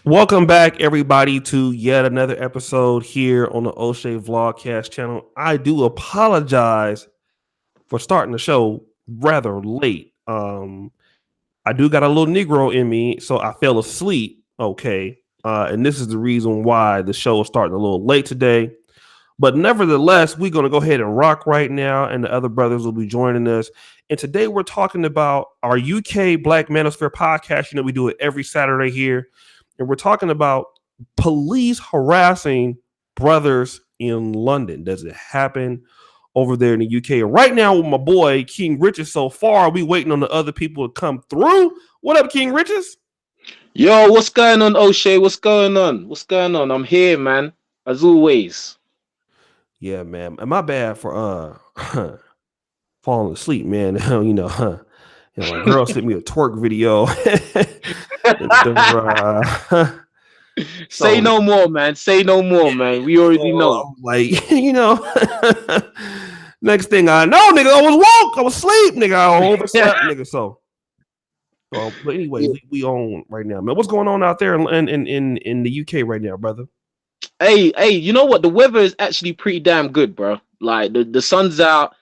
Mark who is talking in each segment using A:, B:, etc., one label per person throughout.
A: Welcome back, everybody, to yet another episode here on the O'Shea Vlogcast channel. I do apologize for starting the show rather late. I do got a little Negro in me, so I fell asleep. Okay, and this is the reason why the show is starting a little late today. But nevertheless, we're going to go ahead and rock right now, and the other brothers will be joining us. And today we're talking about our UK Black Manosphere podcast. You know, we do it every Saturday here, and we're talking about police harassing brothers in London. Does it happen over there in the UK? And right now with my boy King Riches so far, we waiting on the other people to come through. What up, King Riches?
B: Yo, what's going on, O'Shea? What's going on? What's going on? I'm here, man. As always.
A: Yeah, man. And my bad for falling asleep, man. My girl sent me a twerk video.
B: Say
A: so
B: no more, man. Say no more, man. We already know.
A: I'm like, next thing I know, nigga, I was woke. I was asleep, nigga. I overslept, nigga. But anyways,
B: Yeah.
A: we on right now, man. What's going on out there in the UK right now, brother?
B: Hey, you know what? The weather is actually pretty damn good, bro. Like the sun's out,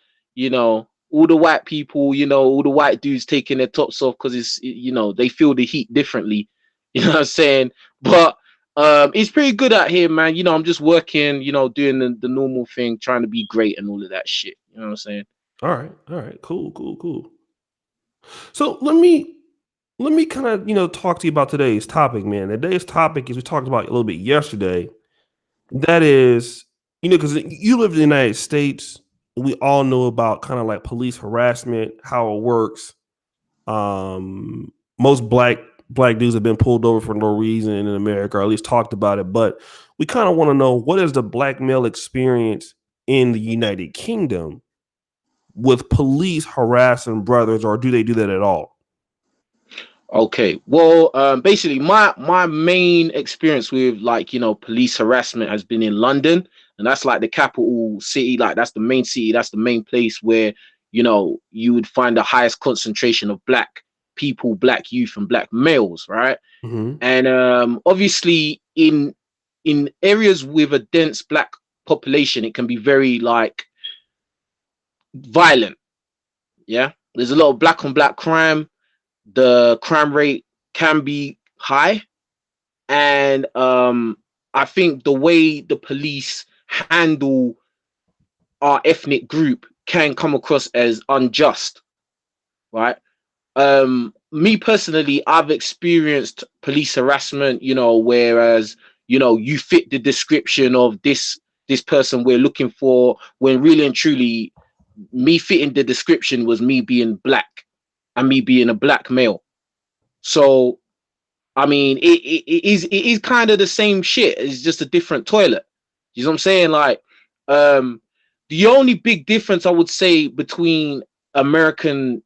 B: all the white people, all the white dudes taking their tops off because they feel the heat differently. You know what I'm saying? But it's pretty good out here, man. I'm just working, doing the normal thing, trying to be great and all of that shit. You know what I'm saying?
A: All right, cool. So let me kind of talk to you about today's topic, man. Today's topic is we talked about a little bit yesterday. That is, because you live in the United States, we all know about kind of like police harassment, how it works. Most black dudes have been pulled over for no reason in America, or at least talked about it. But we kind of want to know, what is the black male experience in the United Kingdom with police harassing brothers, or do they do that at all?
B: Okay. Well, basically, my main experience with police harassment has been in London, and that's like the capital city. Like that's the main city. That's the main place where you would find the highest concentration of black people, black youth, and black males, right?
A: Mm-hmm.
B: And obviously, in areas with a dense black population, it can be very like violent. Yeah, there's a lot of black on black crime. The crime rate can be high, and I think the way the police handle our ethnic group can come across as unjust, right? Me personally, I've experienced police harassment, whereas you fit the description of this person we're looking for, when really and truly me fitting the description was me being black and me being a black male. So I mean, it is kind of the same shit. It's just a different toilet. You know what I'm saying? Like, um, the only big difference I would say between American,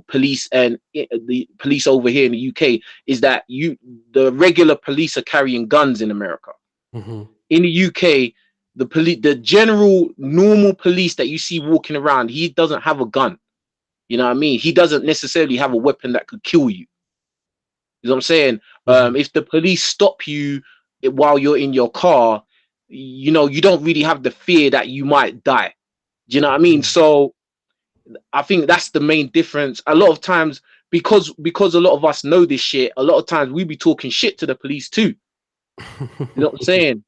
B: police and the police over here in the UK is that the regular police are carrying guns in America.
A: Mm-hmm.
B: In the UK, the general normal police that you see walking around, he doesn't have a gun. You know what I mean? He doesn't necessarily have a weapon that could kill you. You know what I'm saying?
A: Mm-hmm.
B: If the police stop you while you're in your car, you don't really have the fear that you might die. Do you know what I mean? So I think that's the main difference. A lot of times, because a lot of us know this shit, a lot of times we be talking shit to the police too. You know what I'm saying?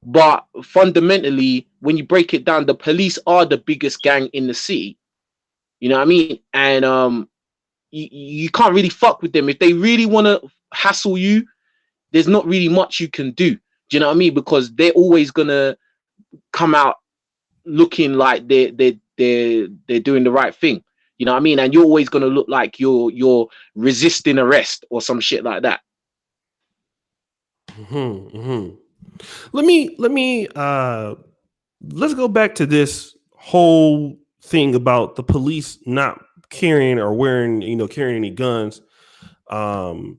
B: But fundamentally, when you break it down, the police are the biggest gang in the city. You know what I mean? And you can't really fuck with them if they really want to hassle you. There's not really much you can do. Do you know what I mean? Because they're always gonna come out looking like they're doing the right thing. You know what I mean? And you're always gonna look like you're resisting arrest or some shit like that.
A: Mm-hmm. Mm-hmm. Let me let's go back to this whole thing about the police not carrying or wearing, carrying any guns um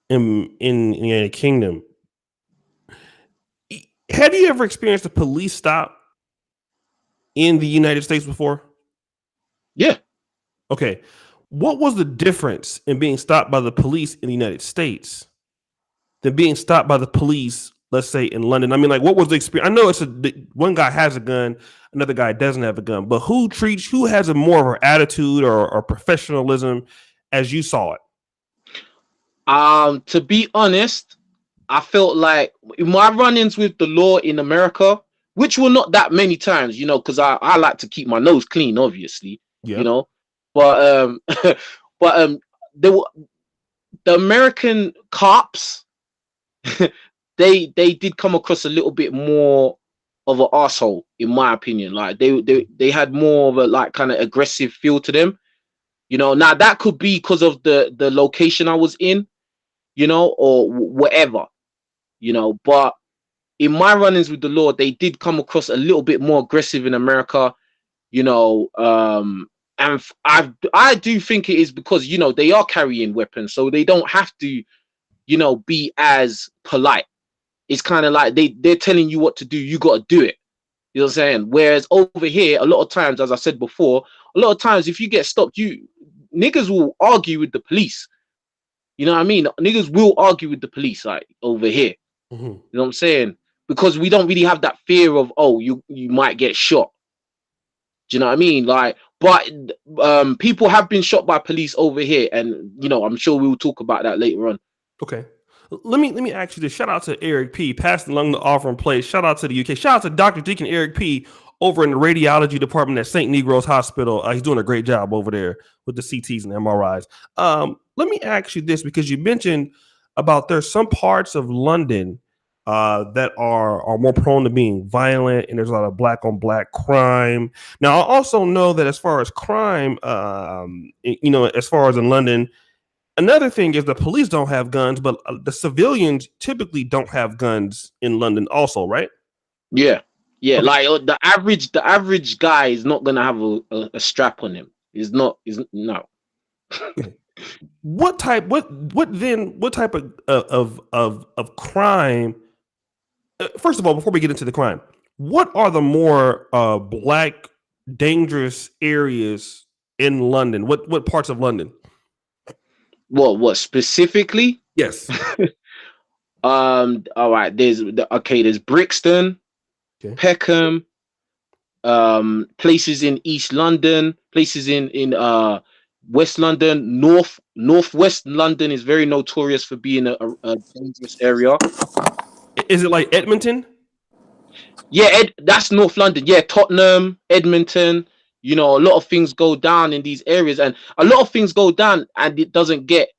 A: in the United Kingdom. Have you ever experienced a police stop in the United States before?
B: Yeah.
A: Okay. What was the difference in being stopped by the police in the United States than being stopped by the police, let's say in London? I mean, like, what was the experience? I know one guy has a gun, another guy doesn't have a gun, but who has a more of an attitude or professionalism as you saw it?
B: To be honest, I felt like in my run-ins with the law in America, which were not that many times, because I like to keep my nose clean, obviously, you
A: Yep.
B: know, but but the American cops, they did come across a little bit more of an asshole, in my opinion. Like they had more of a like kind of aggressive feel to them. Now that could be because of the location I was in, or whatever, but in my run-ins with the law, they did come across a little bit more aggressive in America, and I do think it is because they are carrying weapons, so they don't have to be as polite. It's kind of like they're telling you what to do, you got to do it. You know what I'm saying? Whereas over here, a lot of times, as I said before, a lot of times if you get stopped, niggas will argue with the police. You know what I mean? Niggas will argue with the police, like over here.
A: Mm-hmm.
B: You know what I'm saying? Because we don't really have that fear of, oh, you might get shot. Do you know what I mean? Like, but people have been shot by police over here, and I'm sure we will talk about that later on.
A: Okay. Let me ask you this. Shout out to Eric P. Passing along the offering place. Shout out to the UK. Shout out to Dr. Deacon Eric P. over in the radiology department at St. Negro's Hospital. He's doing a great job over there with the CTs and MRIs. Let me ask you this, because you mentioned about there's some parts of London that are more prone to being violent, and there's a lot of black on black crime. Now, I also know that as far as crime, as far as in London, another thing is the police don't have guns, but the civilians typically don't have guns in London also, right?
B: Yeah.
A: Okay.
B: Like the average guy is not gonna have a strap on him. Is not is no.
A: What type of crime? First of all, before we get into the crime, what are the more black dangerous areas in London? What parts of London?
B: What specifically?
A: Yes.
B: All right. There's Brixton,
A: Okay.
B: Peckham, places in East London, places in West London, Northwest London is very notorious for being a dangerous area.
A: Is it like Edmonton?
B: Yeah, that's North London. Yeah, Tottenham, Edmonton. A lot of things go down in these areas, and a lot of things go down, and it doesn't get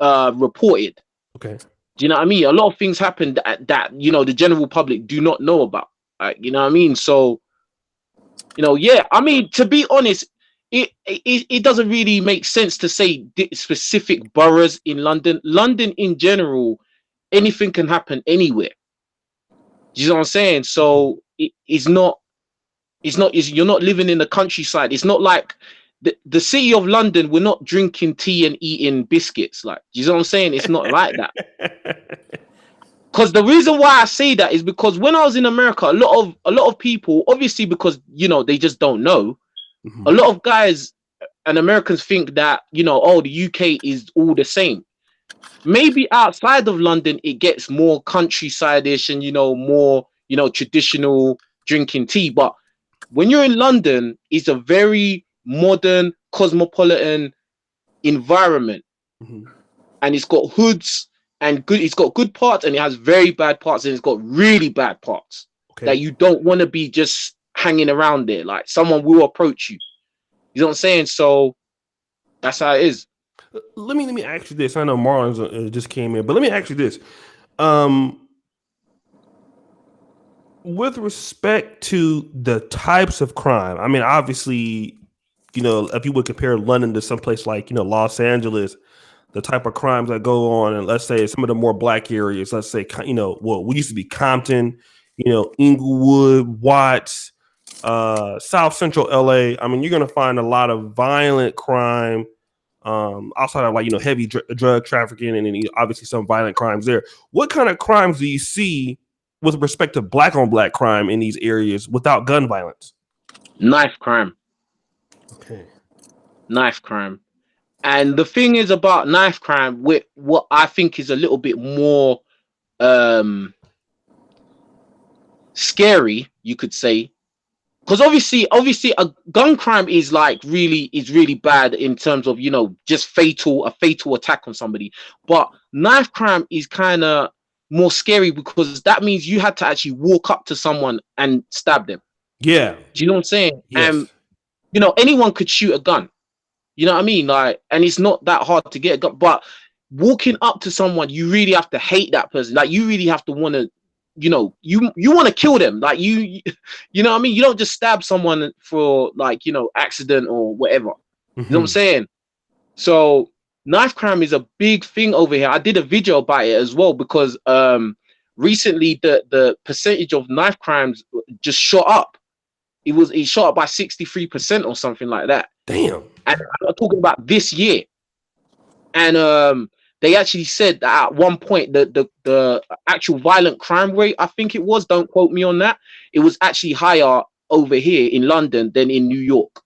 B: reported.
A: Okay.
B: Do you know what I mean? A lot of things happen that the general public do not know about. You know what I mean? So, yeah. I mean, to be honest, it doesn't really make sense to say specific boroughs in London. London in general, anything can happen anywhere. Do you know what I'm saying? So it's not. You're not living in the countryside. It's not like the city of London. We're not drinking tea and eating biscuits. Like, do you know what I'm saying? It's not like that. Because the reason why I say that is because when I was in America, a lot of people, obviously because they just don't know.
A: Mm-hmm.
B: A lot of guys and Americans think that oh, the UK is all the same. Maybe outside of London it gets more countryside-ish and more traditional drinking tea, but when you're in London, it's a very modern, cosmopolitan environment,
A: Mm-hmm.
B: and it's got hoods and good. It's got good parts, and it has very bad parts, and it's got really bad parts
A: Okay.
B: that you don't want to be just hanging around there. Like someone will approach you. You know what I'm saying? So that's how it is.
A: Let me ask you this. I know Marlon's just came in, but let me ask you this. Um, with respect to the types of crime, I mean, obviously, if you would compare London to someplace like, Los Angeles, the type of crimes that go on, and let's say some of the more black areas, let's say, we used to be Compton, Inglewood, Watts, South Central LA. I mean, you're going to find a lot of violent crime, outside of like, heavy drug trafficking, and then obviously some violent crimes there. What kind of crimes do you see with respect to black on black crime in these areas without gun violence?
B: Knife crime.
A: Okay.
B: Knife crime. And the thing is about knife crime, with what I think is a little bit more um scary, you could say, because obviously a gun crime is like really bad in terms of, you know, just a fatal attack on somebody. But knife crime is kind of more scary because that means you had to actually walk up to someone and stab them.
A: Yeah.
B: Do you know what I'm saying? And
A: Yes.
B: you know, anyone could shoot a gun. You know what I mean? Like, and it's not that hard to get a gun, but walking up to someone, you really have to hate that person. Like, you really have to want to, you know, you want to kill them. Like, you know what I mean? You don't just stab someone for, like, you know, accident or whatever. You know what I'm
A: Hmm.
B: saying? So knife crime is a big thing over here. I did a video about it as well because recently the percentage of knife crimes just shot up. It shot up by 63% or something like that.
A: Damn.
B: And I'm talking about this year. And they actually said that at one point the actual violent crime rate, I think it was, don't quote me on that, it was actually higher over here in London than in New York.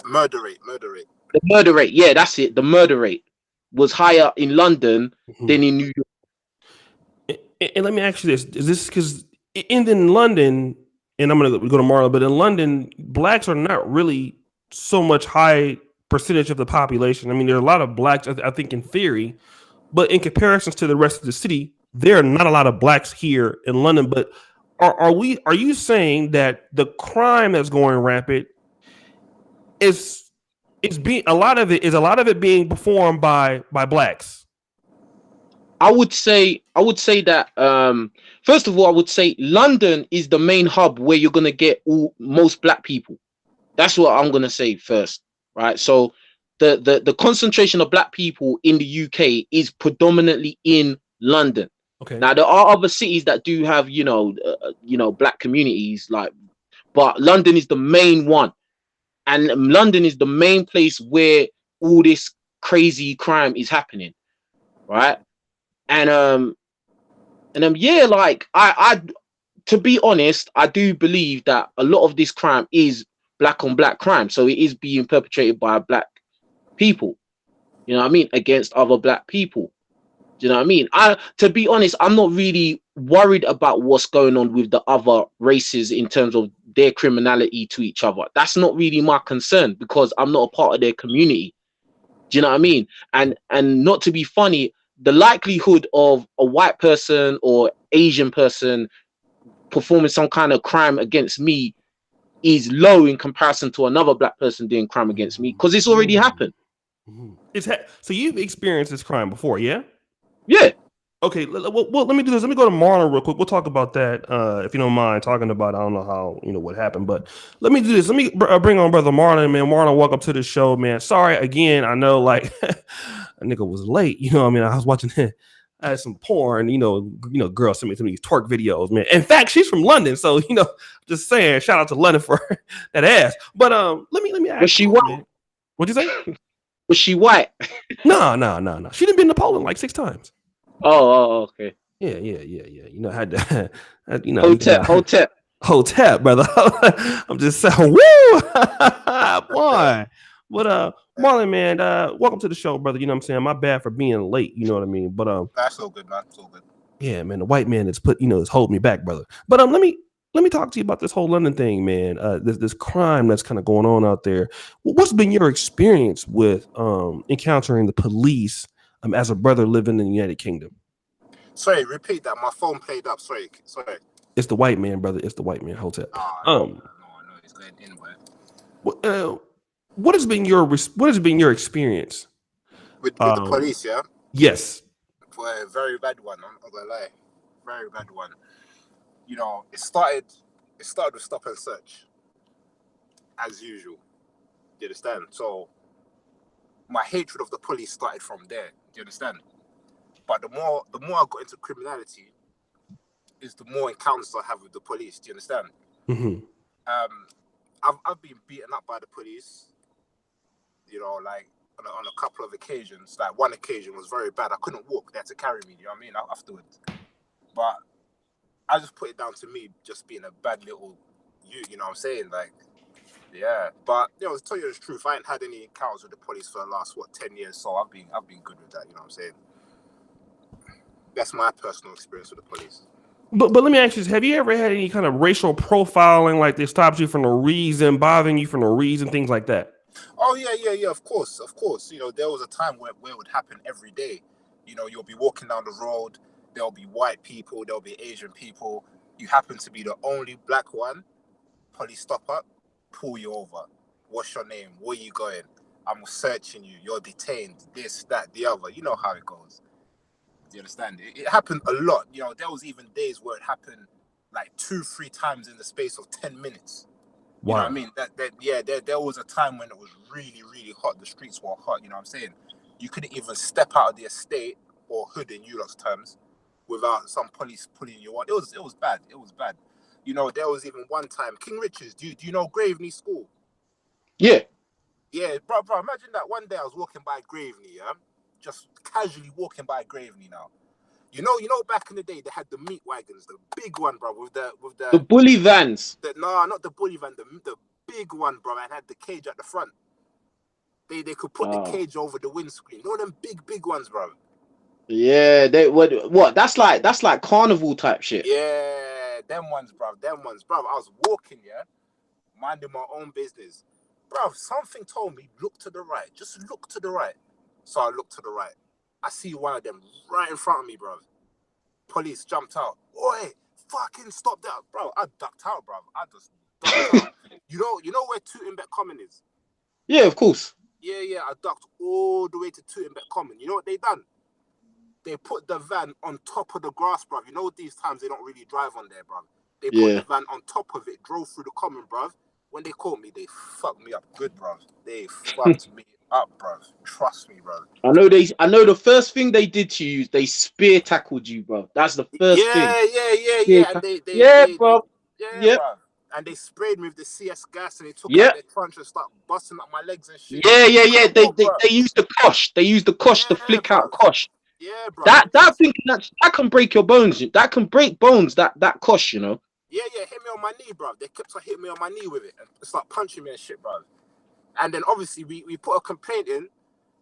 C: Murder rate, murder rate.
B: The murder rate, yeah, that's it. The murder rate was higher in London
A: Mhm.
B: than in New York.
A: And let me ask you this: is this because in London, and I'm going to go to Marlon, but in London, blacks are not really so much high percentage of the population. I mean, there are a lot of blacks, I think, in theory, but in comparisons to the rest of the city, there are not a lot of blacks here in London. But are you saying that the crime that's going rampant is being a lot of it being performed by blacks?
B: I would say that first of all, I would say London is the main hub where you're gonna get most black people. That's what I'm gonna say first, right? So the concentration of black people in the UK is predominantly in London.
A: Okay.
B: Now there are other cities that do have, you know, black communities, like, but London is the main one, and London is the main place where all this crazy crime is happening, right? And yeah, like I to be honest, I do believe that a lot of this crime is black on black crime, so it is being perpetrated by black people. You know what I mean? Against other black people. Do you know what I mean? To be honest, I'm not really worried about what's going on with the other races in terms of their criminality to each other. That's not really my concern because I'm not a part of their community. Do you know what I mean? And not to be funny, the likelihood of a white person or Asian person performing some kind of crime against me is low in comparison to another black person doing crime against me because it's already happened.
A: So you've experienced this crime before, yeah?
B: Yeah.
A: Okay, well, let me do this. Let me go to Marlon real quick. We'll talk about that if you don't mind talking about. I don't know how what happened, but let me do this. Let me bring on brother Marlon, man. Marlon, welcome to the show, man. Sorry again. I know like a nigga was late. You know, what I mean, I was watching. I had some porn. Girls sent me some of these twerk videos, man. In fact, she's from London, so just saying. Shout out to London for that ass. But let me
B: Was
A: ask
B: she
A: you,
B: white?
A: man. What'd you say?
B: Was she white?
A: No. She done been to Poland like 6 times.
B: Okay.
A: Yeah. Had to, you
B: Hotep,
A: got
B: Hotep.
A: Hotep, brother. I'm just saying, woo, boy. But Marlon, man, welcome to the show, brother. You know what I'm saying? My bad for being late. You know what I mean? But
C: That's all good, man. It's all good.
A: yeah, man, the white man is is holding me back, brother. But let me talk to you about this whole London thing, man. This crime that's kind of going on out there. What's been your experience with encountering the police as a brother living in the United Kingdom?
C: Sorry, repeat that. My phone played up. Sorry.
A: It's the white man, brother. It's the white man, Hotep.
C: No, it's going in, boy.
A: What has been your experience
C: With the police, yeah?
A: Yes.
C: For a very bad one, I'm not gonna lie. Very bad one. It started with stop and search. As usual. Do you understand? So my hatred of the police started from there. Do you understand? But the more I got into criminality, is the more encounters I have with the police. Do you understand?
A: Mm-hmm.
C: I've been beaten up by the police. Like on a couple of occasions. Like one occasion was very bad. I couldn't walk. They had to carry me. You know what I mean? Afterwards, but I just put it down to me just being a bad little you. You know what I'm saying? Like Yeah, but to tell you the truth, I ain't had any encounters with the police for the last 10 years, so I've been good with that. You know what I'm saying? That's my personal experience with the police.
A: But let me ask you this: have you ever had any kind of racial profiling, like they stopped you for no reason, bothering you for no reason, things like that?
C: Oh yeah. Of course. There was a time where it would happen every day. You'll be walking down the road. There'll be white people. There'll be Asian people. You happen to be the only black one. Police stop up, pull you over. What's your name? Where you going? I'm searching you. You're detained. This, that, the other. You know how it goes. Do you understand? It happened a lot. There was even days where it happened like 2-3 times in the space of 10 minutes.
A: Wow.
C: You know what I mean? There was a time when it was really, really hot. The streets were hot. You know what I'm saying? You couldn't even step out of the estate or hood in ULOC's terms without some police pulling you on. It was bad. It was bad. There was even one time, King Richards, do you know Graveney School?
B: Yeah.
C: Yeah, bro, imagine that one day I was walking by Graveney, yeah? Just casually walking by Graveney now. You know, back in the day, they had the meat wagons, the big one, bro, with
B: the bully vans.
C: No, not the bully van, the big one, bro, and had the cage at the front. They could put the cage over the windscreen. You know them big ones, bro.
B: Yeah, they what? That's like carnival type shit.
C: Yeah, them ones, bro. I was walking, yeah, minding my own business, bro. Something told me look to the right. Just look to the right. So I looked to the right. I see one of them right in front of me, bro. Police jumped out. Oi, fucking stop that, bro. I ducked out, bro. I just ducked out. You know where Tootenbeck Common is?
B: Yeah, of course.
C: Yeah. I ducked all the way to Tootenbeck Common. You know what they done? They put the van on top of the grass, bruv. You know, these times they don't really drive on there, bruv. They put the van on top of it, drove through the common, bruv. When they caught me, they fucked me up good, bruv. They fucked me up, bruv. Trust me, bruv.
B: I know the first thing they did to you, they spear tackled you, bro. That's the first thing.
C: Yeah. And they
B: bro.
C: bruv. And they sprayed me with the CS gas and they took out their crunch and started busting up my legs and shit.
B: Yeah. They used the kosh. They used the kosh to flick out kosh.
C: Yeah, bro.
B: That thing that can break your bones. That can break bones. That kosh, you know.
C: Yeah. Hit me on my knee, bro. They kept on hitting me on my knee with it and start punching me and shit, bro. And then obviously we put a complaint in,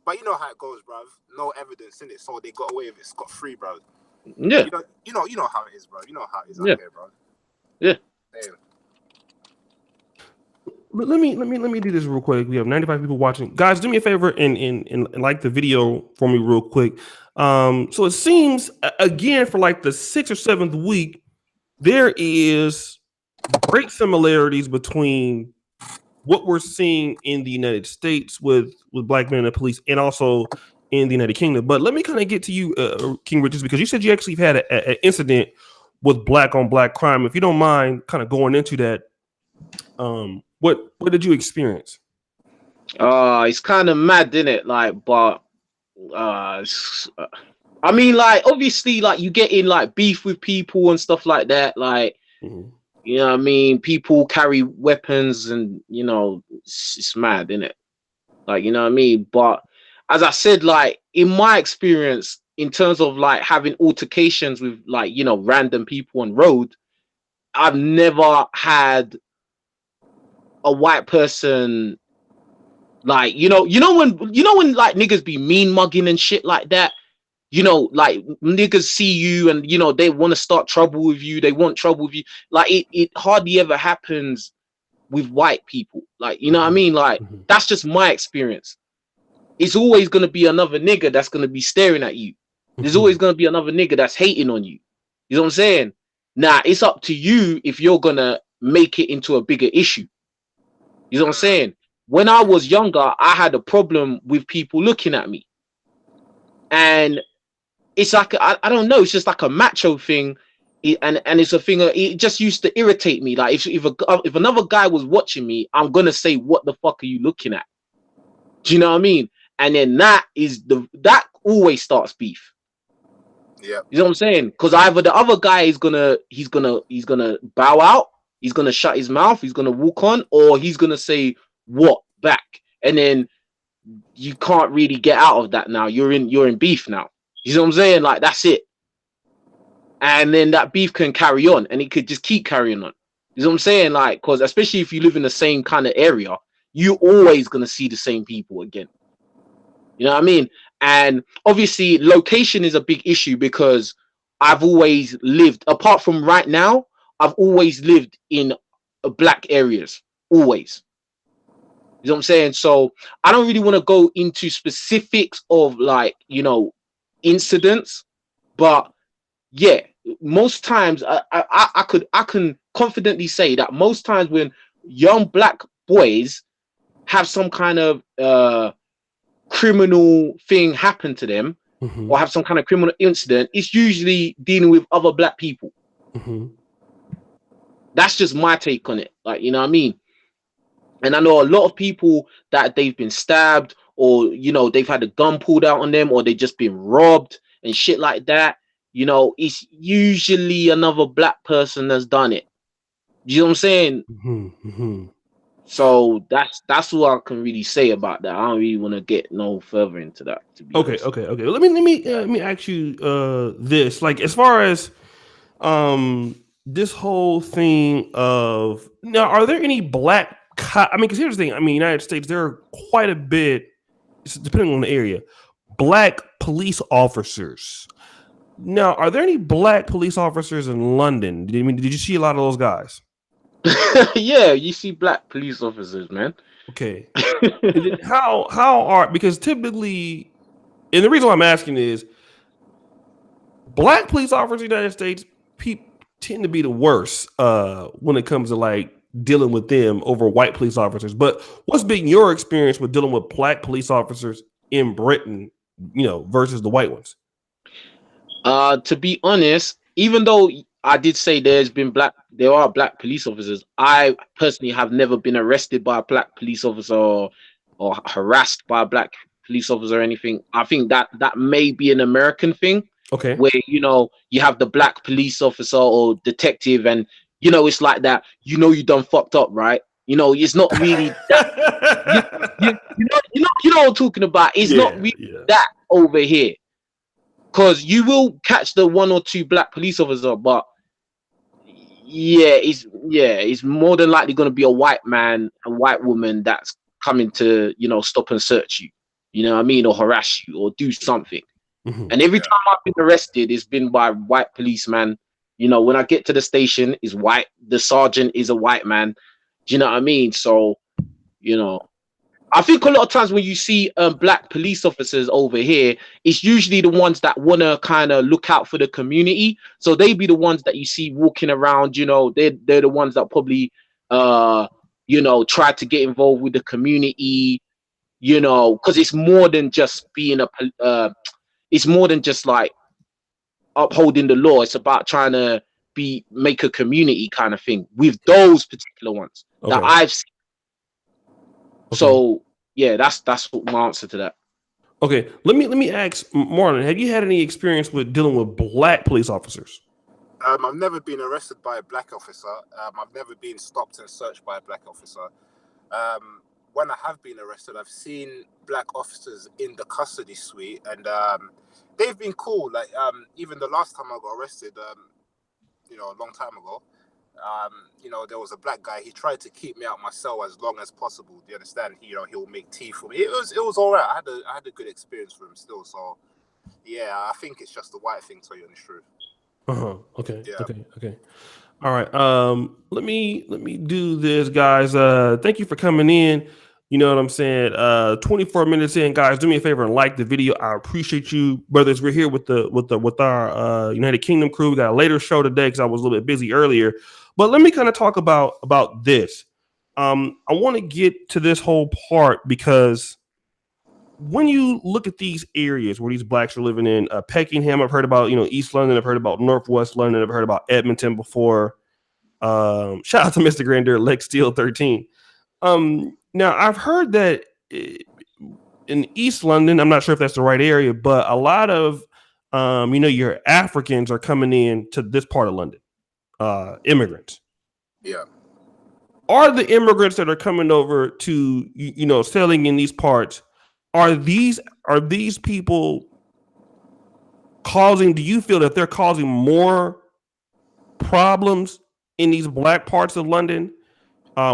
C: but you know how it goes, bro. No evidence in it, so they got away with it scot-free, bro.
B: Yeah.
C: You know how it is, bro. You know how it is out there, bro.
B: Yeah.
C: Damn.
A: But let me do this real quick. We have 95 people watching. Guys, do me a favor and like the video for me real quick. So it seems again for like the 6th or 7th week, there is great similarities between what we're seeing in the United States with black men in the police and also in the United Kingdom. But let me kind of get to you, King Richards, because you said you actually had an incident with black on black crime. If you don't mind kind of going into that, what did you experience?
B: It's kind of mad, isn't it? Like, but I mean, like, obviously, like, you get in like beef with people and stuff like that. Like, you know what I mean? People carry weapons and, you know, it's mad, isn't it? Like, you know what I mean? But as I said, like, in my experience, in terms of like having altercations with like, you know, random people on road, I've never had a white person like, you know when like niggas be mean mugging and shit like that, you know, like niggas see you and, you know, they want to start trouble with you, they want trouble with you. Like it hardly ever happens with white people. Like, you know what I mean? Like, that's just my experience. It's always going to be another nigga that's going to be staring at you. There's always going to be another nigga that's hating on you. You know what I'm saying? Now, it's up to you if you're going to make it into a bigger issue. You know what I'm saying? When I was younger, I had a problem with people looking at me. And it's like, I don't know, it's just like a macho thing. And it's a thing, it just used to irritate me. Like, if another guy was watching me, I'm going to say, what the fuck are you looking at? Do you know what I mean? And then that always starts beef.
C: Yeah.
B: You know what I'm saying? Because either the other guy is he's gonna bow out, he's gonna shut his mouth, he's gonna walk on, or he's gonna say what back, and then you can't really get out of that now. You're in beef now. You know what I'm saying? Like, that's it. And then that beef can carry on, and it could just keep carrying on. You know what I'm saying? Like, because especially if you live in the same kind of area, you're always gonna see the same people again. You know what I mean? And obviously, location is a big issue because I've always lived, apart from right now, I've always lived in black areas. Always. You know what I'm saying? So I don't really want to go into specifics of like, incidents, but yeah, most times I can confidently say that most times when young black boys have some kind of criminal thing happen to them
A: Mm-hmm.
B: or have some kind of criminal incident, it's usually dealing with other black people.
A: Mm-hmm.
B: That's just my take on it. Like, you know what I mean? And I know a lot of people that they've been stabbed or, they've had a gun pulled out on them or they just been robbed and shit like that. It's usually another black person that's done it. You know what I'm saying?
A: Mm-hmm. Mm-hmm.
B: So that's what I can really say about that. I don't really want to get no further into that, to be
A: Okay,
B: honest.
A: okay, okay. Let me ask you this. Like, as far as this whole thing of now, are there any black I mean, because here's the thing. I mean, United States, there are quite a bit, depending on the area, black police officers. Now, are there any black police officers in London? Did you see a lot of those guys?
B: Yeah, you see black police officers, man.
A: Okay. And then how are, because typically, and the reason why I'm asking is black police officers in the United States tend to be the worst when it comes to like dealing with them over white police officers. But what's been your experience with dealing with black police officers in Britain, versus the white ones?
B: To be honest, even though I did say there are black police officers, I personally have never been arrested by a black police officer or harassed by a black police officer or anything. I think that may be an American thing
A: Okay.
B: where you have the black police officer or detective, and it's like that. You done fucked up, right? It's not really that. You, you know what I'm talking about. It's not
A: Yeah,
B: really
A: yeah.
B: that over here. Because you will catch the one or two black police officer, but it's more than likely going to be a white man, a white woman that's coming to stop and search you, you know what I mean, or harass you or do something.
A: Mm-hmm.
B: And every time I've been arrested, it's been by white policeman. When I get to the station, is white. The sergeant is a white man. Do you know what I mean? So I think a lot of times when you see black police officers over here, it's usually the ones that want to kind of look out for the community. So they be the ones that you see walking around. They're the ones that probably try to get involved with the community. Because it's more than just being it's more than just like upholding the law. It's about trying to make a community kind of thing with those particular ones that
A: Okay.
B: I've seen.
A: Okay.
B: So yeah, that's what my answer to that.
A: Okay, let me ask Marlon. Have you had any experience with dealing with black police officers?
C: I've never been arrested by a black officer. I've never been stopped and searched by a black officer. When I have been arrested, I've seen black officers in the custody suite, and they've been cool. Like even the last time I got arrested, a long time ago, there was a black guy. He tried to keep me out my cell as long as possible. Do you understand? He'll make tea for me. It was all right. I had a good experience with him still. So yeah, I think it's just the white thing, to tell you the truth.
A: Okay.
C: Yeah.
A: Okay. All right. Let me do this, guys. Thank you for coming in. You know what I'm saying? 24 minutes in, guys. Do me a favor and like the video. I appreciate you, brothers. We're here with our United Kingdom crew. We got a later show today because I was a little bit busy earlier. But let me kind of talk about this. I want to get to this whole part because when you look at these areas where these blacks are living in, Peckingham, I've heard about, East London, I've heard about Northwest London, I've heard about Edmonton before. Shout out to Mr. Grandeur, Lex Steel 13. Now I've heard that in East London, I'm not sure if that's the right area, but a lot of your Africans are coming in to this part of London, immigrants.
C: Yeah.
A: Are the immigrants that are coming over to selling in these parts, are these people causing, do you feel that they're causing more problems in these black parts of London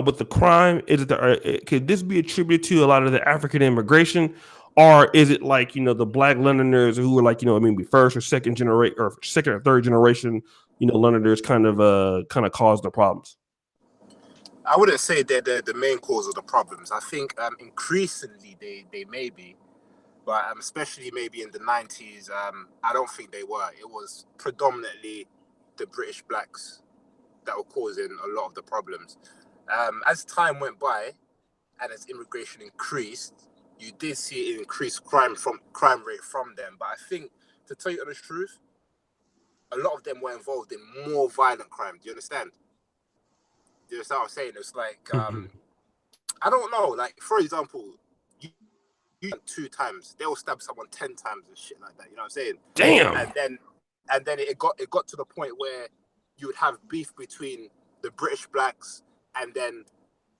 A: with the crime? Is it could this be attributed to a lot of the African immigration, or is it like the black Londoners who were like maybe first or second generation or second or third generation Londoners kind of caused the problems?
C: I wouldn't say they're the main cause of the problems. I think increasingly they may be, but especially maybe in the 90s, I don't think they were. It was predominantly the British blacks that were causing a lot of the problems. As time went by and as immigration increased, you did see an increased crime rate from them. But I think, to tell you the truth, a lot of them were involved in more violent crime. Do you understand? Do you understand what I'm saying? It's like I don't know. Like, for example, you 2 times, they will stab someone 10 times and shit like that. You know what I'm saying?
A: Damn.
C: And then it got to the point where you would have beef between the British blacks and then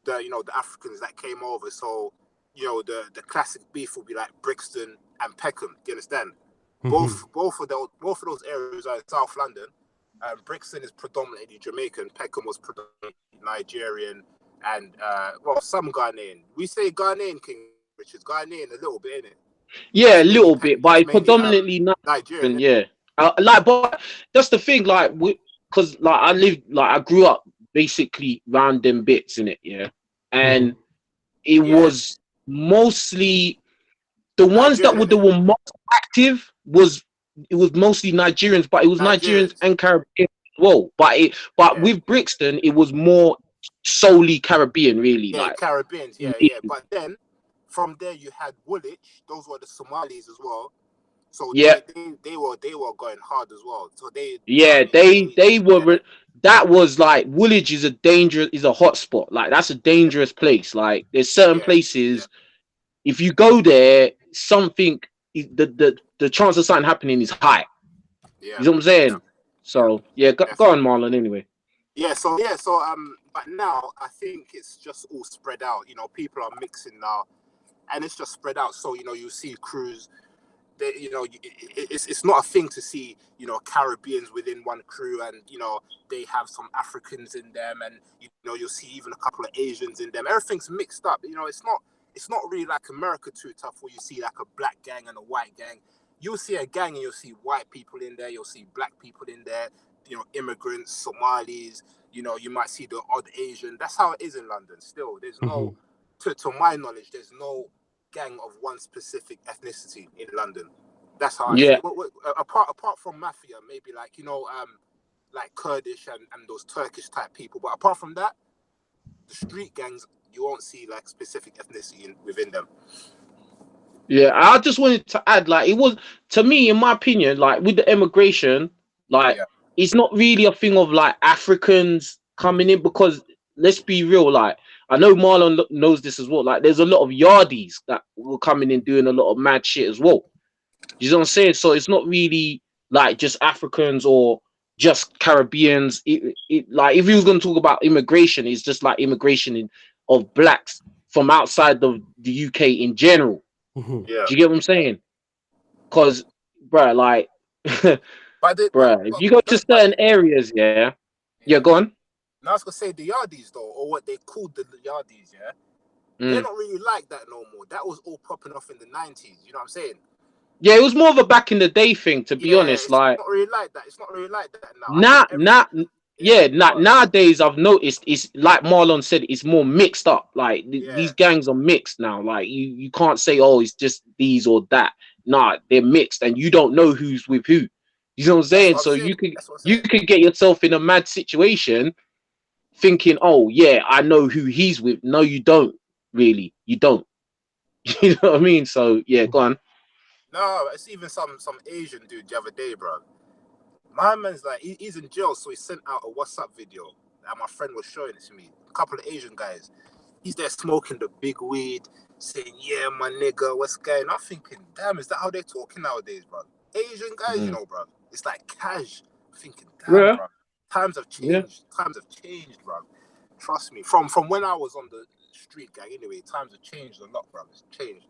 C: the Africans that came over. So the classic beef would be like Brixton and Peckham. Do you understand? Both of those areas are in South London. Brixton is predominantly Jamaican. Peckham was predominantly Nigerian and some Ghanaian. We say Ghanaian, King Richard's Ghanaian a little bit, innit?
B: Yeah, a little bit, but it's predominantly
C: Nigerian.
B: Yeah, but that's the thing. Like, because I grew up basically round them bits in it, yeah, and it was mostly the ones that were most active was mostly Nigerians, but it was Nigerians and Caribbean as well. But with Brixton, it was more solely Caribbean, really.
C: Yeah,
B: like
C: Caribbeans, yeah. But then from there you had Woolwich. Those were the Somalis as well. So they were going hard as well. So they
B: were. That was like Woolwich is a hotspot. Like, that's a dangerous place. Like, there's certain places. If you go there, something the chance of something happening is high. You know what I'm saying? So go on, Marlon. Anyway.
C: So but now I think it's just all spread out. People are mixing now, and it's just spread out. So you see crews. It's not a thing to see Caribbeans within one crew, and they have some Africans in them, and you'll see even a couple of Asians in them. Everything's mixed up. It's not really like America Too Tough, where you see like a black gang and a white gang. You'll see a gang and you'll see white people in there, you'll see black people in there, immigrants, Somalis, you might see the odd Asian. That's how it is in London still. There's no, to my knowledge, there's no gang of one specific ethnicity in London. That's how I see it. Apart from mafia, maybe like like Kurdish and those Turkish type people. But apart from that, the street gangs, you won't see like specific ethnicity within them.
B: Yeah, I just wanted to add, like, it was, to me, in my opinion, like, with the immigration, like, it's not really a thing of like Africans coming in, because let's be real, like, I know Marlon knows this as well. Like, there's a lot of yardies that were coming in doing a lot of mad shit as well. You know what I'm saying? So it's not really like just Africans or just Caribbeans. Like, if he was going to talk about immigration, it's just like immigration of blacks from outside of the UK in general. Do you get what I'm saying? Because, bruh, like, if you go to certain areas, go on.
C: Now I was gonna say the yardies though, or what they called the yardies, they're not really like that no more. That was all popping off in the 90s. You know what I'm saying?
B: Yeah, it was more of a back in the day thing, to be honest.
C: It's
B: like,
C: not really like that. It's not really like that now.
B: Nowadays I've noticed it's like Marlon said, it's more mixed up. Like, these gangs are mixed now. Like, you can't say, oh, it's just these or that. Nah, they're mixed, and you don't know who's with who. You know what I'm saying? So you could get yourself in a mad situation thinking, oh yeah, I know who he's with. No, you don't really. You don't. You know what I mean? So yeah, go on.
C: No, it's even some Asian dude the other day, bro. My man's like, he's in jail, so he sent out a WhatsApp video, and my friend was showing it to me. A couple of Asian guys. He's there smoking the big weed, saying, "Yeah, my nigga, what's going?" I'm thinking, damn, is that how they're talking nowadays, bro? Asian guys, bro. It's like cash. I'm thinking, damn, bro. Times have changed. Times have changed, bro. Trust me. From when I was on the street gang, anyway, times have changed a lot, bro. It's changed.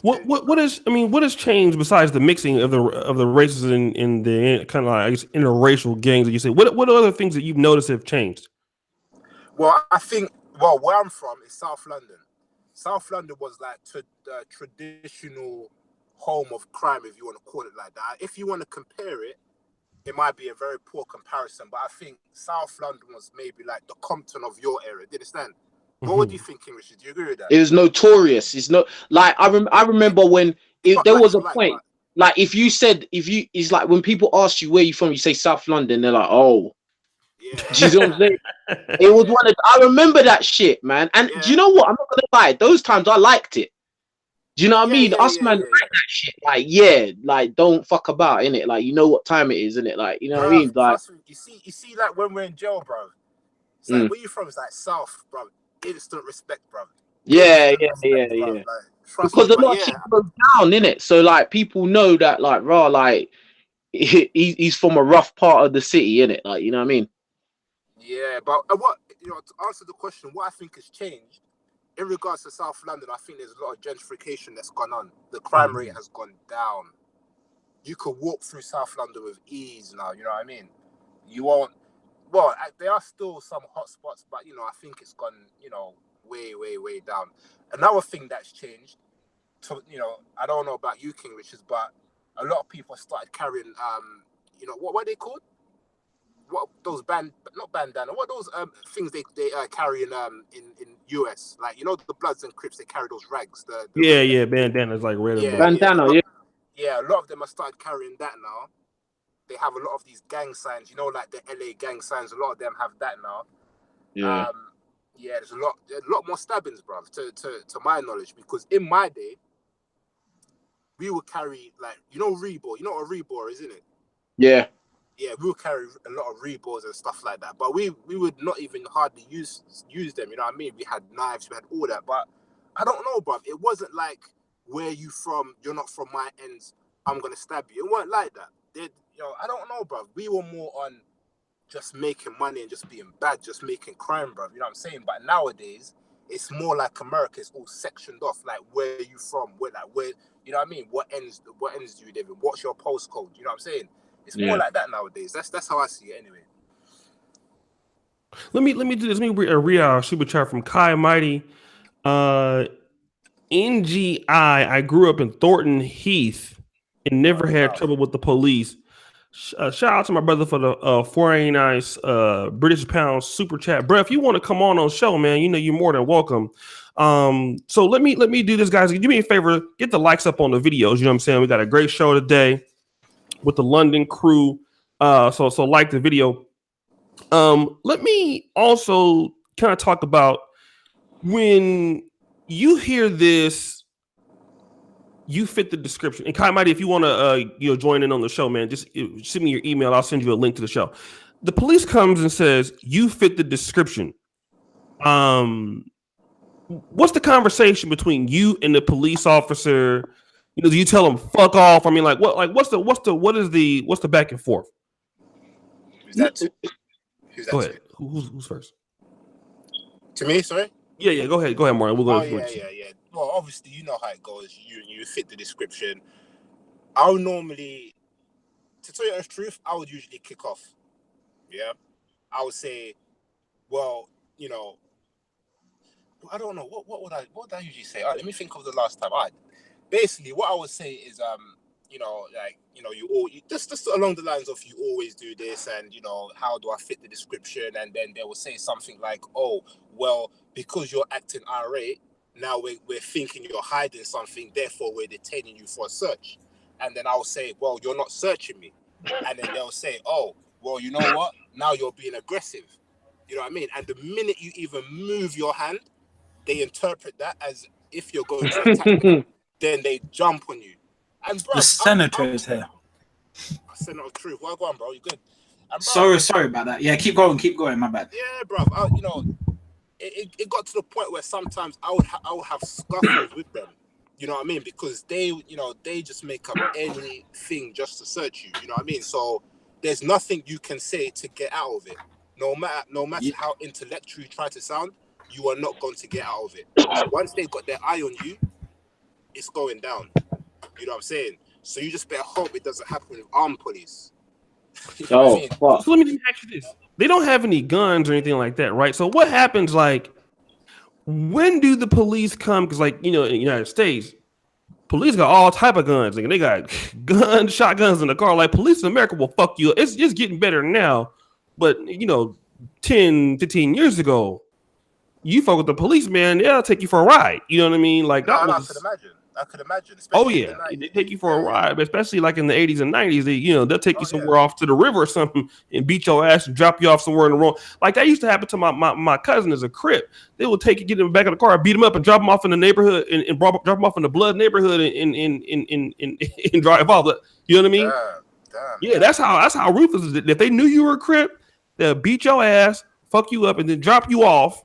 A: What is? I mean, what has changed besides the mixing of the races in the kind of like I guess interracial gangs that you say? What other things that you've noticed have changed?
C: Well, I think where I'm from is South London. South London was like the traditional home of crime, if you want to call it like that. If you want to compare it, it might be a very poor comparison, but I think South London was maybe like the Compton of your area. Do you understand? What do you think, King Richard? Do you agree with that?
B: It was notorious. It's not like I remember when there was a point. Like if it's like when people ask you where you from, you say South London, they're like, oh,
C: Yeah.
B: do you know what I'm saying? It was one of I remember that shit, man. And do you know what? I'm not gonna lie, those times I liked it. Do you know what I mean? Us man like that shit. Like, like don't fuck about, innit? Like, you know what time it is, innit? Like, you know what I mean? Like,
C: you see, like when we're in jail, bro. It's like where you from? It's like South, bro. Instant respect, bro.
B: Yeah. Like, because a lot of shit goes down, innit? So like people know that, like, raw, like he's from a rough part of the city, innit? Like, you know what I mean?
C: Yeah, but what to answer the question, what I think has changed in regards to South London, I think there's a lot of gentrification that's gone on. The crime rate has gone down. You could walk through South London with ease now. You know what I mean? You won't. Well, there are still some hot spots, but I think it's gone, way down. Another thing that's changed, I don't know about you, King Richards, but a lot of people started carrying, what are they called? What those not bandana? What those things they carry in US? Like the Bloods and Crips, they carry those rags.
A: Yeah, bandanas like red and blue.
B: Bandana,
C: yeah. A lot of them have started carrying that now. They have a lot of these gang signs, like the LA gang signs. A lot of them have that now.
B: Yeah.
C: There's a lot more stabbings, bruv, to my knowledge, because in my day, we would carry like rebor. You know what a rebor is, isn't it?
B: Yeah.
C: Yeah, we would carry a lot of rebors and stuff like that. But we would not even hardly use them. You know what I mean? We had knives, we had all that. But I don't know, bruv. It wasn't like where you from. You're not from my ends. I'm gonna stab you. It wasn't like that. I don't know, bruv. We were more on just making money and just being bad, just making crime, bruv. You know what I'm saying? But nowadays, it's more like America. It's all sectioned off. Like, where are you from? Where, you know what I mean? What ends do you live in? What's your postcode? You know what I'm saying? It's more like that nowadays. That's how I see it anyway.
A: Let me do this. Let me read a super chat from Kai Mighty. NGI. I grew up in Thornton Heath and never had trouble with the police. Shout out to my brother for the 489 British pounds super chat, bro. If you want to come on show, man, you're more than welcome. So let me do this, guys. Do me a favor, get the likes up on the videos. You know what I'm saying? We got a great show today with the London crew. So like the video. Let me also kind of talk about when you hear this. You fit the description. And Kai Mighty, if you want to join in on the show, man, just send me your email. I'll send you a link to the show. The police comes and says, you fit the description. What's the conversation between you and the police officer? Do you tell them fuck off? I mean, like what's the back and forth?
C: Who's that?
A: Go ahead. Who's first?
C: To me, sorry?
A: Yeah. Go ahead, Martin. We'll go.
C: Yeah. Well, obviously, you know how it goes. You fit the description. I'll normally, to tell you the truth, I would usually kick off. Yeah, I would say, well, I don't know what would I usually say. Let me think of the last time. Basically, what I would say is, you just along the lines of you always do this, and how do I fit the description? And then they will say something like, oh, well, because you're acting irate. Now we're thinking you're hiding something, therefore we're detaining you for a search. And then I'll say, well, you're not searching me. And then they'll say, oh, well, you know what? Now you're being aggressive. You know what I mean? And the minute you even move your hand, they interpret that as if you're going to attack them. Then they jump on you. And bro,
D: the senator is here.
C: Senator of Truth. Well, go on, bro. You good? And,
D: bro, sorry about that. Yeah, keep going. My bad.
C: Yeah, bro. It got to the point where sometimes I would have scuffles with them. You know what I mean? Because they just make up anything just to search you. You know what I mean? So there's nothing you can say to get out of it. No matter how intellectual you try to sound, you are not going to get out of it. Once they've got their eye on you, it's going down. You know what I'm saying? So you just better hope it doesn't happen with armed police. You know what I mean?
A: So let me just ask you this: they don't have any guns or anything like that, right? So what happens? Like, when do the police come? Because, like, in the United States, police got all type of guns. Like, they got guns, shotguns in the car. Like, police in America will fuck you up. It's just getting better now, but 10, 15 years ago, you fuck with the police, man, they'll take you for a ride. You know what I mean? Like, that was.
C: I could imagine.
A: Oh yeah, they take you for a ride, but especially like in the 80s and 90s, they'll take you somewhere off to the river or something and beat your ass and drop you off somewhere in the wrong. Like, that used to happen to my cousin as a Crip. They would take you, get him back in the car, beat him up, and drop him off in the neighborhood and drop him off in the blood neighborhood and drive off. You know what I mean? Yeah, that's how ruthless it is. If they knew you were a Crip, they'll beat your ass, fuck you up, and then drop you off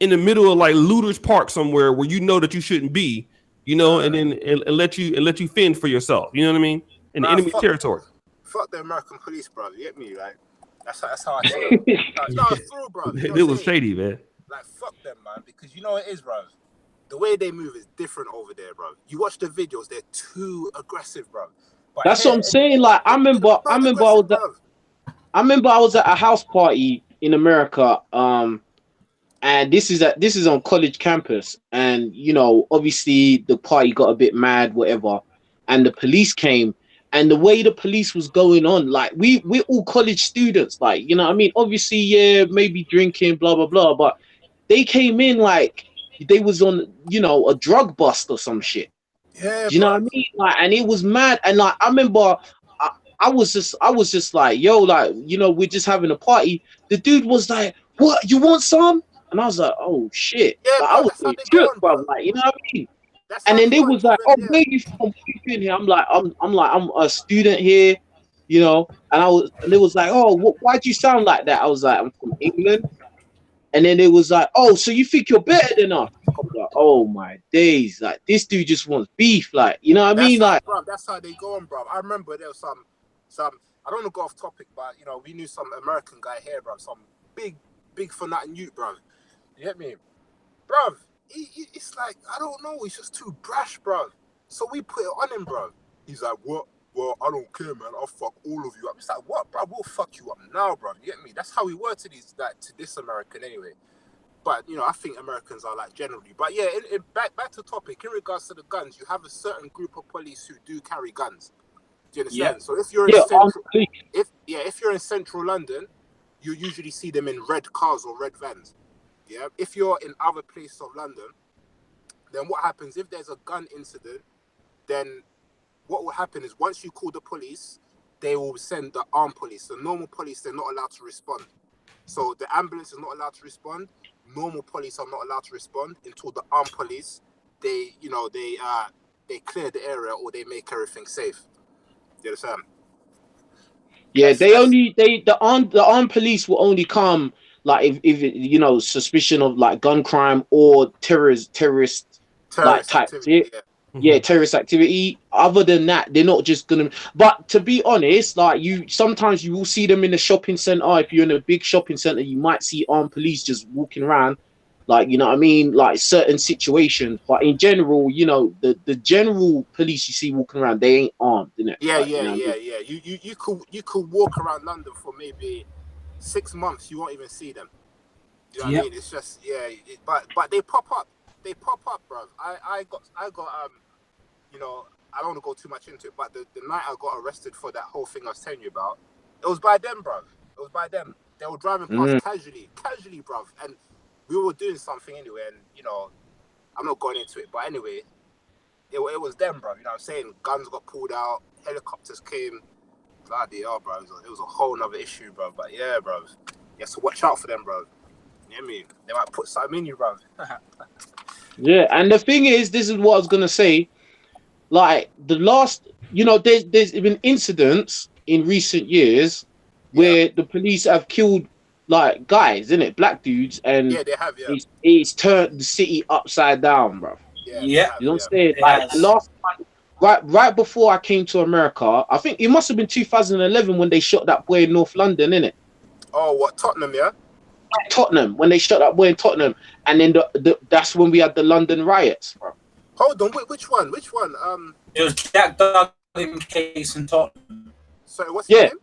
A: in the middle of like Looters Park somewhere where you know that you shouldn't be. And then and let you fend for yourself. You know what I mean? In enemy territory.
C: Fuck the American police, bro. You get me? Like, that's how I say it. No, it's true, bro.
A: It was shady, man.
C: Like, fuck them, man. Because you know what it is, bro. The way they move is different over there, bro. You watch the videos; they're too aggressive, bro. But
B: that's what I'm saying. Like, I remember I was at a house party in America. And this is on college campus, and obviously the party got a bit mad, whatever, and the police came, and the way the police was going on, like we're all college students, like, you know what I mean? Obviously, yeah, maybe drinking, blah blah blah, but they came in like they was on a drug bust or some shit.
C: Yeah,
B: do you know what I mean? Like, and it was mad, and like I remember I was just like, yo, like, we're just having a party. The dude was like, what, you want some? And I was like, oh shit.
C: Yeah,
B: like, I was shook, bro. Like, you know what I mean? And then they was like, oh, where you from? What you doing here? I'm like, I'm a student here, and they was like, oh, why'd you sound like that? I was like, I'm from England. And then they was like, oh, so you think you're better than us? I was like, oh my days, like, this dude just wants beef, like, you know what I mean? Like,
C: bro, that's how they go on, bro. I remember there was some I don't want to go off topic, but we knew some American guy here, bro, some big fanatic youth, bro. You get me? Bruv, it's like, I don't know, he's just too brash, bruv. So we put it on him, bruv. He's like, what? Well, I don't care, man. I'll fuck all of you up. It's like, what, bruv? We'll fuck you up now, bruv. You get me? That's how we were to this American anyway. But, I think Americans are like generally. But yeah, back to topic. In regards to the guns, you have a certain group of police who do carry guns. Do you understand? Yeah. So if you're if you're in central London, you usually see them in red cars or red vans. Yeah, if you're in other places of London, then what happens if there's a gun incident? Then what will happen is once you call the police, they will send the armed police. The normal police, they're not allowed to respond. So the ambulance is not allowed to respond. Normal police are not allowed to respond until the armed police they clear the area or they make everything safe. You understand?
B: Yeah, the armed police will only come like if suspicion of like gun crime or terrorist like type shit. Yeah, terrorist activity. Other than that, they're not just gonna. But to be honest, like sometimes you will see them in the shopping center. If you're in a big shopping center, you might see armed police just walking around, like, you know what I mean, like certain situations. But in general, the general police you see walking around, they ain't armed, innit?
C: Yeah,
B: like,
C: yeah. You could walk around London for maybe 6 months, you won't even see them. You know what I mean? It's just but they pop up. They pop up, bro. I got I don't want to go too much into it, but the night I got arrested for that whole thing I was telling you about, it was by them, bro. It was by them. They were driving past casually, bro. And we were doing something anyway, and I'm not going into it, but anyway, it was them, bro. You know what I'm saying? Guns got pulled out, helicopters came. Bloody hell, bro. It was a whole nother issue, bro. But yeah, bro. You have to watch out for them, bro. You know what I mean? They might put something in you, bro.
B: Yeah, and the thing is, this is what I was gonna say. Like the last, there's been incidents in recent years where the police have killed like guys, innit, black dudes, and
C: they have,
B: it's turned the city upside down, bro.
D: Yeah,
B: you know what I'm saying? Like last time, right before I came to America, I think it must have been 2011 when they shot that boy in North London, innit?
C: Oh, what, Tottenham, yeah?
B: Tottenham, when they shot that boy in Tottenham, and then that's when we had the London riots, bro.
C: Hold on, which one? Which one?
D: It was Jack Duggan case in Tottenham.
C: Sorry, what's his
B: Yeah.
C: name?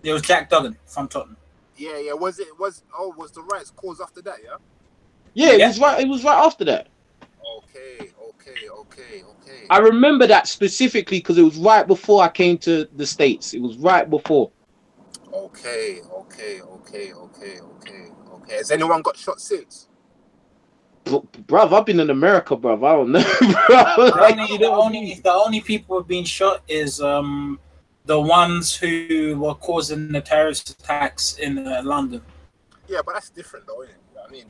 D: It was Jack Duggan from Tottenham.
C: Yeah. Was the riots caused after that? Yeah.
B: Yeah,
D: Yeah.
B: It was right after that.
C: Okay.
B: I remember that specifically because it was right before I came to the States. It was right before.
C: Okay. Has anyone got shot since?
B: Bruv, I've been in America, bruv. I don't know, bruv. Like, you know what I mean?
D: The only people who have been shot is the ones who were causing the terrorist attacks in London.
C: Yeah, but that's different though, isn't it? I mean,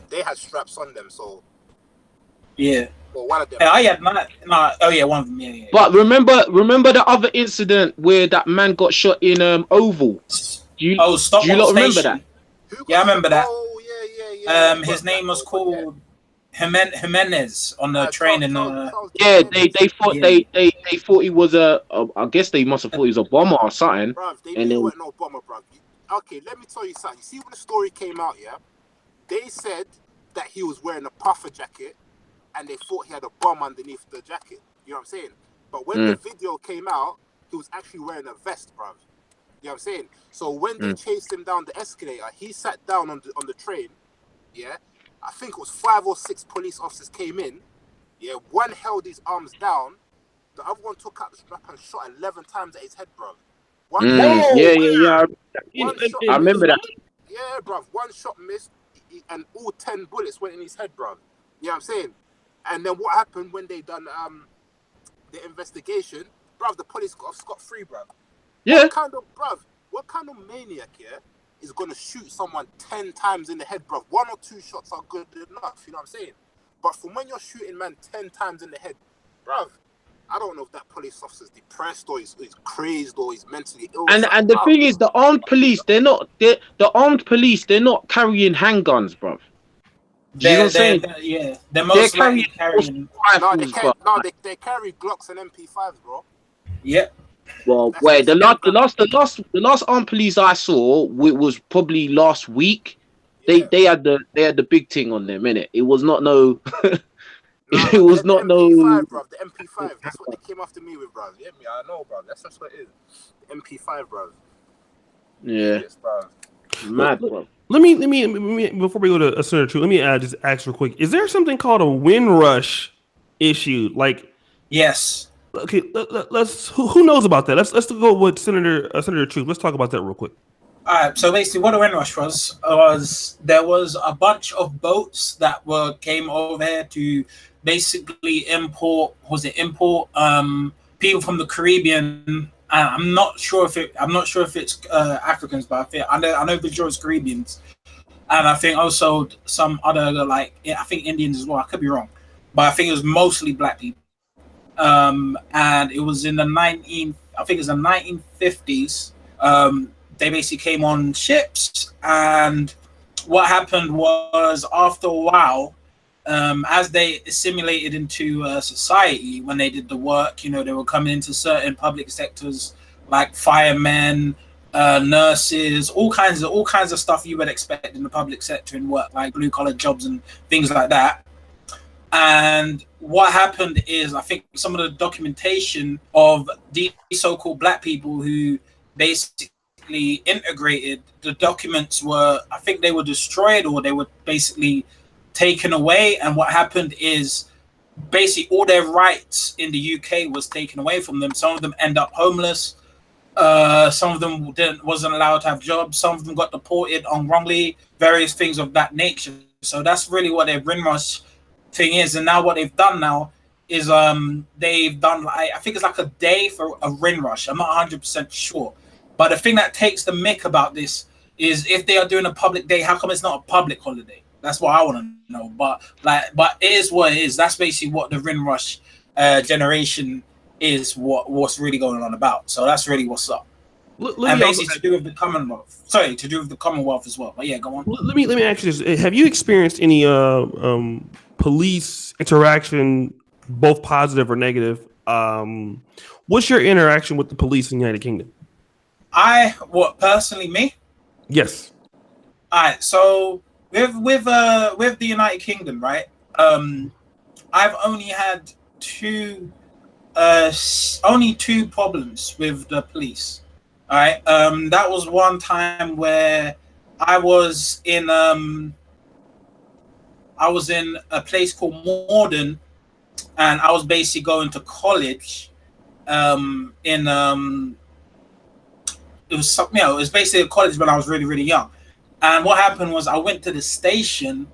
C: they had straps on them, so
D: yeah.
C: Well, one of them.
D: I had one of them. Yeah.
B: But remember the other incident where that man got shot in Oval. Do you lot remember that?
D: Yeah, I remember that.
C: Oh yeah.
D: His name was called Jimenez on the train in.
B: Yeah, they thought they thought he was I guess they must have thought he was a bomber or something.
C: Bruv, they knew he wasn't no bomber, bruv. Okay, let me tell you something. You see when the story came out, yeah, they said that he was wearing a puffer jacket, and they thought he had a bomb underneath the jacket. You know what I'm saying? But when the video came out, he was actually wearing a vest, bruv. You know what I'm saying? So when they chased him down the escalator, he sat down on the train. Yeah, I think it was 5 or 6 police officers came in. Yeah, one held his arms down, the other one took out the strap and shot 11 times at his head, bruv.
B: Yeah. I remember that.
C: Yeah, bruv. One shot missed, and all 10 bullets went in his head, bruv. You know what I'm saying? And then what happened when they done the investigation? Bruv, the police got off scot-free, bruv.
B: Yeah.
C: What kind of maniac here is gonna shoot someone 10 times in the head, bruv? 1 or 2 shots are good enough. You know what I'm saying? But from when you're shooting man 10 times in the head, bruv, I don't know if that police officer's depressed or he's crazed or he's mentally ill.
B: And the thing is, the armed police, they're not carrying handguns, bruv.
D: They're most likely carrying
C: rifles. They carry Glocks and MP5s, bro.
D: Yep.
B: Well, wait, the last armed police I saw was probably last week.
C: Yeah.
B: They had the big thing on them, innit? It was not no.
C: It was not no MP5, bruv. The MP5. That's what they came after me with, bruv. Yeah, I know, bruv. That's what it is. The MP5, bruv.
B: Yeah.
C: Yes, bruv.
B: Mad, bruv.
A: Let me before we go to a Senator 2, let me just ask real quick. Is there something called a Windrush issue? Like,
D: yes.
A: Okay, let's. Who knows about that? Let's go with Senator 2. Let's talk about that real quick.
D: All right. So basically, what a Windrush was there was a bunch of boats that came over here to basically import people from the Caribbean. I'm not sure if it's Africans, but I know the majority Caribbeans, and I think also some other I think Indians as well. I could be wrong, but I think it was mostly black people. And it was in the 1950s. They basically came on ships, and what happened was after a while, as they assimilated into society, when they did the work, they were coming into certain public sectors like firemen, nurses, all kinds of stuff you would expect in the public sector in work, like blue collar jobs and things like that. And what happened is, I think some of the documentation of these so-called black people who basically integrated, the documents were, I think they were destroyed or they were basically taken away. And what happened is basically all their rights in the UK was taken away from them. Some of them end up homeless. Some of them wasn't allowed to have jobs. Some of them got deported wrongly, various things of that nature. So that's really what their Windrush thing is. And now what they've done is they've done I think it's like a day for a Windrush. I'm not 100% sure, but the thing that takes the mick about this is if they are doing a public day, how come it's not a public holiday? That's what I want to know. But it is what it is. That's basically what the Windrush generation is. What's really going on about. So that's really what's up. And basically to do with the Commonwealth. Sorry, to do with the Commonwealth as well. But yeah, go on.
A: Let me ask you this: have you experienced any police interaction, both positive or negative? What's your interaction with the police in the United Kingdom?
D: Personally, me?
A: Yes.
D: All right. So with the United Kingdom, right? I've only had only two problems with the police. All right. That was one time where I was in a place called Morden, and I was basically going to college. It was something, it was basically a college when I was really, really young. And what happened was I went to the station.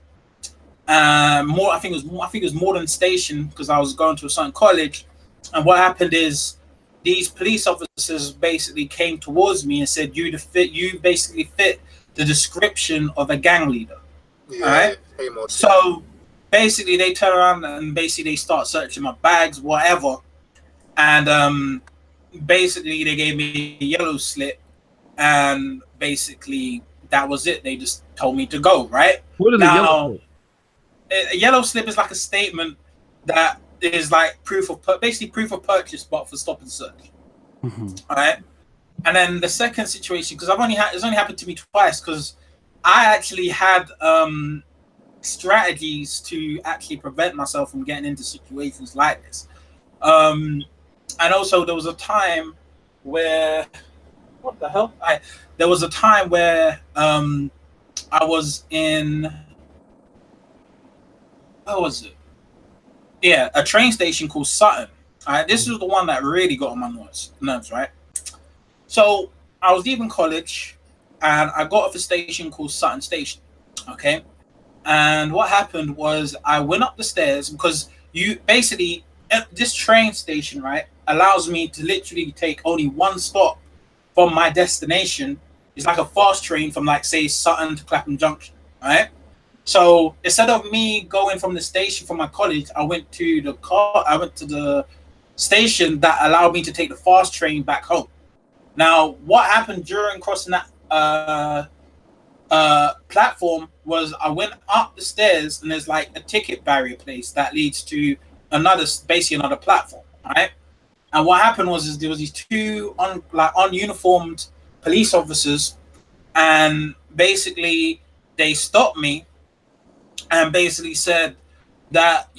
D: I think it was Morden Station, because I was going to a certain college. And what happened is these police officers basically came towards me and said, you basically fit the description of a gang leader.
C: Yeah.
D: All right. So basically they turn around and basically they start searching my bags, whatever. And basically they gave me a yellow slip, and basically that was it. They just told me to go, right?
A: What is a yellow slip?
D: A yellow slip is like a statement that is like basically proof of purchase, but for stop and search.
A: Mm-hmm.
D: All right. And then the second situation, because it's only happened to me twice, because I actually had strategies to actually prevent myself from getting into situations like this. And also there was a time where there was a time where I was in, where was it? Yeah, a train station called Sutton. All right, this is the one that really got on my nerves, right? So I was leaving college, and I got off a station called Sutton Station. Okay, and what happened was I went up the stairs, because this train station, right, allows me to literally take only one stop from my destination. It's like a fast train from, like, say, Sutton to Clapham Junction, right? So instead of me going from the station from my college, I went to the station that allowed me to take the fast train back home. Now, what happened during crossing that platform was I went up the stairs, and there's like a ticket barrier place that leads to another platform, right? And what happened was there was these two ununiformed police officers, and basically they stopped me and basically said that,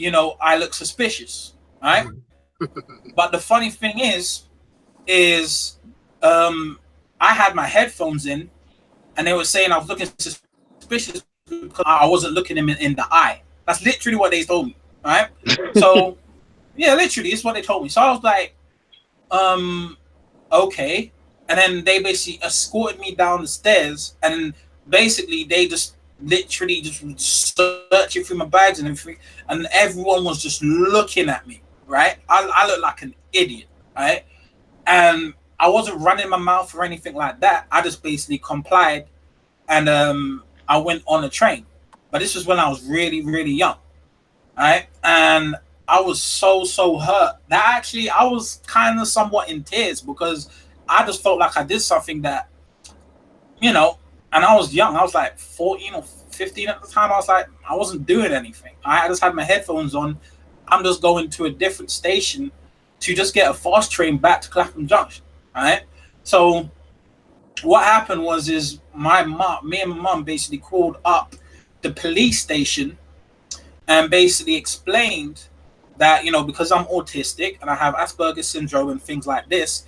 D: I look suspicious, right? But the funny thing is I had my headphones in, and they were saying I was looking suspicious because I wasn't looking him in the eye. That's literally what they told me, right? So yeah, literally, it's what they told me. So I was like, okay. And then they basically escorted me down the stairs, and basically they just literally just searching through my bags and everything, and everyone was just looking at me, right? I look like an idiot, right? And I wasn't running my mouth or anything like that. I just basically complied, and I went on a train. But this was when I was really, really young, right? And I was so hurt that actually I was kind of somewhat in tears, because I just felt like I did something that, and I was young. I was like 14 or 15 at the time. I was like, I wasn't doing anything. I just had my headphones on. I'm just going to a different station to just get a fast train back to Clapham Junction, right? So what happened was me and my mum basically called up the police station and basically explained that, because I'm autistic and I have Asperger's syndrome and things like this,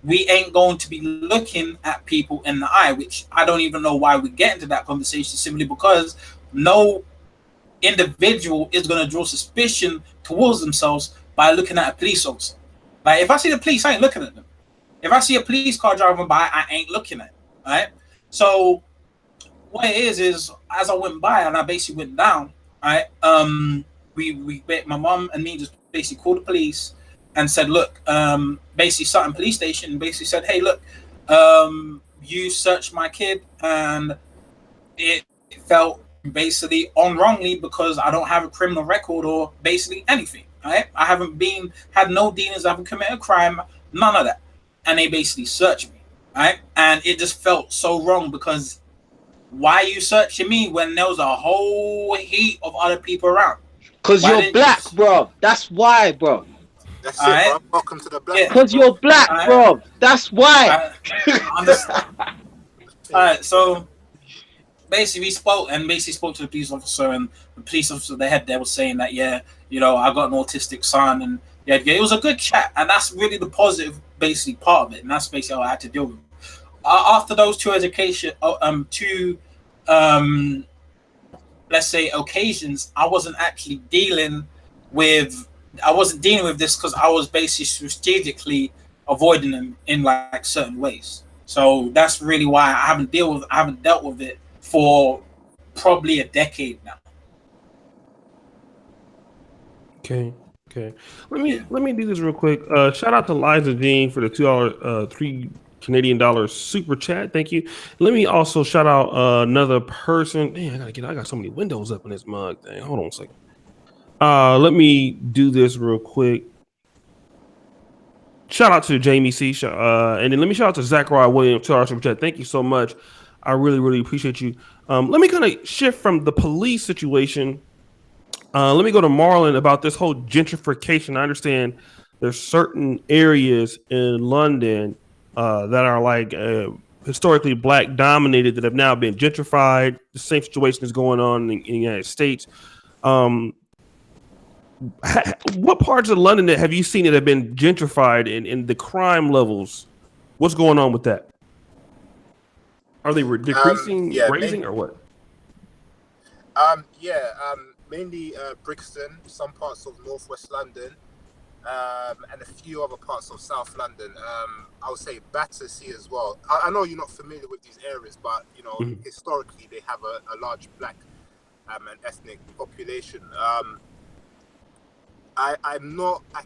D: we ain't going to be looking at people in the eye, which I don't even know why we get into that conversation, simply because no individual is going to draw suspicion towards themselves by looking at a police officer. Like, if I see the police, I ain't looking at them. If I see a police car driving by, I ain't looking at it, right? So what it is as I went by and I basically went down, right? My mom and me just basically called the police and said, look, basically Sutton Police Station basically said, hey, look, you searched my kid and it felt basically wrongly because I don't have a criminal record or basically anything, right? I haven't had no dealings, I haven't committed a crime, none of that. And they basically searched me, right? And it just felt so wrong, because why are you searching me when there was a whole heap of other people around?
B: Because you're black, bro. That's why, bro.
C: That's it, bro. Welcome to the black.
B: Because you're black, bro. That's why.
D: I understand. All right, so basically we spoke to the police officer, and the police officer, the head there, was saying that, yeah, you know, I got an autistic son, and yeah, it was a good chat, and that's really the positive, basically part of it, and that's basically how I had to deal with it. After those two let's say occasions, I wasn't actually dealing with this because I was basically strategically avoiding them in like certain ways. So that's really why I haven't dealt with it for probably a decade now.
A: Okay. Okay.
D: Yeah.
A: Let me do this real quick. Shout out to Liza Jean for the $2 $3 super chat. Thank you. Let me also shout out another person. Man, I got so many windows up in this mug thing. Hold on a second. Let me do this real quick. Shout out to Jamie C. And then let me shout out to Zachariah Williams, $2 super chat. Thank you so much. I really, really appreciate you. Let me kind of shift from the police situation. Let me go to Marlon about this whole gentrification. I understand there's certain areas in London that are like historically black dominated that have now been gentrified. The same situation is going on in the United States. What parts of London have you seen that have been gentrified and the crime levels? What's going on with that? Are they decreasing, raising, or what?
C: Mainly Brixton, some parts of northwest London, and a few other parts of South London. I would say Battersea as well. I know you're not familiar with these areas, but you know historically they have a large black and ethnic population. I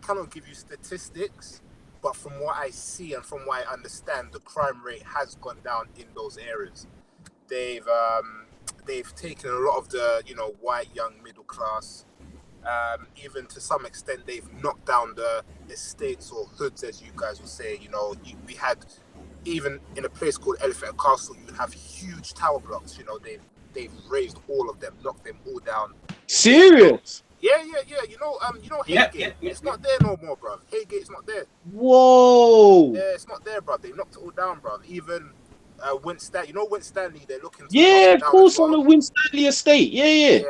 C: cannot give you statistics, but from what I see and from what I understand, the crime rate has gone down in those areas. They've taken a lot of the white young middle class. Even to some extent, they've knocked down the estates or hoods, as you guys would say. We had even in a place called Elephant Castle, you have huge tower blocks. They've raised all of them, knocked them all down.
B: Serious?
C: Yeah. Haygate. It's not there no more, bro. Haygate's not there.
B: Whoa.
C: Yeah, it's not there, bro. They knocked it all down, bro. Even Winstanley, Winstanley, they're looking to
B: Yeah, of course,
C: well.
B: on the Winstanley estate. Yeah.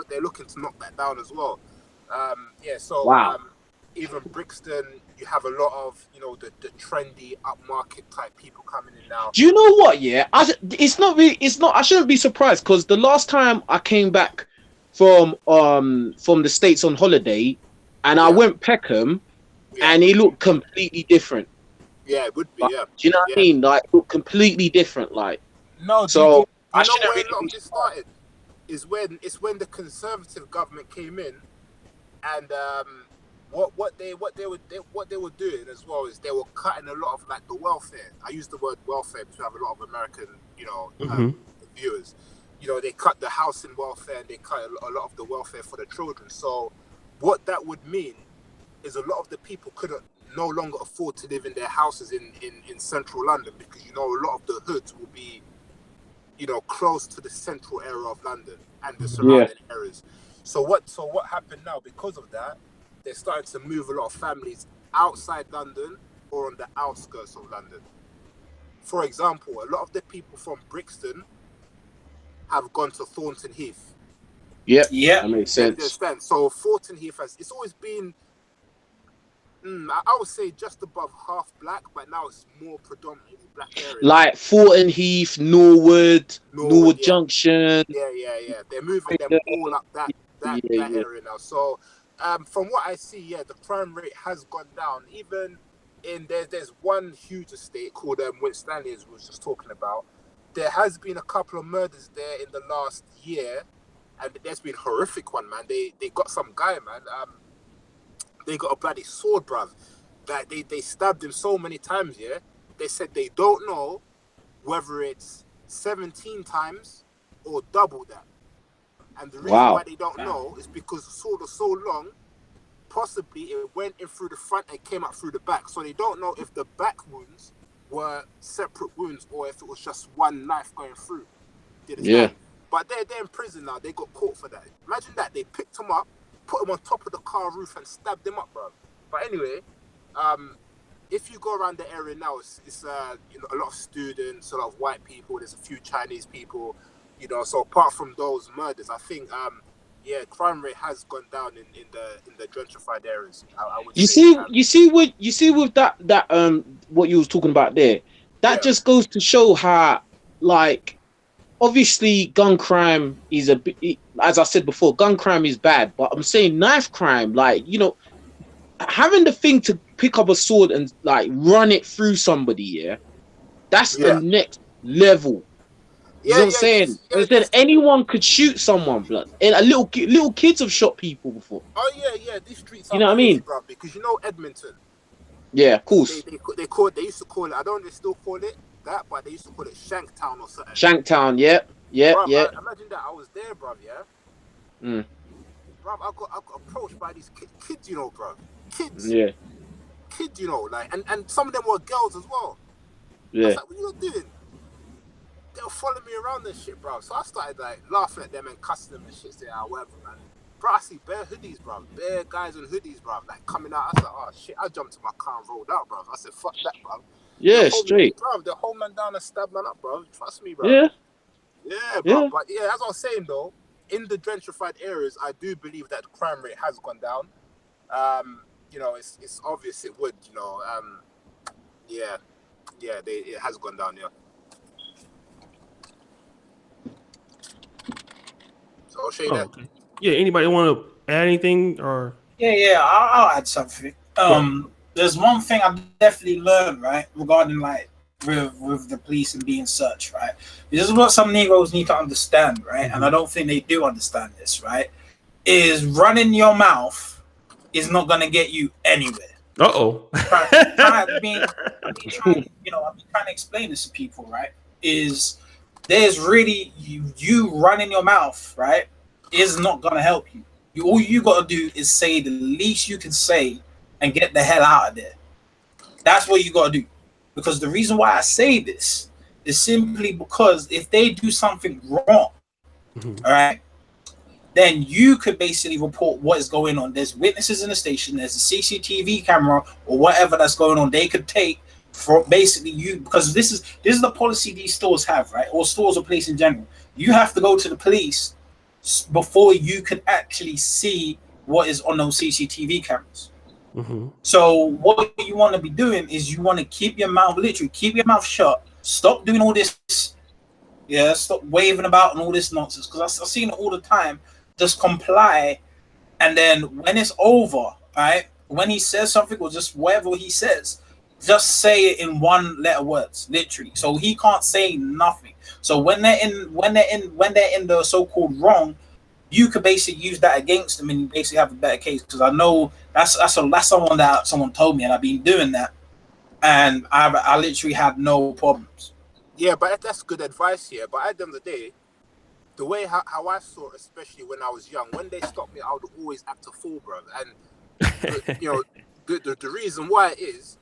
C: They're looking to knock that down as well. So
B: wow.
C: Even Brixton, you have a lot of the trendy upmarket type people coming in now.
B: Do you know what? Yeah, it's not. I shouldn't be surprised because the last time I came back from the States on holiday, and I went Peckham, and it looked completely different.
C: Yeah, it would be.
B: Like,
C: yeah.
B: Do you know what I mean? Like, look completely different. Like,
C: no.
B: So
C: I know where a lot of this started. Is when the Conservative government came in, and what they were doing as well is they were cutting a lot of like the welfare. I use the word welfare because we have a lot of American viewers. They cut the housing welfare and they cut a lot of the welfare for the children. So what that would mean is a lot of the people couldn't no longer afford to live in their houses in central London because a lot of the hoods will be close to the central area of London and the surrounding areas. So what happened now because of that, they're starting to move a lot of families outside London or on the outskirts of London. For example, a lot of the people from Brixton have gone to Thornton Heath.
B: Yeah, that makes sense.
C: Understand? So Thornton Heath it's always been, I would say, just above half black, but now it's more predominantly black area.
B: Like Thornton Heath, Norwood Junction.
C: Yeah. They're moving them all up that area now. So from what I see, the crime rate has gone down. Even there's one huge estate called Winstanley, as we was just talking about. There has been a couple of murders there in the last year, and there's been a horrific one, man. They got some guy, man. They got a bloody sword, bruv. That they stabbed him so many times, yeah. They said they don't know whether it's 17 times or double that. And the reason why they don't know is because the sword was so long, possibly it went in through the front and came out through the back. So they don't know if the back wounds were separate wounds or if it was just one knife going through. But they're in prison now. They got caught for that. Imagine that. They picked him up, put him on top of the car roof and stabbed him up, bro. But anyway, if you go around the area now, it's a lot of students, a lot of white people. There's a few Chinese people, So apart from those murders, I think yeah, crime rate has gone down in the gentrified areas. I would
B: You
C: say
B: see,
C: it has.
B: you see with that what you was talking about there, that
C: Yeah,
B: just goes to show how, like, obviously gun crime is a bit, as I said before, gun crime is bad, but I'm saying knife crime, like, you know, having the thing to pick up a sword and like run it through somebody, yeah, that's a
C: yeah,
B: next level. You know what I'm saying? And then
C: These
B: anyone could shoot someone, blood. And little kids have shot people before.
C: oh yeah, these streets
B: You
C: are
B: know what I
C: crazy,
B: mean?
C: bro. Because you know Edmonton,
B: Yeah, of course.
C: they used to call it. I don't know if they still call it that, but they used to call it Shanktown or something.
B: Shanktown, yeah, yeah,
C: Bro,
B: yeah.
C: imagine that. I was there, bro. Yeah,
B: Mm,
C: bro. I got approached by these kids, you know, bro. Kids,
B: yeah,
C: kids, you know, like, and some of them were girls as well. I was
B: yeah.
C: like, what you doing? They were following me around and shit, bro. So I started like laughing at them and cussing them and shit, saying, whatever, man. Bro, I see bare hoodies, bro. Bare guys in hoodies, bro. Like coming out. I said, oh shit. I jumped to my car and rolled out, bro. I said, fuck that, bro.
B: Yeah, straight.
C: Bro, the whole man down and stab man up, bro. Trust me, bro.
B: Yeah,
C: Yeah, bro.
B: yeah.
C: But yeah, as I was saying though, in the gentrified areas, I do believe that crime rate has gone down. You know, it's obvious it would, you know. Yeah, it has gone down, yeah. So I'll show you
A: Oh,
C: that.
A: okay. Yeah. Anybody want to add anything or?
D: Yeah, I'll add something. There's one thing I definitely learned, right, regarding like with the police and being searched, right. This is what some Negroes need to understand, right, and I don't think they do understand this, right. Is running your mouth is not gonna get you anywhere.
A: I've
D: been trying to explain this to people, right? Is there's really you running your mouth, right, is not gonna help you. All you gotta do is say the least you can say and get the hell out of there. That's what you gotta do. Because the reason why I say this is simply because if they do something wrong, all right, then you could basically report what is going on. There's witnesses in the station, there's a CCTV camera or whatever that's going on. They could take for basically you, because this is the policy these stores have, right? Or stores or police in general. You have to go to the police before you could actually see what is on those CCTV cameras. So what you want to be doing is you want to keep your mouth shut. Stop doing all this. Yeah, stop waving about and all this nonsense. Because I've seen it all the time. Just comply, and then when it's over, right? When he says something or just whatever he says, just say it in one letter words, literally. So he can't say nothing. So when they're in the so-called wrong, you could basically use that against them and you basically have a better case. Because I know that's someone that someone told me, and I've been doing that, and I literally had no problems.
C: Yeah, but that's good advice here. But at the end of the day, the way how I saw it, especially when I was young, when they stopped me, I would always act a fool, bro. And you know, the reason why is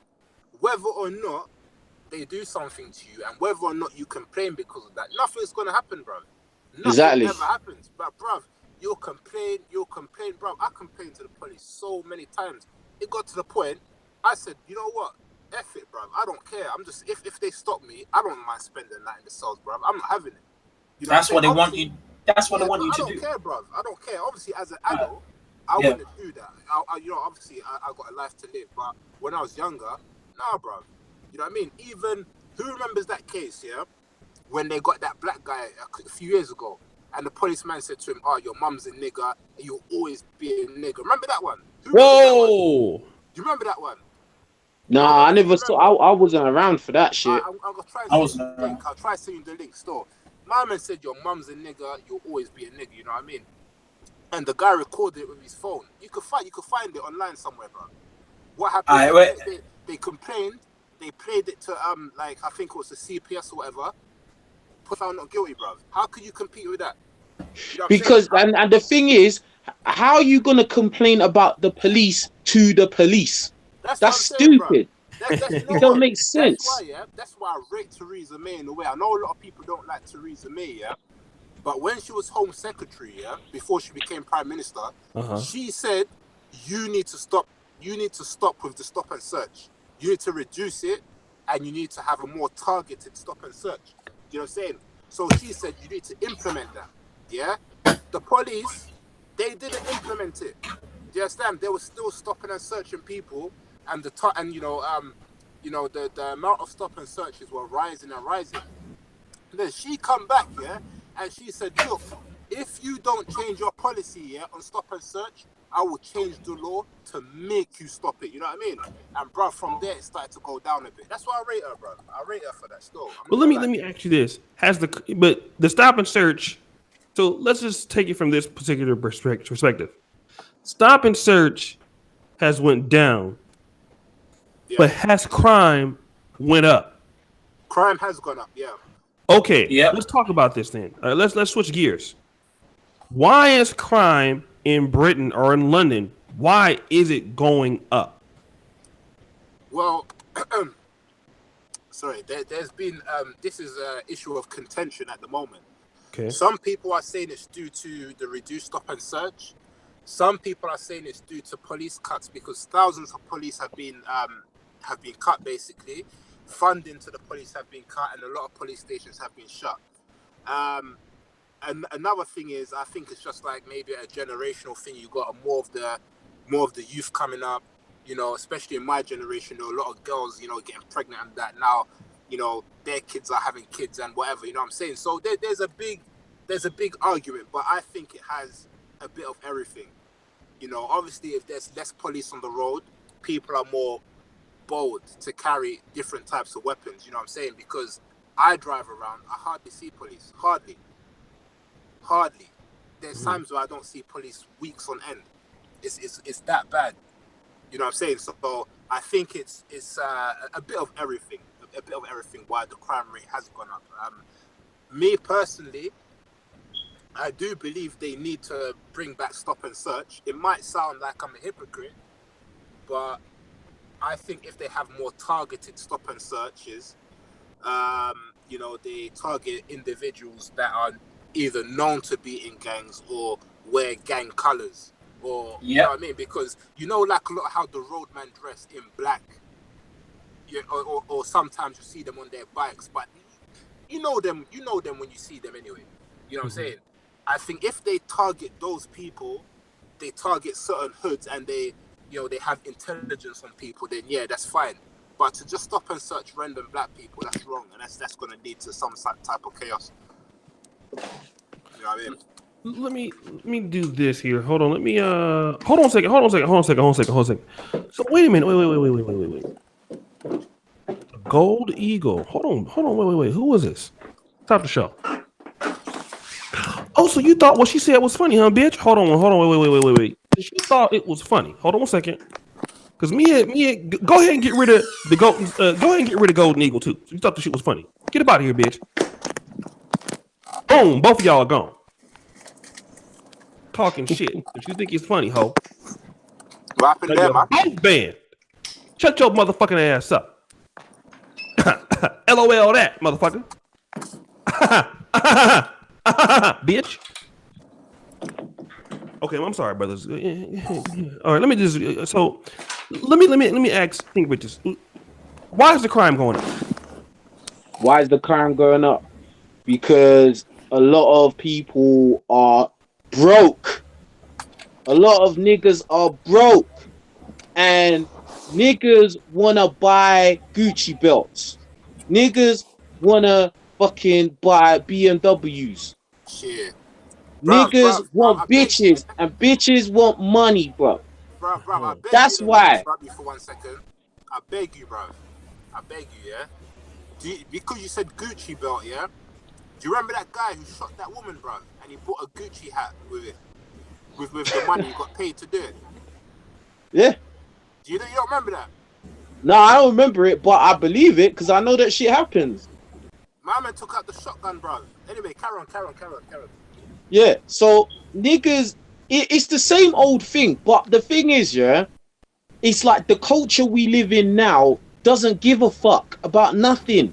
C: whether or not they do something to you, and whether or not you complain because of that, nothing's gonna happen, bro. Nothing ever happens, but bro, you'll complain, bro. I complained to the police so many times. It got to the point I said, you know what? F it, bro. I don't care. I'm just if they stop me, I don't mind spending the night in the cells, bro. I'm not having it. You know
D: that's what they want you. That's what they want you to do.
C: I don't care, bro. I don't care. Obviously, as an adult, I wouldn't do that. You know, obviously, I got a life to live. But when I was younger, nah, bro. You know what I mean? Even who remembers that case? Yeah, when they got that black guy a few years ago, and the policeman said to him, "Oh, your mum's a nigger, and you'll always be a nigger." Remember that one?
B: Whoa!
C: Do you remember that one?
B: Nah, I never saw. I wasn't around for that shit.
C: I'll try seeing the link still. My man said, your mum's a nigger, you'll always be a nigger, you know what I mean? And the guy recorded it with his phone. You could find it online somewhere, bro. What happened? They complained, they played it to like I think it was the CPS or whatever. Found not guilty, bro. How could you compete with that? You know
B: because and the thing is, how are you gonna complain about the police to the police? That's stupid. It don't make sense.
C: That's why I rate Theresa May in a way. I know a lot of people don't like Theresa May, yeah. But when she was Home Secretary, yeah, before she became Prime Minister, she said, you need to stop with the stop and search. You need to reduce it, and you need to have a more targeted stop and search. You know what I'm saying? So she said you need to implement that. Yeah? The police, they didn't implement it. Do you understand? They were still stopping and searching people, and the amount of stop and searches were rising and rising. Then she come back, yeah, and she said, look, if you don't change your policy, yeah, on stop and search, I will change the law to make you stop it. You know what I mean? And bro, from there it started to go down a bit. That's why I rate her, bro. I rate her for that still.
A: But let me ask you this: but the stop and search? So let's just take it from this particular perspective. Stop and search has went down, but has crime went up?
C: Crime has gone up, yeah.
A: Okay, let's talk about this then. Let's switch gears. Why is crime in Britain or in London? Why is it going up?
C: Well, sorry, there's been this is an issue of contention at the moment.
A: Okay.
C: Some people are saying it's due to the reduced stop and search. Some people are saying it's due to police cuts because thousands of police have been cut basically. Funding to the police have been cut and a lot of police stations have been shut. And another thing is, I think it's just like maybe a generational thing. You got more of the youth coming up, you know, especially in my generation. There are a lot of girls, you know, getting pregnant and that now, you know, their kids are having kids and whatever. You know what I'm saying? So there's a big argument, but I think it has a bit of everything. You know, obviously, if there's less police on the road, people are more bold to carry different types of weapons. You know what I'm saying? Because I drive around, I hardly see police. Hardly. There's times where I don't see police weeks on end. It's that bad. You know what I'm saying? So I think it's a bit of everything. A bit of everything why the crime rate has gone up. Me personally, I do believe they need to bring back stop and search. It might sound like I'm a hypocrite, but I think if they have more targeted stop and searches, you know, they target individuals that are either known to be in gangs or wear gang colors, or you know what I mean? Because you know, like a lot of how the roadman dress in black, or sometimes you see them on their bikes, but you know them when you see them anyway. You know what I'm saying? I think if they target those people, they target certain hoods, and they have intelligence on people, then yeah, that's fine. But to just stop and search random black people, that's wrong, and that's going to lead to some type of chaos. You know what I mean?
A: Let me do this here. Hold on. Let me hold on a second. So wait a minute. Wait. Gold Eagle. Hold on. Wait. Who was this? Stop the show. Oh, so you thought what she said was funny, huh, bitch? Hold on. Wait. She thought it was funny. Hold on 1 second. Cause Mia, go ahead and get rid of the golden. Go ahead and get rid of Golden Eagle too. You thought the shit was funny. Get up out of here, bitch. Boom, both of y'all are gone. Talking shit. But you think it's funny, ho.
C: What happened there, man?
A: Both banned. Shut your motherfucking ass up. LOL that, motherfucker. Bitch. Okay, well, I'm sorry, brothers. All right, let me think with this. Why is the crime going up?
B: Why is the crime going up? Because a lot of people are broke. A lot of niggas are broke. And niggas wanna buy Gucci belts. Niggas wanna fucking buy BMWs.
C: Shit.
B: Niggas want bitches, and bitches want money, bro.
C: Bro,
B: that's why.
C: Stop me for 1 second. I beg you, bro. I beg you, yeah. Because you said Gucci belt, yeah. Do you remember that guy who shot that woman, bro? And he bought a Gucci hat with it, with the money he got paid to do it.
B: Yeah.
C: You don't remember that?
B: No, I don't remember it, but I believe it because I know that shit happens.
C: My man took out the shotgun, bro. Anyway, carry on.
B: Yeah, so niggas, it's the same old thing, but the thing is, yeah, it's like the culture we live in now doesn't give a fuck about nothing.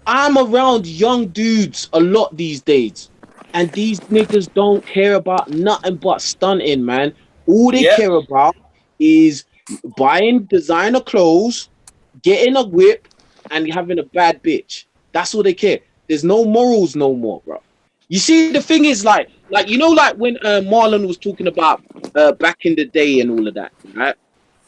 B: I'm around young dudes a lot these days, and these niggas don't care about nothing but stunting, man. All they care about is buying designer clothes, getting a whip, and having a bad bitch. That's all they care. There's no morals no more, bro. You see, the thing is, like you know, like when Marlon was talking about back in the day and all of that, right?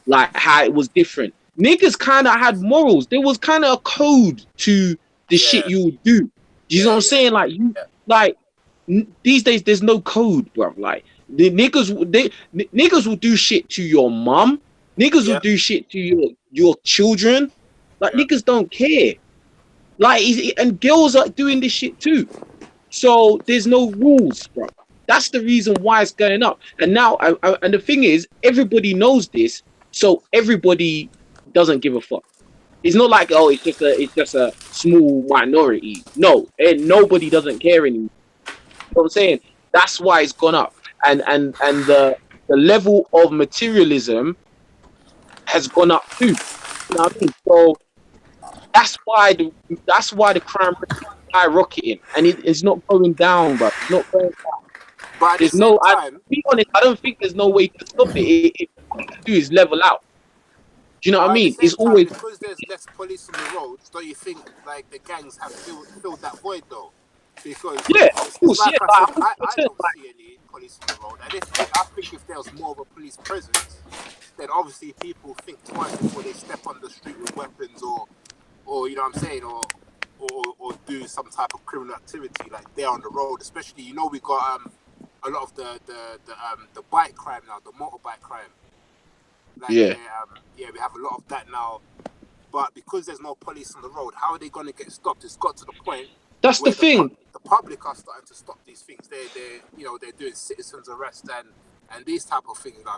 B: Like how it was different. Niggas kind of had morals. There was kind of a code to the shit you would do. You know what I'm saying? Like like these days, there's no code, bro. Like the niggas will do shit to your mom. Niggas will do shit to your children. Like niggas don't care. Like and girls are doing this shit too. So there's no rules, bro. That's the reason why it's going up. And now, and the thing is, everybody knows this, so everybody doesn't give a fuck. It's not like, oh, it's just a small minority. No, and nobody doesn't care anymore. You know what I'm saying? That's why it's gone up, and the level of materialism has gone up too. You know what I mean? So that's why the crime rate is skyrocketing, and it's not going down, but it's not going down.
C: But
B: There's no. To be honest, I don't think there's no way to stop it. All you do is level out. Do you know what I mean? It's always
C: because there's less police on the roads. Don't you think like the gangs have filled that void though? Because
B: of course,
C: like I said, I don't
B: like,
C: see any police on the road, and I think if there was more of a police presence, then obviously people think twice before they step on the street with weapons or you know what I'm saying, or do some type of criminal activity like they're on the road. Especially, you know, we got a lot of the bike crime now, the motorbike crime. Like, we have a lot of that now. But because there's no police on the road, how are they going to get stopped? It's got to the point.
B: That's the thing.
C: The public are starting to stop these things. They're doing citizens arrest and these type of things now.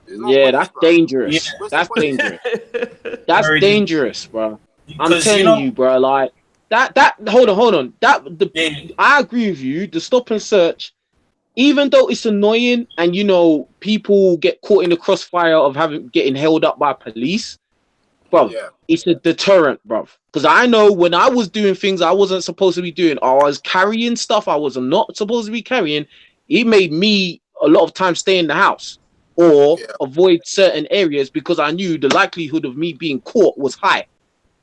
B: That's dangerous. Yeah, that's dangerous. That's dangerous, bro. I'm telling you, bro. Like that. Hold on. I agree with you. The stop and search, even though it's annoying, and you know people get caught in the crossfire of getting held up by police, bro. Yeah. It's a deterrent, bro. Because I know when I was doing things I wasn't supposed to be doing, or I was carrying stuff I was not supposed to be carrying, it made me a lot of times stay in the house or avoid certain areas because I knew the likelihood of me being caught was high.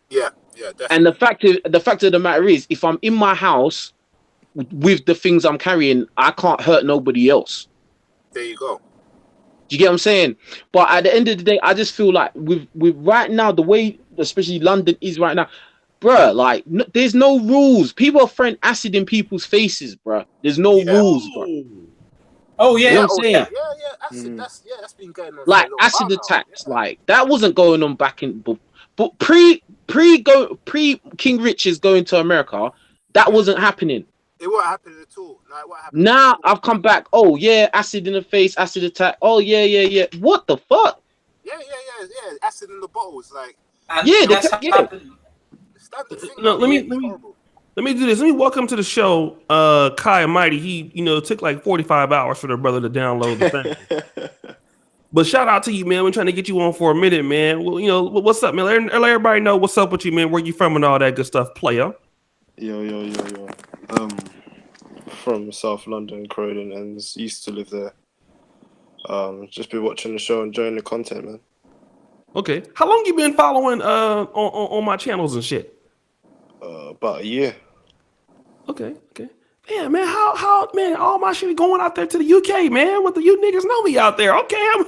C: Yeah, definitely.
B: And the fact of the matter is, if I'm in my house with the things I'm carrying, I can't hurt nobody else.
C: There you go.
B: Do you get what I'm saying? But at the end of the day, I just feel like with right now, the way especially London is right now, bruh, like there's no rules. People are throwing acid in people's faces, bruh. There's no rules, bruh.
D: Oh yeah,
B: you know what I'm saying?
C: Acid, that's been going on.
B: Like acid attacks, like that wasn't going on back in, but pre King Richard's going to America, that wasn't happening.
C: It wasn't happening at all. Like, what happened?
B: Now I've come back. Oh yeah, acid in the face, acid attack. Oh yeah. What the fuck?
C: Yeah. Acid in the bottles, like.
D: That's happened.
A: No, let me do this. Let me welcome to the show, Kai Mighty. He, took like 45 hours for the brother to download the thing. But shout out to you, man. We're trying to get you on for a minute, man. Well, what's up, man? Let everybody know what's up with you, man. Where you from and all that good stuff, player.
E: Yo. From South London, Croydon, and used to live there. Just been watching the show, enjoying the content, man.
A: Okay. How long you been following on my channels and shit?
E: About a year.
A: Okay. Yeah, man. How man? All my shit going out there to the UK, man. What the you niggas know me out there? Okay, I'm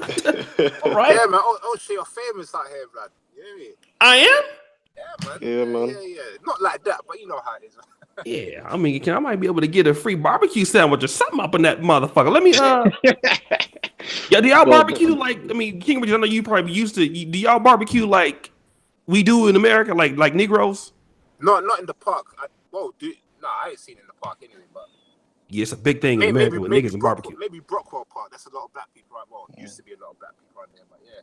A: all right.
C: Yeah, man. Oh shit, you're famous out here, blood. You know what I mean?
A: I am.
C: Yeah, man.
E: Yeah, man.
C: Yeah. Not like that, but you know how it is.
A: Yeah, I mean, I might be able to get a free barbecue sandwich or something up in that motherfucker. Let me yeah, do y'all barbecue like? I mean, King Richard, I know you probably used to. Do y'all barbecue like we do in America, like Negroes?
C: No, not in the park. I ain't seen it in the park anyway. But
A: yeah, it's a big thing in America with niggas and barbecue.
C: Maybe Brockwell Park. That's a lot of black people. Right? Well, used to be a lot of black people out there, but yeah.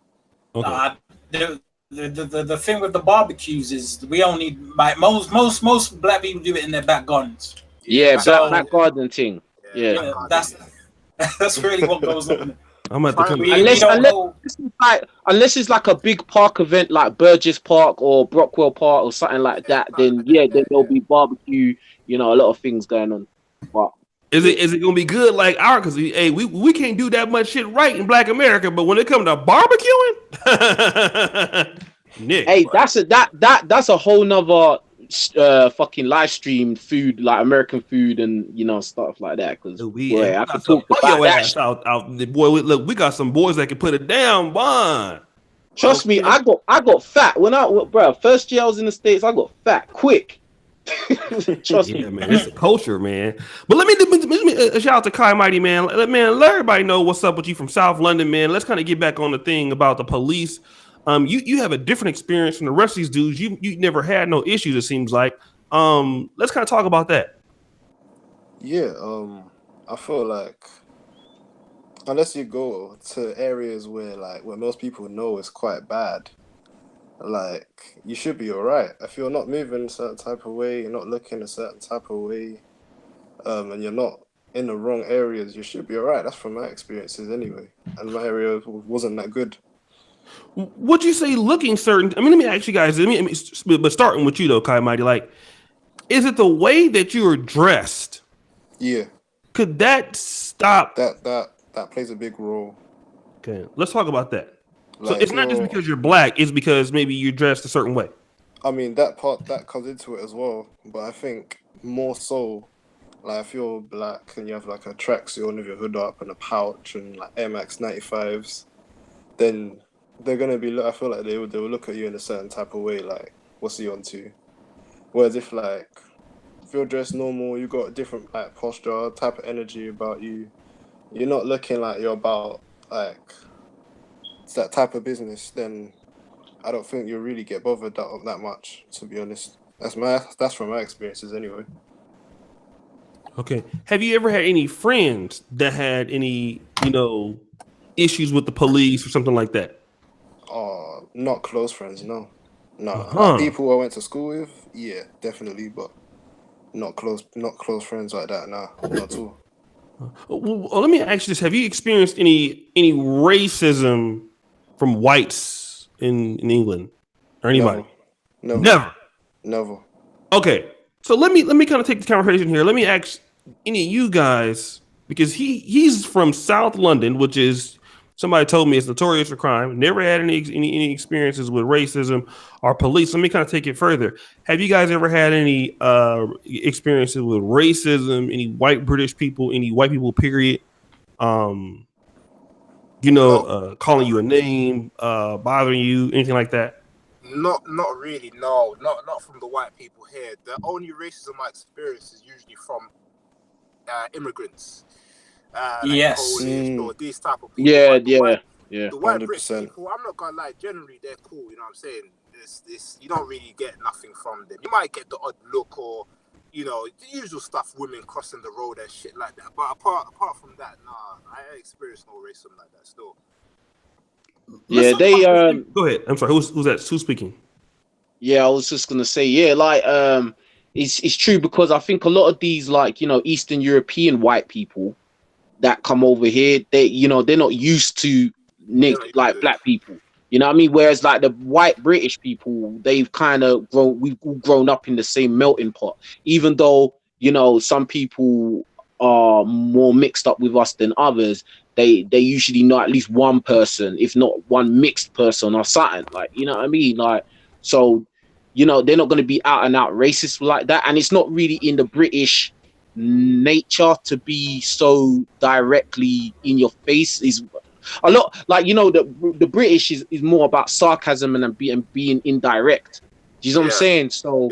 A: Okay.
D: The thing with the barbecues is we only like most black people do it in their back gardens.
B: Yeah, back garden thing. Yeah.
D: That's really what goes on.
A: I'm at the
B: unless it's like a big park event like Burgess Park or Brockwell Park or something like that, then there'll be barbecue, a lot of things going on. But
A: is it gonna be good like our? Because we can't do that much shit right in Black America, but when it comes to barbecuing, Nick,
B: hey, that's a whole nother fucking live stream food, like American food and stuff like that. Because
A: We
B: I
A: got
B: could
A: some
B: talk
A: blow
B: about
A: your
B: that.
A: ass out. Boy, look, we got some boys that can put it down, Bond.
B: Trust me, I got fat bro. First year I was in the States, I got fat quick. Trust me,
A: man. It's a culture, man. But let me shout out to Kai Mighty, man. Let everybody know what's up with you from South London, man. Let's kind of get back on the thing about the police. You have a different experience from the rest of these dudes. You never had no issues, it seems like. Let's kind of talk about that.
E: Yeah, I feel like unless you go to areas where most people know it's quite bad, like you should be alright. If you're not moving a certain type of way, you're not looking a certain type of way, and you're not in the wrong areas, you should be alright. That's from my experiences anyway. And my area wasn't that good.
A: Would you say looking certain? I mean, let me ask you guys. But starting with you though, Kai Mighty, like, is it the way that you're dressed?
E: Yeah.
A: Could that stop?
E: That plays a big role.
A: Okay, let's talk about that.
E: Like,
A: so it's not just because you're black; it's because maybe you're dressed a certain way.
E: I mean, that comes into it as well. But I think more so, like if you're black and you have like a tracksuit with your hood up and a pouch and like Air Max 95s, then they're gonna be. I feel like they will look at you in a certain type of way. Like, what's he onto? Whereas if you're dressed normal, you got a different like posture, type of energy about you. You're not looking like you're about like it's that type of business. Then I don't think you'll really get bothered that much. To be honest, that's from my experiences anyway.
A: Okay. Have you ever had any friends that had any issues with the police or something like that?
E: Not close friends, no.
A: Uh-huh.
E: Like people I went to school with, yeah, definitely, but not close friends like that. Nah, not at all.
A: Well, let me ask you this: have you experienced any racism from whites in England or anybody?
E: Never.
A: Okay, so let me kind of take the conversation here. Let me ask any of you guys, because he's from South London, which is, somebody told me, it's notorious for crime. Never had any experiences with racism or police. Let me kind of take it further. Have you guys ever had any experiences with racism? Any white British people? Any white people? Period. Calling you a name, bothering you, anything like that?
C: Not really. No, not from the white people here. The only racism I experience is usually from immigrants. Like Polish or these type of people.
B: Yeah.
C: The white
E: 100%.
C: British people, I'm not gonna lie, generally they're cool, you know what I'm saying? This you don't really get nothing from them. You might get the odd look or the usual stuff, women crossing the road and shit like that. But apart from that, nah, I experienced no racism like that still.
B: Yeah,
A: go ahead. I'm sorry, who's that? Who's speaking?
B: Yeah, I was just gonna say, it's true, because I think a lot of these Eastern European white people that come over here, they're not used to black people. You know what I mean? Whereas like the white British people, we've all grown up in the same melting pot. Even though, some people are more mixed up with us than others, they usually know at least one person, if not one mixed person or something. Like, you know what I mean? Like, so, they're not going to be out and out racist like that. And it's not really in the British nature to be so directly in your face. Is a lot like the British is more about sarcasm and being indirect. Do you know what I'm saying? So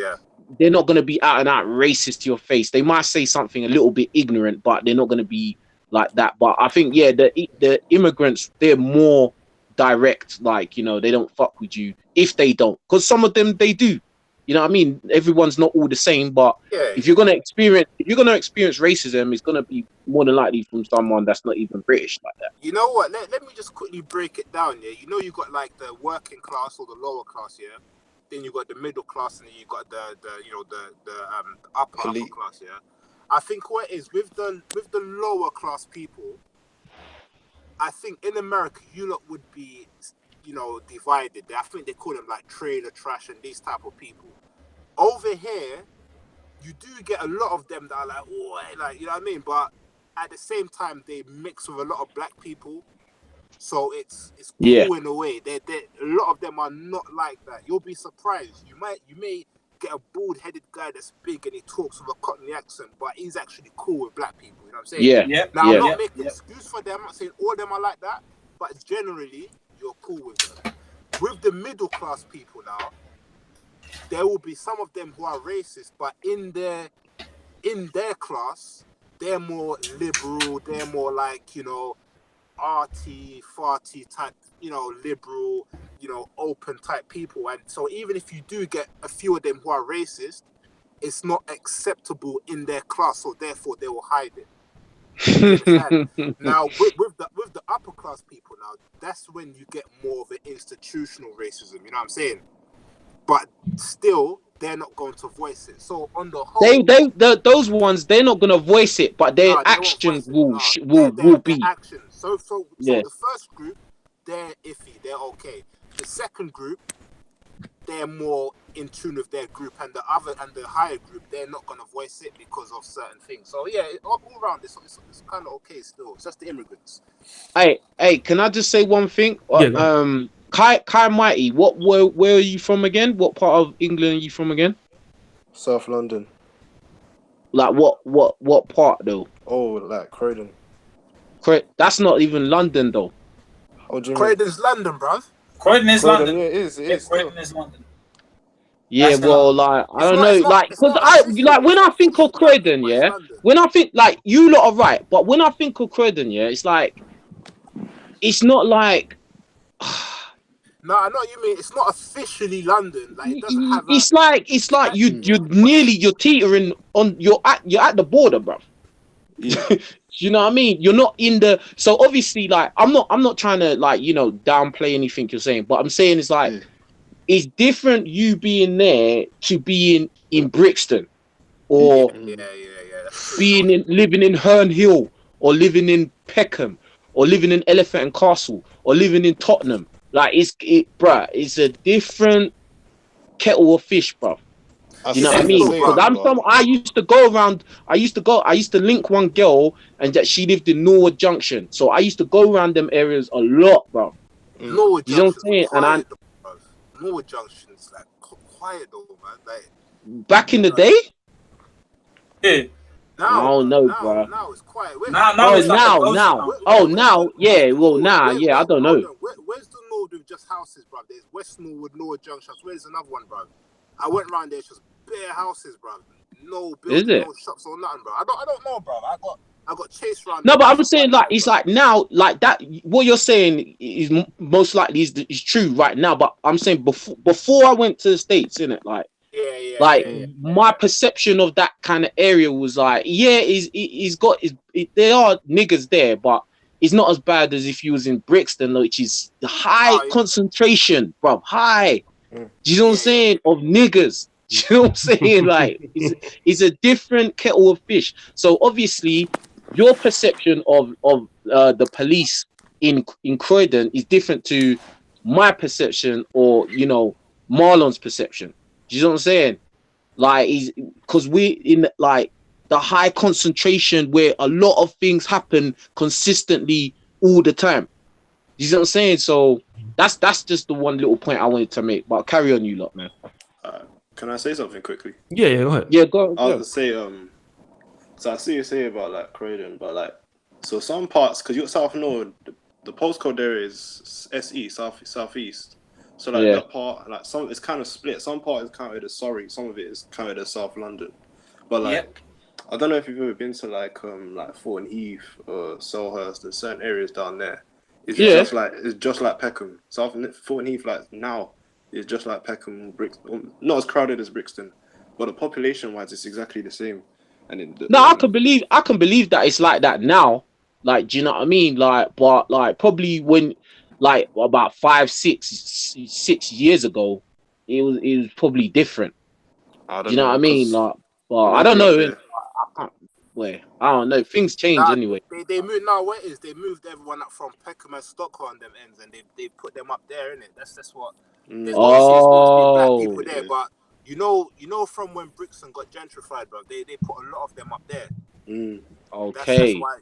B: they're not going to be out and out racist to your face. They might say something a little bit ignorant, but they're not going to be like that. But I think the immigrants, they're more direct. Like, they don't fuck with you if they don't, because some of them they do. You know what I mean? Everyone's not all the same, but if you're gonna experience racism, it's gonna be more than likely from someone that's not even British like that.
C: You know what? Let me just quickly break it down. Yeah, you got like the working class or the lower class. Yeah, then you got the middle class, and then you got the upper class. Yeah, I think what it is with the lower class people, I think in America you lot would be divided. I think they call them like trailer trash and these type of people. Over here, you do get a lot of them that are like, oh, like, you know what I mean? But at the same time, they mix with a lot of black people, so it's cool in a way. They a lot of them are not like that. You'll be surprised. You may get a bald-headed guy that's big and he talks with a Cockney accent, but he's actually cool with black people. You know what I'm saying?
B: Yeah.
D: Yep.
C: Now, I'm
B: Yeah.
C: not making excuse for them. I'm not saying all of them are like that, but generally, you're cool with them. With the middle class people now, there will be some of them who are racist, but in their class, they're more liberal. They're more like, you know, arty, farty type, you know, liberal, you know, open type people. And so even if you do get a few of them who are racist, it's not acceptable in their class, so therefore they will hide it. You understand? Now with the upper class people now, that's when you get more of an institutional racism, you know what I'm saying? But still they're not going to voice it. So on the whole,
B: those ones, they're not gonna voice it, but their
C: no, they won't
B: actions
C: voice it.
B: will
C: Their
B: be.
C: actions. So
B: Yeah.
C: the first group, they're iffy, they're okay. The second group, they're more in tune with their group, and the higher group, they're not gonna voice it because of certain things. So yeah, all around it's kind of okay still. It's just the immigrants.
B: Hey, can I just say one thing?
A: Yeah, go
B: Kai Mighty, where are you from again? What part of England are you from again?
E: South London.
B: Like what part though?
E: Oh, like Croydon.
B: That's not even London though.
E: What do you mean?
C: Croydon's London, bruv.
D: Croydon is
E: Croydon,
D: London.
E: yeah, it is. It
D: Yeah,
E: is.
D: Croydon is London.
B: Yeah,
D: That's
B: well,
D: not-
B: like I
C: It's
B: don't
C: not-
B: know,
C: it's not-
B: like
C: it's
B: because
C: not
B: I
C: officially-
B: like when
C: it's
B: I
C: not
B: think of
C: officially London,
B: Croydon,
C: but it's
B: yeah.
C: London.
B: When I think like you lot are right, but when I think of Croydon, yeah, it's like it's not like
C: No, I know what you mean. It's not officially London. Like it doesn't have.
B: it's like you're teetering on you're at the border, bruv. You know what I mean? You're not in the so obviously like I'm not trying to like you know downplay anything you're saying, but I'm saying it's like it's different you being there to being in Brixton or
C: Yeah. That's true.
B: being living in Herne Hill or living in Peckham or living in Elephant and Castle or living in Tottenham. Like bruh, it's a different kettle of fish, bruv. You know what I mean? Because I used to go around. I used to link one girl, and that she lived in Norwood Junction. So I used to go around them areas a lot, bro.
C: Norwood
B: You know what I'm saying?
C: Quiet, Norwood Junction's like quiet though, man. Like
B: back in the day.
D: Yeah.
C: Now,
B: bro.
C: Now it's quiet.
D: Now,
B: yeah. Well, yeah. I don't know.
C: Where's the Norwood with just houses, bro? There's West Norwood, Norwood Junction. Where's another one, bro? I went around there, it's just bare houses, bro. No buildings, no shops or nothing, bro. I don't know, bro. I got chased around.
B: No, but I'm saying like it's like now, like that. What you're saying is most likely is true right now. But I'm saying before I went to the States, innit? Like, my perception of that kind of area was like, there are niggas there, but it's not as bad as if you was in Brixton, which is the high concentration, bro. High. Do you know what I'm saying? Of niggas. Do you know what I'm saying? Like, it's a different kettle of fish. So obviously, your perception of the police in Croydon is different to my perception, or you know, Marlon's perception. Do you know what I'm saying? Like, because we're in like the high concentration where a lot of things happen consistently all the time. Do you know what I'm saying? So that's just the one little point I wanted to make. But carry on, you lot, man.
E: Can I say something quickly?
A: Yeah, go ahead.
B: Yeah, go.
E: I was gonna say, so I see you say about like Croydon, but like, so some parts, because you're South Norwood, the postcode there is SE, southeast. So like that part, like some it's kind of split. Some part is counted as Surrey, some of it is counted as South London. But like, I don't know if you've ever been to like Thornton Heath or Selhurst and certain areas down there. It's just like Peckham. South Thornton Heath, like now, is just like Peckham, Brixton. Not as crowded as Brixton, but the population wise, it's exactly the same. And
B: I can believe that it's like that now. Like, do you know what I mean? Like, but like probably when, like about 6 years ago, it was probably different. Do you know what I mean? Like, but I don't know. I don't know. Things change anyway.
C: They moved now. What is they moved everyone up from Peckham and Stockholm them ends, and they put them up there, innit? That's what. There's obviously supposed to be black people there, but you know from when Brixton got gentrified, bro, they put a lot of them up there.
B: Okay.
C: That's why,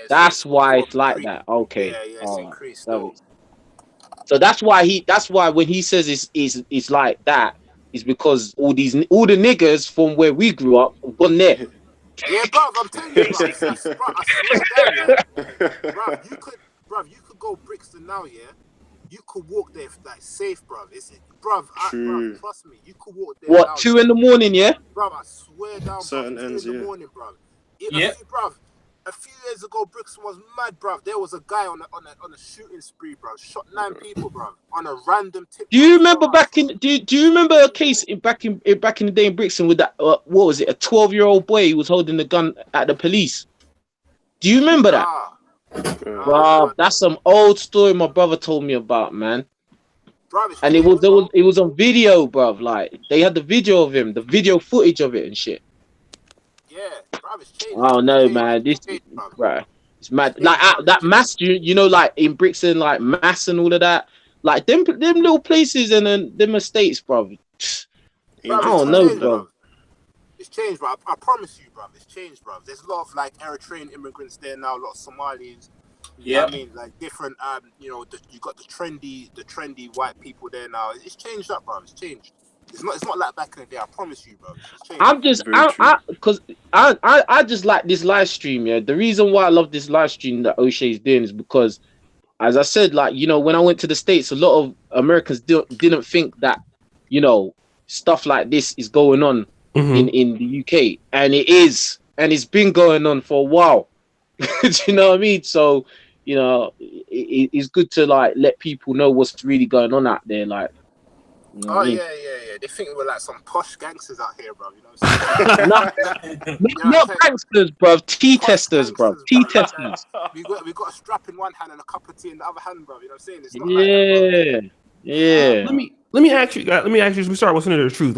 B: That's why it's like that. Okay.
C: Yeah, it's increased.
B: So that's why when he says it's like that, is because all the niggas from where we grew up have gone there.
C: Yeah, bruv, I'm telling you, bruv, I swear down, yeah. Bruv, you could go Brixton now, yeah. You could walk there like safe, bruv. Bruv, trust me, you could walk there.
B: What,
C: now,
B: 2 in the morning, yeah?
C: Bruv, I swear down,
E: Certain
C: bruv, 2
E: ends,
C: in the
E: yeah.
C: morning, bruv.
D: Yeah.
C: Bruv, a few years ago, Brixton was mad, bruv. There was a guy on a shooting spree, bruv. Shot 9 people, bruv, on a random tip.
B: Do you remember do you remember a case back in the day in Brixton with that what was it, a 12-year-old boy who was holding the gun at the police? Do you remember that? Bruv, that's some old story my brother told me about, man.
C: Bruv,
B: And it was on video, bruv. Like they had the video of him, the video footage of it and shit.
C: Yeah, bruv, it's changed.
B: I don't know, man. Bruh, it's mad. Like that mass, you know, like in Brixton, like mass and all of that. Like them little places and then them estates, bruv. I don't know, bruv.
C: It's changed, bro. I promise you, bro. It's changed, bro. There's a lot of like Eritrean immigrants there now, a lot of Somalis. Yeah, I mean, like different. You know, you got the trendy white people there now. It's changed up, bro. It's changed. It's not like back in the day. I promise you, bro. It's changed.
B: I just like this live stream. Yeah, the reason why I love this live stream that O'Shea is doing is because, as I said, like, you know, when I went to the States, a lot of Americans didn't think that, you know, stuff like this is going on. In the UK, and it is, and it's been going on for a while. Do you know what I mean? So, you know, it's good to like let people know what's really going on out there. Like, you know
C: yeah. They think we're like some posh gangsters out here, bro. You know what I'm saying?
B: not gangsters, bro. Tea testers, bro. Tea testers.
C: We got a strap in one hand and a cup of tea in the other hand, bro. You know what I'm saying? It's not
B: like that, bro. Yeah.
A: Let me ask you guys. Let me ask you. We start listening to the truth.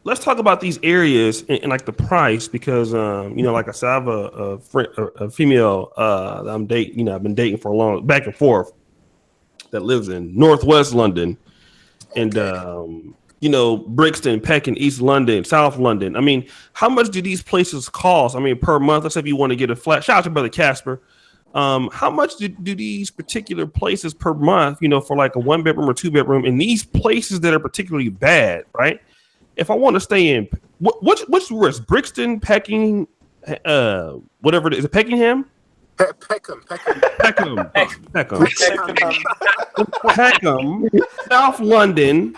A: Let's talk about these areas and like the price, because you know, like I said, I have a female that I'm dating. You know, I've been dating for a long back and forth that lives in Northwest London, and you know, Brixton, Peckham, East London, South London. I mean, how much do these places cost? I mean, per month. Let's say if you want to get a flat. Shout out to Brother Casper. How much do these particular places per month? You know, for like a 1-bedroom or 2-bedroom, in these places that are particularly bad, right? If I want to stay in, what's worse, Brixton, Peckham, whatever it is, Peckingham?
C: Peckham,
A: South London,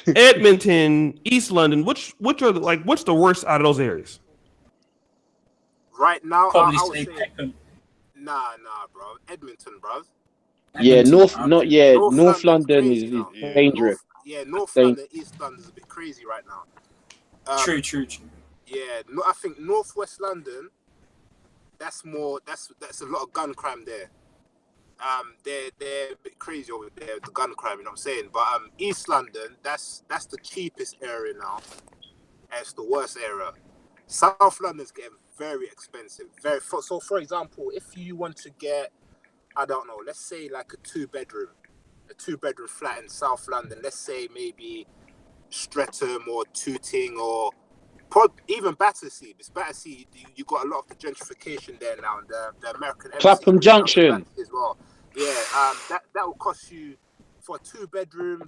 A: Edmonton, East London. Which are what's the worst out of those areas?
C: Right now,
D: probably
C: I would
D: say
C: say
D: Peckham.
C: Nah, bro. Edmonton, bro.
B: Yeah, North
C: North
B: London is dangerous.
C: North London, East London is a bit crazy right now.
D: True.
C: Yeah, I think Northwest London, that's a lot of gun crime there. They're a bit crazy over there, the gun crime, you know what I'm saying? But East London, that's the cheapest area now. And it's the worst area. South London's getting very expensive. So for example, if you want to get, I don't know, let's say like a 2-bedroom flat in South London, let's say maybe Streatham or Tooting or even Battersea. It's Battersea, you got a lot of the gentrification there now, and the American
B: Clapham Junction
C: as well. Yeah, that will cost you for a 2-bedroom.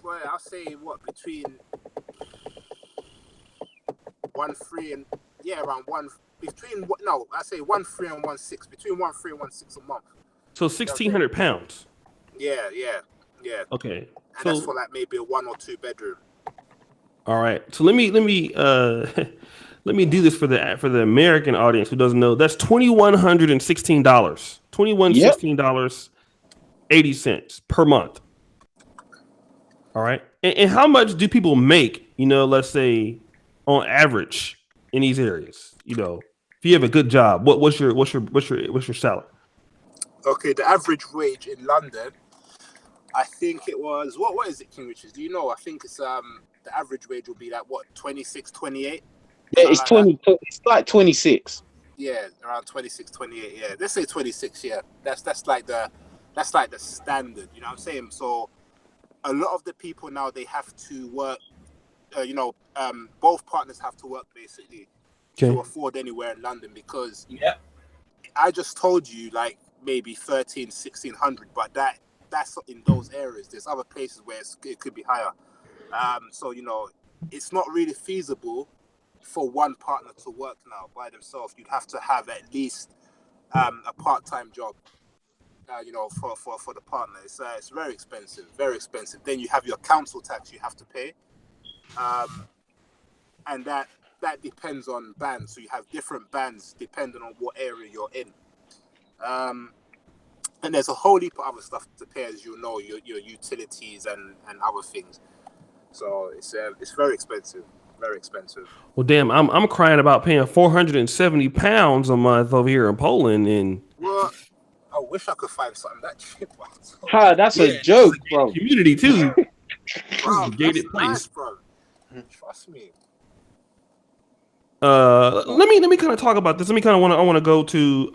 C: Well, I'll say between 1.3 and around 1 between I say 1.3 and 1.6 between 1.3 and 1.6 a month.
A: So £1,600.
C: Yeah.
A: Okay.
C: And that's for like maybe a 1 or 2 bedroom.
A: All right. So let me let me do this for the American audience who doesn't know. That's $2,116. $2,116, 80 cents per month. All right. And how much do people make? You know, let's say on average in these areas. You know, if you have a good job, what's your salary? Okay,
C: the average wage in London, I think it was what is it, King Richards? Do you know? I think it's the average wage will be like 26, 28.
B: Yeah, it's 20. It's like 26.
C: Yeah, around 26, 28. Yeah, let's say 26. Yeah, that's like the standard. You know what I'm saying? So a lot of the people now, they have to work. Both partners have to work basically to afford anywhere in London, because I just told you like maybe 1,300, 1,600, but that that's in those areas. There's other places where it could be higher. So it's not really feasible for one partner to work now by themselves. You'd have to have at least a part-time job. For the partner, it's very expensive, very expensive. Then you have your council tax you have to pay, and that depends on bands. So you have different bands depending on what area you're in, and there's a whole heap of other stuff to pay, as your utilities and other things. So it's very expensive, very expensive.
A: Well, damn, I'm crying about paying £470 a month over here in Poland, and
C: Well, I wish I could find something that cheap.
B: That's a joke, bro.
A: community too.
C: Bro,
A: a gated
C: that's
A: place.
C: nice, bro. Trust me.
A: Let me kind of talk about this. I want to go to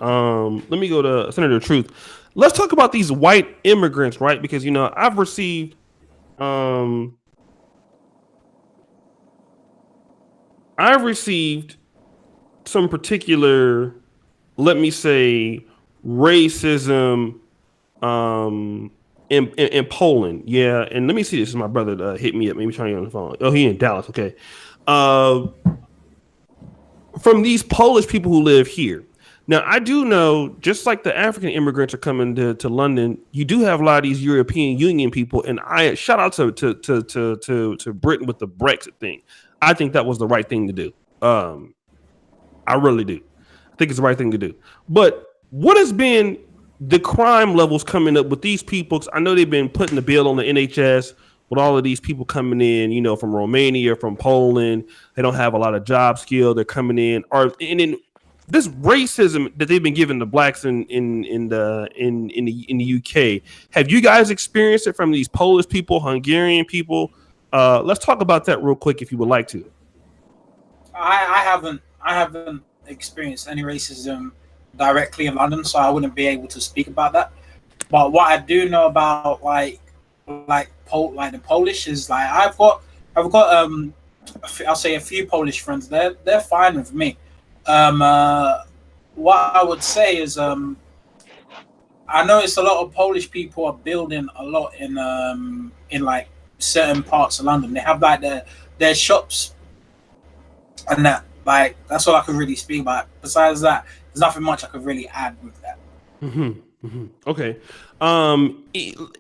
A: let me go to Senator Truth. Let's talk about these white immigrants, right? Because I've received some particular, let me say, racism in Poland. Yeah, and let me see, this is my brother hit me up, maybe trying to get on the phone. Oh, he in Dallas. Okay. From these Polish people who live here. Now, I do know, just like the African immigrants are coming to London, you do have a lot of these European Union people, and I shout out to Britain with the Brexit thing. I think that was the right thing to do. I really do. I think it's the right thing to do. But what has been the crime levels coming up with these people? I know they've been putting the bill on the NHS with all of these people coming in, from Romania, from Poland. They don't have a lot of job skill. They're coming in, and then this racism that they've been giving the blacks in the UK. Have you guys experienced it from these Polish people, Hungarian people? Let's talk about that real quick, if you would like to.
D: I haven't experienced any racism directly in London, so I wouldn't be able to speak about that. But what I do know about like the Polish is like I've got I'll say a few Polish friends. They're fine with me. What I would say is I noticed a lot of Polish people are building a lot in like certain parts of London. They have like their shops and that. Like that's all I could really speak about. Besides that, there's nothing much I could really add with that.
A: Okay.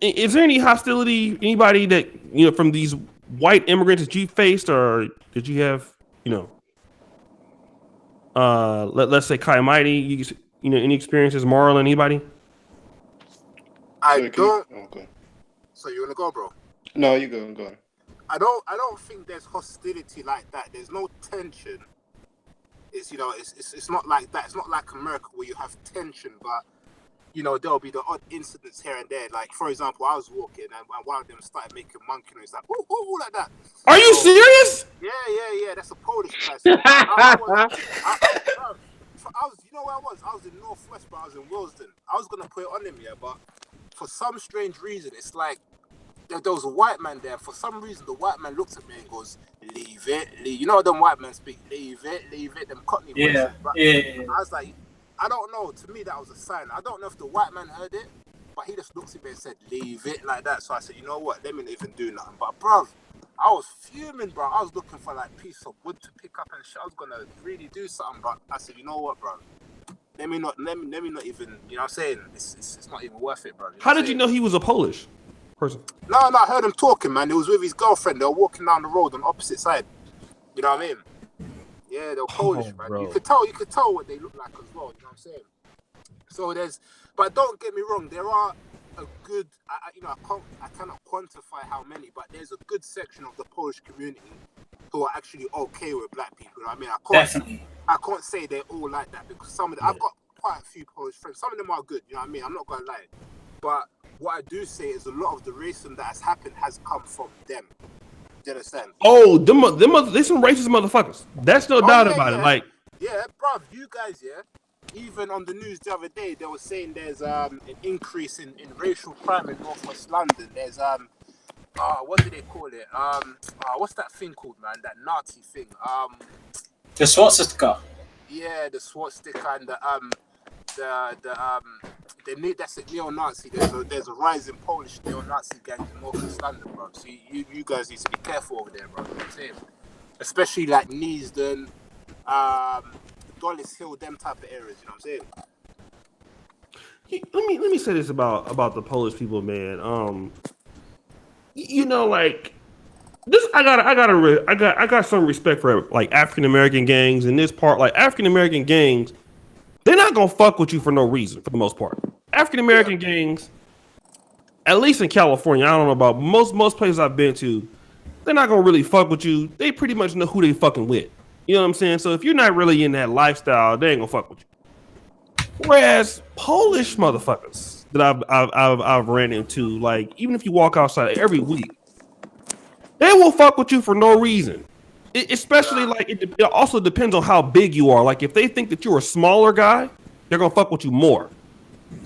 A: Is there any hostility? Anybody that from these white immigrants that you faced, or did you have let's say Kai Mighty, any experiences, Marlon, anybody?
C: I don't.
E: Okay.
C: So you wanna go, bro?
E: No, you go. Go on.
C: I don't think there's hostility like that. There's no tension. It's it's not like that. It's not like America where you have tension, but there'll be the odd incidents here and there. Like for example, I was walking and one of them started making monkey noise, like ooh, like that.
A: Are you serious?
C: Yeah. That's a Polish guy. So I was, where I was? I was in Northwest, but I was in Willesden. I was gonna put it on him, but for some strange reason, it's like there was a white man there. For some reason, the white man looks at me and goes, "Leave it." You know them white men speak, "Leave it." Them Cockney voices.
D: Yeah.
C: I was like, I don't know. To me, that was a sign. I don't know if the white man heard it, but he just looked at me and said, "Leave it," like that. So I said, you know what? Let me not even do nothing. But bruv, I was fuming, bro. I was looking for like piece of wood to pick up and shit. I was gonna really do something, but I said, you know what, bro? Let me not even. You know what I'm saying? It's not even worth it, bro.
A: How did you know he was a Polish person?
C: No, I heard him talking, man. He was with his girlfriend. They were walking down the road on the opposite side. You know what I mean? Yeah, they were Polish, man.
A: Bro.
C: You could tell what they look like as well. You know what I'm saying? So but don't get me wrong. There are a good, I cannot quantify how many, but there's a good section of the Polish community who are actually okay with black people. You know what I mean?
D: Definitely.
C: I can't say they're all like that because some of them, I've got quite a few Polish friends. Some of them are good. You know what I mean? I'm not gonna lie, but what I do say is a lot of the racism that has happened has come from them. Do you understand?
A: Oh, they some racist motherfuckers. That's no doubt about it. Like,
C: yeah, bruv, you guys, even on the news the other day, they were saying there's an increase in racial crime in Northwest London. There's what do they call it? What's that thing called, man? That Nazi thing.
D: The swastika.
C: Yeah, the swastika and the That's it, neo-Nazi. There's a rise in Polish neo-Nazi gangs in North London, bro. So you guys need to be careful over there, bro. You know what I'm saying? Especially like Neasden, Dollis Hill, them type of areas. You know what I'm saying?
A: Let me say this about the Polish people, man. Like this, I got some respect for like African American gangs in this part. Like African American gangs, they're not gonna fuck with you for no reason for the most part. African American gangs, at least in California, I don't know about most places I've been to, they're not gonna really fuck with you. They pretty much know who they fucking with. You know what I'm saying? So if you're not really in that lifestyle, they ain't gonna fuck with you. Whereas Polish motherfuckers that I've ran into, like even if you walk outside every week, they will fuck with you for no reason. Especially like it also depends on how big you are. Like if they think that you're a smaller guy, they're gonna fuck with you more.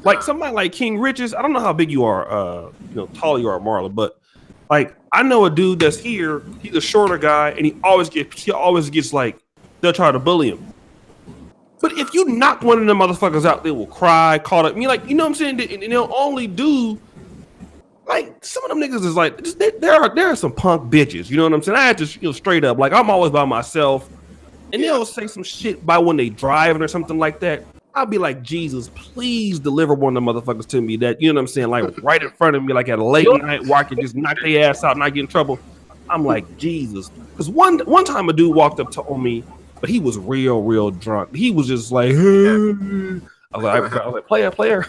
A: Like somebody like King Riches, I don't know how big you are, tall you are, Marlon, but like I know a dude that's here. He's a shorter guy, and he always gets like they'll try to bully him. But if you knock one of them motherfuckers out, they will cry, call it. I mean, like, you know what I'm saying? And they'll only do, like, some of them niggas is like, there are some punk bitches. You know what I'm saying? I had to, straight up, like, I'm always by myself. And they'll say some shit by when they driving or something like that. I'll be like, Jesus, please deliver one of them motherfuckers to me that, you know what I'm saying? Like, right in front of me, like at a late night where I can just knock their ass out and not get in trouble. I'm like, Jesus. Because one time a dude walked up on me, but he was real drunk. He was just like, I was like, player.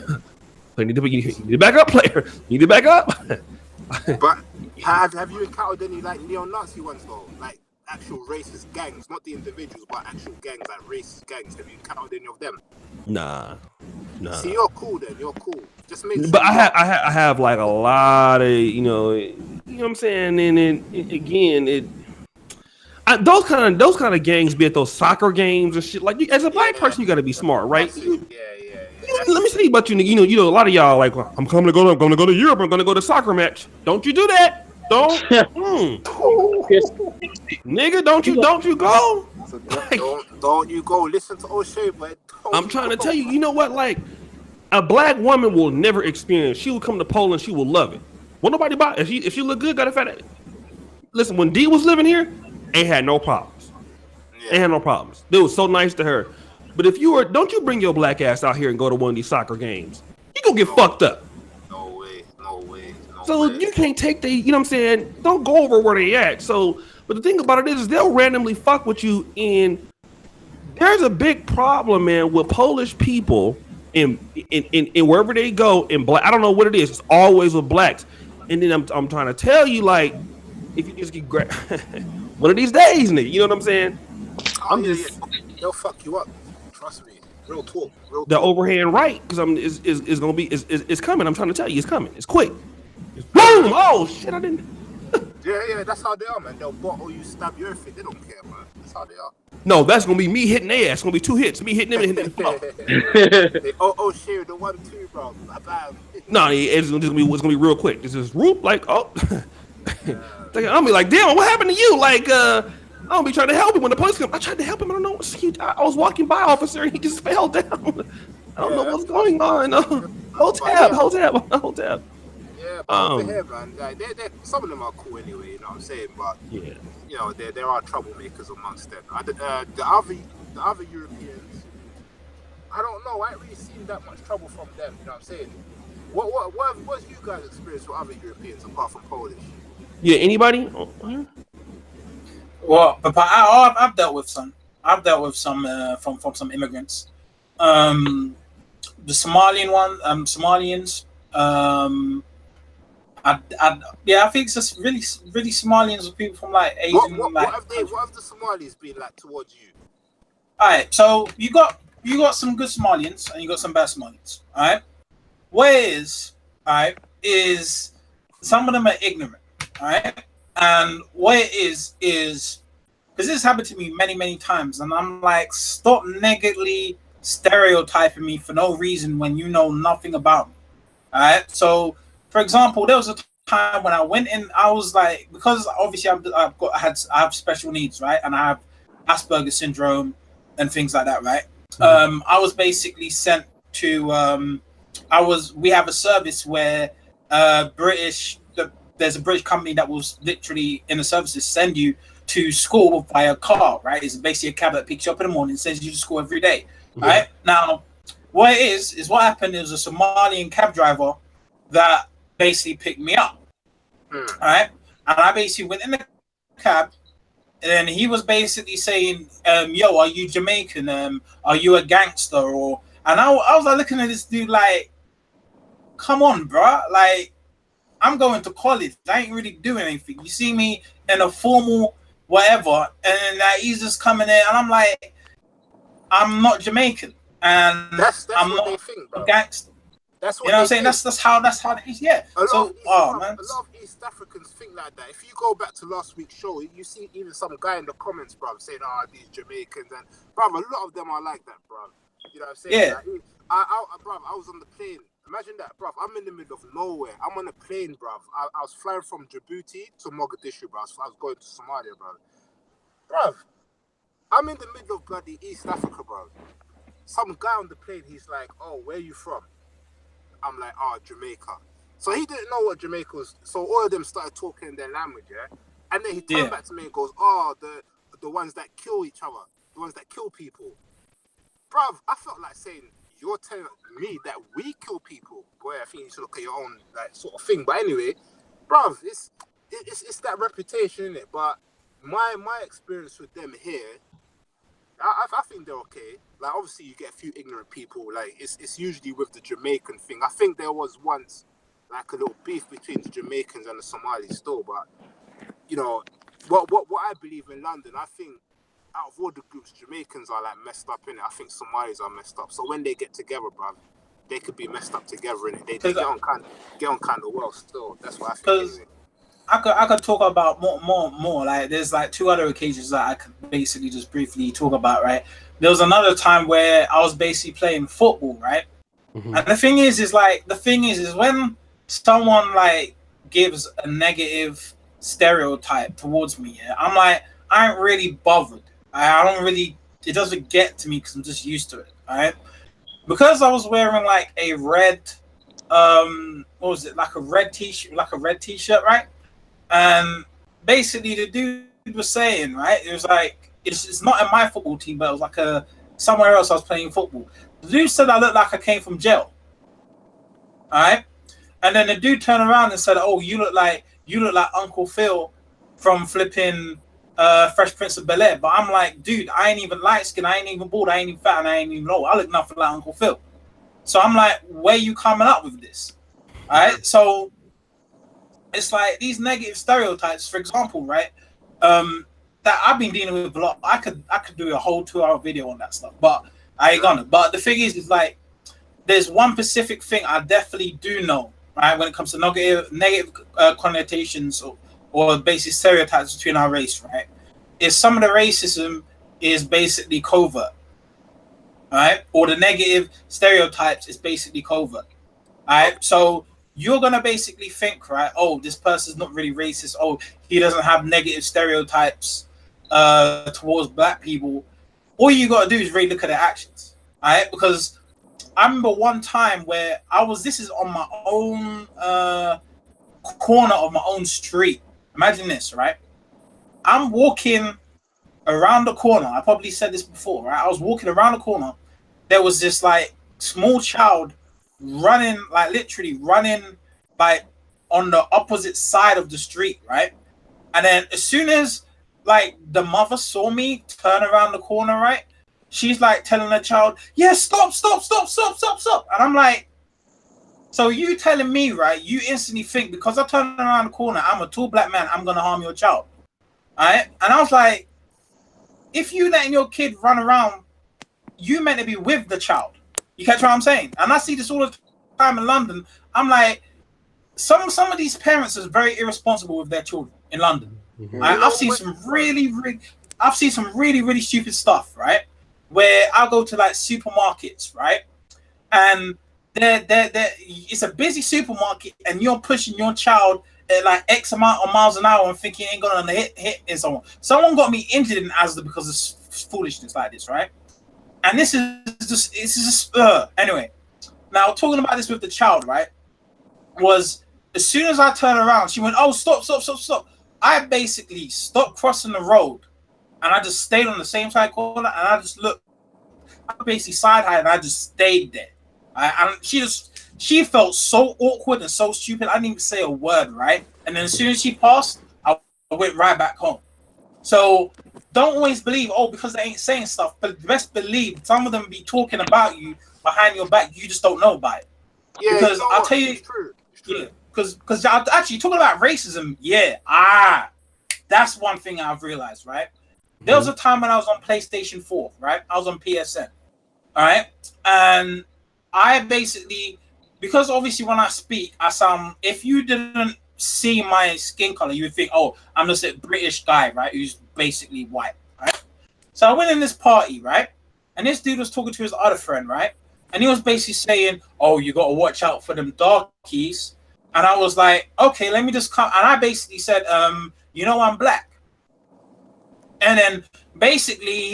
A: You need to back up, player. You need to back up.
C: But have you encountered any like neo-Nazi ones though? Like actual racist gangs, not the individuals, but actual gangs, like racist gangs. Have you encountered any of them?
A: Nah.
C: See, you're cool then. You're cool. Just make sure.
A: But I have like a lot of, you know what I'm saying? And again, those kind of gangs be at those soccer games and shit. Like, as a black person, you got to be smart, right? Let me say about you. You know, a lot of y'all like, well, I'm going to go to Europe. I'm going to go to soccer match. Don't you do that? Don't, nigga. Don't you go? Like,
C: don't you go? Listen to O'Shea, but
A: I'm trying to tell you. You know what? Like, a black woman will never experience. She will come to Poland. She will love it. Won't nobody buy it. If she look good, got a fat. Listen, when Dee was living here, ain't had no problems. Ain't had no problems. They was so nice to her. But if you were, don't you bring your black ass out here and go to one of these soccer games. You gonna get fucked up.
C: No way.
A: So you can't take you know what I'm saying? Don't go over where they at. So, but the thing about it is they'll randomly fuck with you. And there's a big problem, man, with Polish people in wherever they go in black. I don't know what it is. It's always with blacks. And then I'm trying to tell you, like, if you just get one of these days, nigga, you know what I'm saying?
C: They'll fuck you up. Trust me. Real talk.
A: The overhand right, because is gonna be is coming. I'm trying to tell you, it's coming. It's quick. It's boom! Oh shit! I didn't.
C: Yeah. That's how they are, man. They'll bottle you, stab your feet. They don't care, man. That's how they are.
A: No, that's gonna be me hitting their ass. It's gonna be 2 hits. Me hitting them and hitting them.
C: Oh shit! The 1-2, bro. Bam.
A: No, it's gonna be real quick. This is whoop like oh. I'll be like, damn, what happened to you? Like, I don't be trying to help him when the police come. I tried to help him. I don't know. I was walking by, officer, and he just fell down. I don't know what's going on. Hold tab.
C: Yeah, but over here, man, like, some of them are cool anyway. You know what I'm saying? But
A: yeah,
C: you know, there are troublemakers amongst them. The other Europeans, I don't know. I ain't really seen that much trouble from them. You know what I'm saying? What's you guys' experience with other Europeans apart from Polish?
A: Yeah, anybody?
D: Well, but I've dealt with some. I've dealt with some from some immigrants. The Somalian one, Somalians. I think it's just really Somalians or people from like Asian.
C: What have the Somalis been like towards you?
D: All right, so you got some good Somalians and you got some bad Somalians. All right, is some of them are ignorant. All right, and what it is because this happened to me many times, and I'm like, stop negatively stereotyping me for no reason when you know nothing about me. All right, so for example, there was a time when I went in, I was like, because obviously I have special needs, right, and I have Asperger's syndrome and things like that, right. I was basically sent to we have a service where there's a British company that will literally in the services send you to school by a car, right? It's basically a cab that picks you up in the morning and sends you to school every day, right? Now, what it is what happened is a Somalian cab driver that basically picked me up, right? And I basically went in the cab, and he was basically saying, yo, are you Jamaican? Are you a gangster? And I was like looking at this dude like, come on, bro. Like, I'm going to college. I ain't really doing anything. You see me in a formal whatever, and he's just coming in, and I'm like, I'm not Jamaican, and
C: That's
D: I'm
C: what
D: not
C: they think, bro.
D: a gangster.
C: That's what
D: You know what I'm saying?
C: think.
D: That's how it is. Yeah.
C: A lot of East Africans think like that. If you go back to last week's show, you see even some guy in the comments, bro, saying, these Jamaicans, and bro, a lot of them are like that, bro. You know what I'm saying?
D: Yeah.
C: Like, I was on the plane. Imagine that, bruv. I'm in the middle of nowhere. I'm on a plane, bruv. I was flying from Djibouti to Mogadishu, bruv. So I was going to Somalia, bruv. Bruv, I'm in the middle of bloody East Africa, bruv. Some guy on the plane, he's like, oh, where are you from? I'm like, Jamaica. So he didn't know what Jamaica was. So all of them started talking in their language, yeah? And then he turned back to me and goes, the ones that kill each other. The ones that kill people. Bruv, I felt like saying, you're telling me that we kill people. Boy, I think you should look at your own like sort of thing. But anyway, bruv, it's that reputation, innit? But my experience with them here, I think they're okay. Like, obviously you get a few ignorant people. Like, it's usually with the Jamaican thing. I think there was once like a little beef between the Jamaicans and the Somalis still. But you know, what I believe in London, I think out of all the groups, Jamaicans are like messed up in it. I think Somalis are messed up. So when they get together, bruv, they could be messed up together in it. They get on kind of well still. That's what I think. Anyway.
D: I could talk about more. Like, there's like two other occasions that I could basically just briefly talk about. Right, there was another time where I was basically playing football, right, and the thing is when someone like gives a negative stereotype towards me, I'm like, I ain't really bothered. I don't really, it doesn't get to me because I'm just used to it, right? Because I was wearing like a red, what was it, like a red t-shirt, right? And basically the dude was saying, right, it was like, it's not in my football team, but it was like somewhere else I was playing football. The dude said I looked like I came from jail, all right? And then the dude turned around and said, oh, you look like Uncle Phil from flipping Fresh Prince of Bel-Air. But I'm like, dude, I ain't even light skinned, I ain't even bald, I ain't even fat, and I ain't even low. I look nothing like Uncle Phil. So I'm like, where you coming up with this? All right. So it's like these negative stereotypes, for example, right? That I've been dealing with a lot. I could do a whole 2-hour video on that stuff, but I ain't gonna. But the thing is like, there's one specific thing I definitely do know, right? When it comes to negative connotations or basic stereotypes between our race, right? Is some of the racism is basically covert, right? Or the negative stereotypes is basically covert, right? So you're gonna basically think, right? Oh, this person's not really racist. Oh, he doesn't have negative stereotypes towards black people. All you gotta do is really look at their actions, right? Because I remember one time where this is on my own corner of my own street. Imagine this, right? I'm walking around the corner. I probably said this before, right? I was walking around the corner. There was this like small child running, like literally running like on the opposite side of the street, right? And then as soon as like the mother saw me turn around the corner, right? She's like telling the child, yeah, stop. And I'm like, so you telling me, right, you instantly think because I turn around the corner, I'm a tall black man, I'm going to harm your child. All right? And I was like, if you letting your kid run around, you meant to be with the child. You catch what I'm saying? And I see this all the time in London. I'm like, some of these parents are very irresponsible with their children in London. I've seen some really stupid stuff, right? Where I go to like supermarkets, right? And it's a busy supermarket, and you're pushing your child at like X amount of miles an hour and thinking you ain't gonna hit in someone. Someone got me injured in Asda because of foolishness like this, right? And this is just anyway. Now, talking about this with the child, right, was as soon as I turned around, she went, oh, stop. I basically stopped crossing the road, and I just stayed on the same side corner, and I just looked. I basically side-eyed, and I just stayed there. And she felt so awkward and so stupid, I didn't even say a word, right? And then as soon as she passed, I went right back home. So don't always believe, oh, because they ain't saying stuff, but best believe some of them be talking about you behind your back, you just don't know about it.
C: Yeah,
D: because
C: you know
D: I'll
C: what?
D: tell you,
C: It's true.
D: yeah, because actually talking about racism, that's one thing I've realized, right? There was a time when I was on PlayStation 4, right? I was on PSN, all right? And I basically, because obviously when I speak, I sound, if you didn't see my skin color, you would think, oh, I'm just a British guy, right? Who's basically white, right? So I went in this party, right? And this dude was talking to his other friend, right? And he was basically saying, oh, you got to watch out for them darkies. And I was like, okay, let me just come. And I basically said, you know, I'm black. And then basically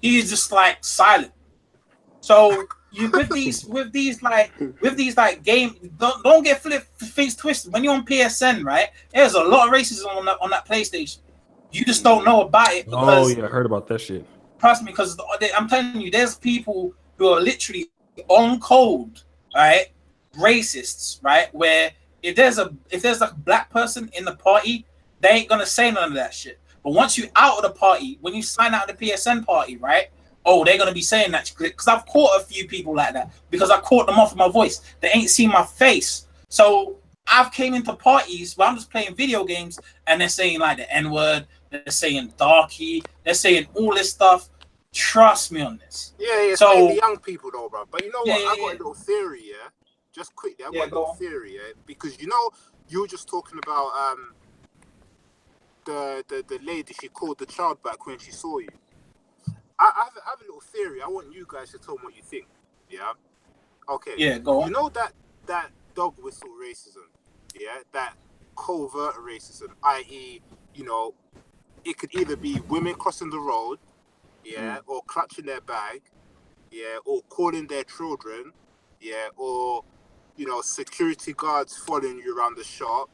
D: he's just like silent. So you with these game, don't get things twisted. When you're on PSN, right? There's a lot of racism on that PlayStation. You just don't know about it. Because,
A: I heard about that shit.
D: Trust me, because I'm telling you, there's people who are literally on code, right? Racists, right? Where if there's a black person in the party, they ain't gonna say none of that shit. But once you out of the party, when you sign out of the PSN party, right? Oh, they're gonna be saying that because I've caught a few people like that because I caught them off of my voice. They ain't seen my face, so I've came into parties where I'm just playing video games and they're saying like the N-word, they're saying darky, they're saying all this stuff. Trust me on this.
C: Yeah.
D: So
C: So the young people though, bro. But you know what? I got a little theory, yeah. Just quickly, I got a little theory, yeah. Because you know, you were just talking about the lady, she called the child back when she saw you. I have a little theory. I want you guys to tell me what you think. Yeah. Okay.
D: Yeah, go on.
C: You know that dog whistle racism, yeah, that covert racism, i.e., you know, it could either be women crossing the road, yeah, or clutching their bag, yeah, or calling their children, yeah, or you know, security guards following you around the shop,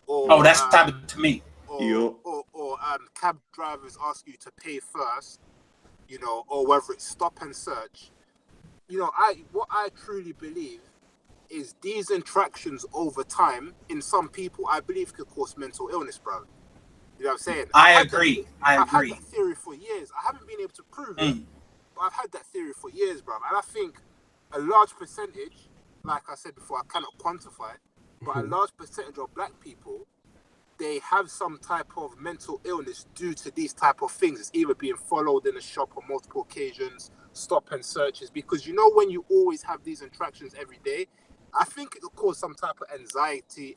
C: or
D: that's happened to me.
C: Or cab drivers ask you to pay first, you know, or whether it's stop and search. You know, what I truly believe is these interactions over time in some people, I believe, could cause mental illness, bro. You know what I'm saying?
D: I agree.
C: I've had that theory for years. I haven't been able to prove it, but I've had that theory for years, bro. And I think a large percentage, like I said before, I cannot quantify it, but a large percentage of black people, they have some type of mental illness due to these type of things. It's either being followed in a shop on multiple occasions, stop and searches, because you know when you always have these interactions every day, I think it could cause some type of anxiety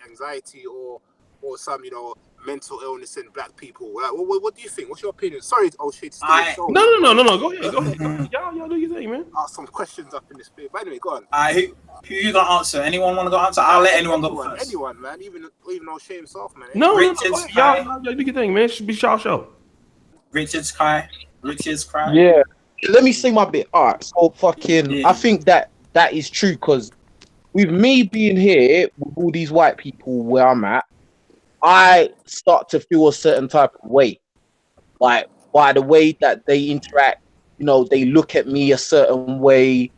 C: or some, you know, mental illness in black people. Like, what do you think? What's your opinion? Sorry, O'Shea, to steal the show.
A: No. Go ahead. Y'all do your thing, man.
C: Some questions up in this bit. But anyway, go on.
D: Who you gonna answer? Anyone want to go answer? I'll let anyone go first.
C: Anyone, man. Even O'Shea himself, man.
A: No,
D: Richard's
A: y'all do your thing, man. It should be y'all show.
D: Richard's cry.
B: Yeah. Let me say my bit. All right. So fucking, I think that is true because with me being here with all these white people where I'm at, I start to feel a certain type of way, like by the way that they interact. You know, they look at me a certain way.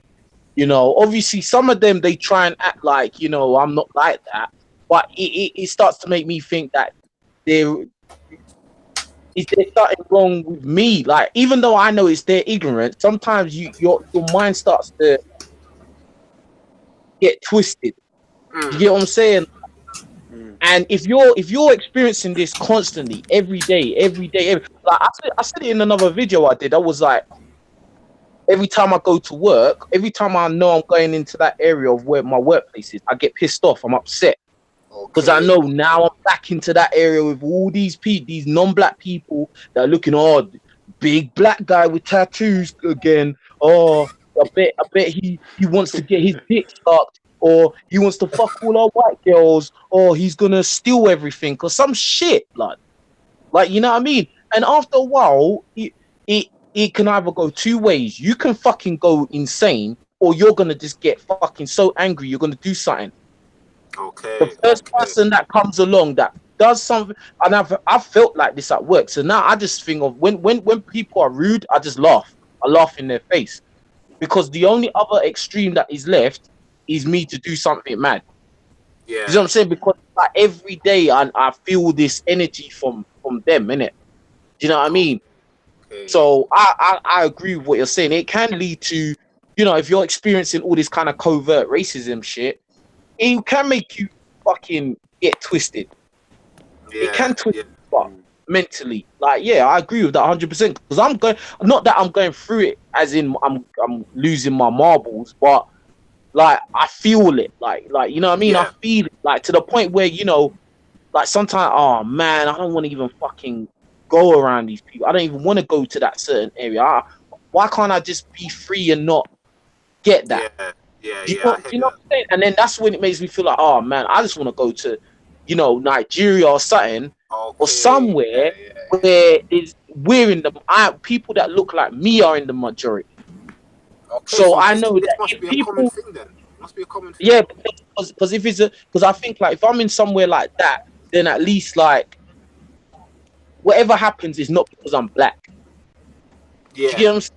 B: You know, obviously some of them they try and act like, you know, I'm not like that, but it starts to make me think that is there something wrong with me? Like, even though I know it's their ignorance, sometimes your mind starts to get twisted. You get what I'm saying? And if you're experiencing this constantly, every day, like I said it in another video I did. I was like, every time I go to work, every time I know I'm going into that area of where my workplace is, I get pissed off. I'm upset because I know now I'm back into that area with all these these non-black people that are looking, oh, big black guy with tattoos again. Oh, I bet he wants to get his dick sucked, or he wants to fuck all our white girls, or he's gonna steal everything or some shit, blood. Like, you know what I mean? And after a while, it can either go two ways. You can fucking go insane or you're gonna just get fucking so angry you're gonna do something.
C: Okay.
B: The first person that comes along that does something, and I've felt like this at work. So now I just think of when people are rude, I just laugh. I laugh in their face, because the only other extreme that is left is me to do something mad.
C: Yeah.
B: You know what I'm saying? Because like every day I feel this energy from them, innit? Do you know what I mean?
C: Okay.
B: So I agree with what you're saying. It can lead to, you know, if you're experiencing all this kind of covert racism shit, it can make you fucking get twisted. It can twist you up mentally. Like, yeah, I agree with that 100%. Because I'm going, not that I'm going through it as in I'm losing my marbles, but like I feel it. Like you know what I mean?
C: Yeah.
B: I feel it. Like to the point where, you know, like sometimes, oh man, I don't want to even fucking go around these people. I don't even want to go to that certain area. Why can't I just be free and not get that?
C: Yeah.
B: Do you know what I'm saying? And then that's when it makes me feel like, oh man, I just want to go to, you know, Nigeria or something, or somewhere where we're in the people that look like me are in the majority.
C: Okay,
B: so I know
C: this
B: that
C: must
B: if
C: be
B: people,
C: a common thing then. Must be a common thing.
B: yeah, because if it's because I think like if I'm in somewhere like that, then at least like whatever happens is not because I'm black.
C: Yeah.
B: Do you know what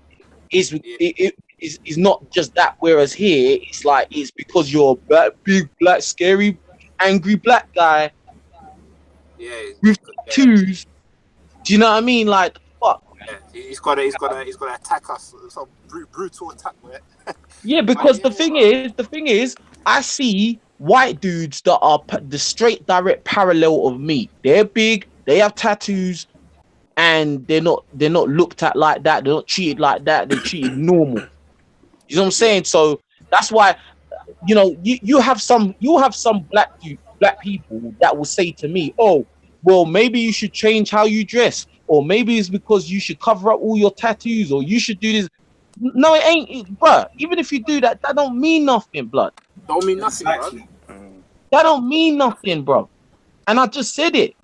B: I'm saying? It's not just that. Whereas here, it's like it's because you're a big black, scary, angry black guy with tattoos. Do you know what I mean? Like fuck.
C: Yeah. He's gotta attack us. Some brutal attack, man.
B: Yeah, because the thing is, I see white dudes that are the straight direct parallel of me. They're big, they have tattoos, and they're not looked at like that. They're not treated like that. They're treated normal. You know what I'm saying? So that's why, you know, you have some black people that will say to me, oh, well, maybe you should change how you dress, or maybe it's because you should cover up all your tattoos, or you should do this. No, it ain't, bruh. Even if you do that, that don't mean nothing, blood.
C: Don't mean nothing,
D: Exactly.
C: bro.
B: That don't mean nothing, bro. And I just said it.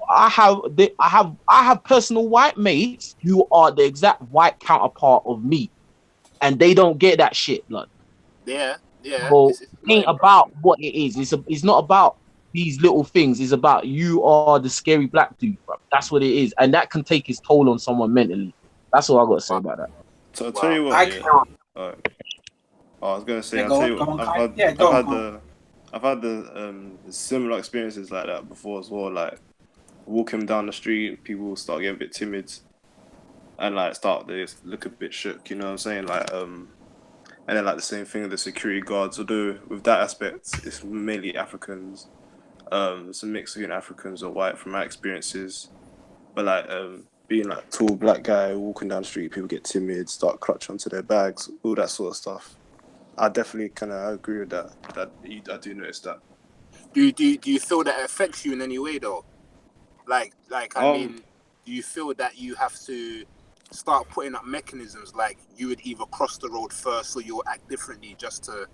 B: I have personal white mates who are the exact white counterpart of me, and they don't get that shit, blood.
C: Yeah.
B: So
C: It's
B: it ain't about what it is. It's not about these little things. It's about you are the scary black dude, bro. That's what it is, and that can take its toll on someone mentally. That's all I got to say about that.
E: So I'll tell you what. I was gonna say. I'll tell you what. I've had the similar experiences like that before as well. Like walking down the street, people start getting a bit timid, and like they look a bit shook. You know what I'm saying? Like and then like the same thing with the security guards. Although with that aspect, it's mainly Africans. It's a mix between Africans or white from my experiences. But like being like a tall black guy walking down the street, people get timid, start clutching onto their bags, all that sort of stuff. I definitely kind of agree with that. I do notice that.
C: Do you feel that it affects you in any way though? Like I mean, do you feel that you have to start putting up mechanisms like you would either cross the road first or you'll act differently just to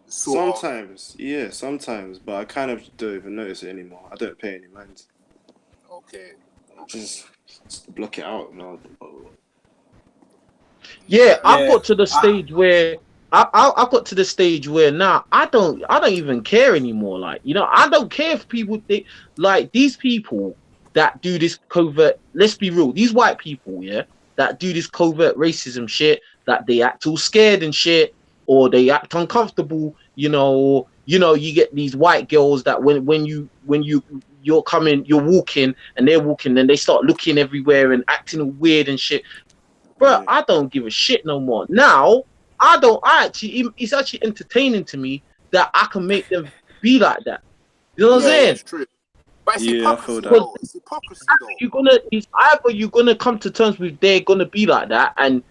E: sometimes, but I kind of don't even notice it anymore. I don't pay any mind.
C: Okay.
E: Just block it out, man.
B: Yeah, I've got to the stage where I got to the stage where now I don't even care anymore. Like, you know, I don't care if people think like these people that do this covert. Let's be real, these white people, yeah, that do this covert racism shit, that they act all scared and shit, or they act uncomfortable. You know, you get these white girls that when you're walking and they're walking, and they start looking everywhere and acting all weird and shit. Bro, I don't give a shit no more. Now, it's actually entertaining to me that I can make them be like that. You know what I'm saying?
C: It's true. But it's
E: hypocrisy
C: though. It's hypocrisy though.
B: It's either you're gonna come to terms with they're gonna be like that and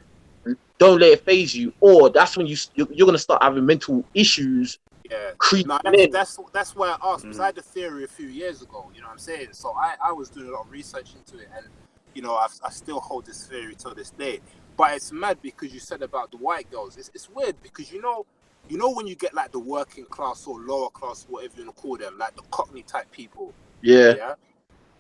B: don't let it phase you, or that's when you're gonna start having mental issues.
C: Yeah.
B: Creeping
C: That's why I asked, because I had a theory a few years ago, you know what I'm saying? So I was doing a lot of research into it, and you know, I still hold this theory till this day. But it's mad because you said about the white girls. It's weird because you know when you get like the working class or lower class, whatever you want to call them, like the Cockney type people.
B: Yeah.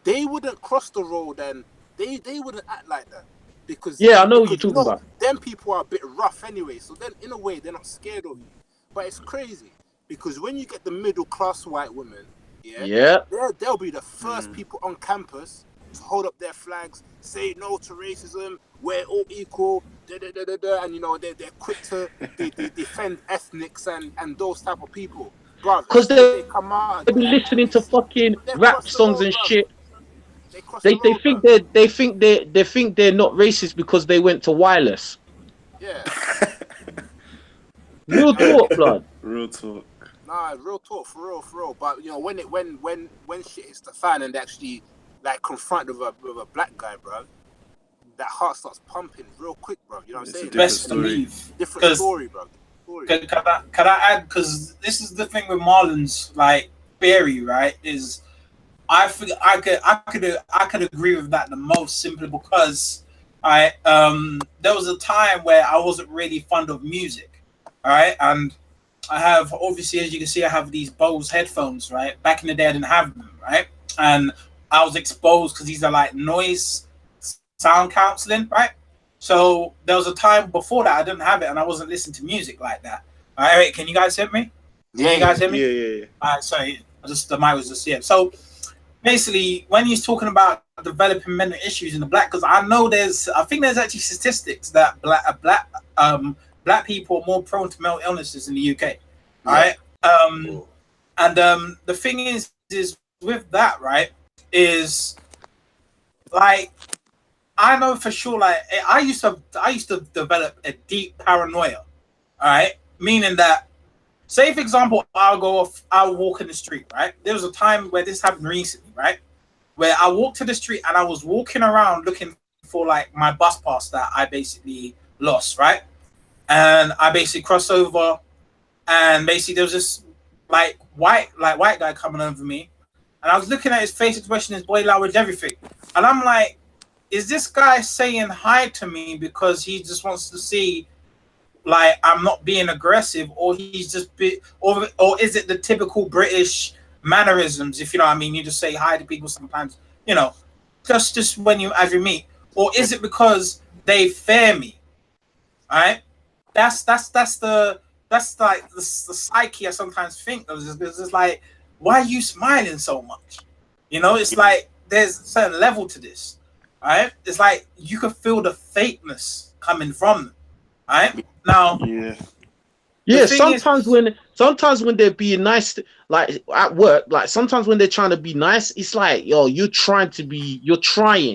C: They wouldn't cross the road and they wouldn't act like that. Because
B: I know what you're talking about.
C: them people are a bit rough anyway. So then, in a way, they're not scared of you. But it's crazy because when you get the middle class white women, they'll be the first people on campus to hold up their flags, say no to racism, we're all equal, and you know they're quick to defend ethnics and those type of people, bro.
B: Because
C: they come out,
B: they've been listening to fucking rap songs and shit.
C: They
B: think they're not racist because they went to wireless.
C: Yeah.
B: Real talk, blood.
E: Real talk.
C: Nah, real talk, for real. But you know, when shit hits the fan and they actually like confront with a black guy, bro, that heart starts pumping real quick, bro. You know what I'm saying?
D: Best believe.
C: Different story, bro.
D: Can I add? Because this is the thing with Marlon's like theory, right? Is I think I could agree with that the most, simply because there was a time where I wasn't really fond of music, all right, and I have, obviously, as you can see, I have these Bose headphones, right? Back in the day, I didn't have them, right? And I was exposed because these are like noise sound counseling, right? So there was a time before that I didn't have it and I wasn't listening to music like that. All right, wait, can you guys hear me?
C: Yeah,
D: you guys hear me?
E: Yeah.
D: All right, sorry, the mic was just here. So basically, when he's talking about developing mental issues in the black, because I think there's actually statistics that black people are more prone to mental illnesses in the UK, right? And the thing is with that, right, is like I know for sure, like I used to develop a deep paranoia, all right, meaning that, say for example, I'll walk in the street, right? There was a time where this happened recently, right, where I walked to the street and I was walking around looking for like my bus pass that I basically lost, right? And I basically crossed over, and basically there was this like white guy coming over me, and I was looking at his face expression, his body language, everything, and I'm like, is this guy saying hi to me because he just wants to see like I'm not being aggressive, or he's just or is it the typical British mannerisms, if you know what I mean? You just say hi to people sometimes, you know, just when you as you meet, or is it because they fear me? All right. That's like the psyche I sometimes think of. It's just like, why are you smiling so much? You know, it's like there's a certain level to this, right? It's like you can feel the fakeness coming from them, right? Now,
B: Sometimes when they're being nice, like at work, like sometimes when they're trying to be nice, it's like, yo, you're trying,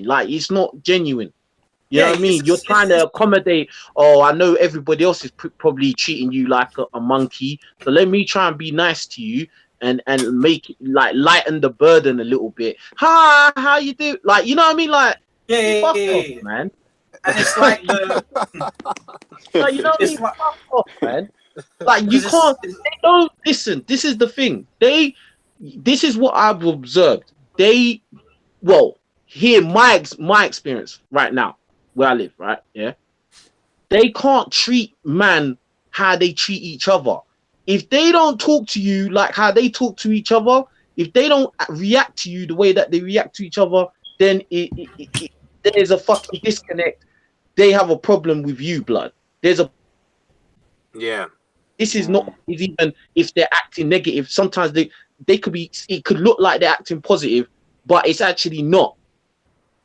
B: like it's not genuine. You know what I mean? You're trying to accommodate. Oh, I know everybody else is probably treating you like a monkey, so let me try and be nice to you and make it, like, lighten the burden a little bit. Hi, how you do? Like, you know what I mean? Like, fuck off, man.
D: And it's like
B: like, you know what I mean? Fuck off, man. Like, you can't. They don't listen. This is the thing. This is what I've observed. Here, my experience right now, where I live, right? Yeah. They can't treat man how they treat each other. If they don't talk to you like how they talk to each other, if they don't react to you the way that they react to each other, then there's a fucking disconnect. They have a problem with you, blood. This is not even if they're acting negative. Sometimes they could be. It could look like they're acting positive, but it's actually not.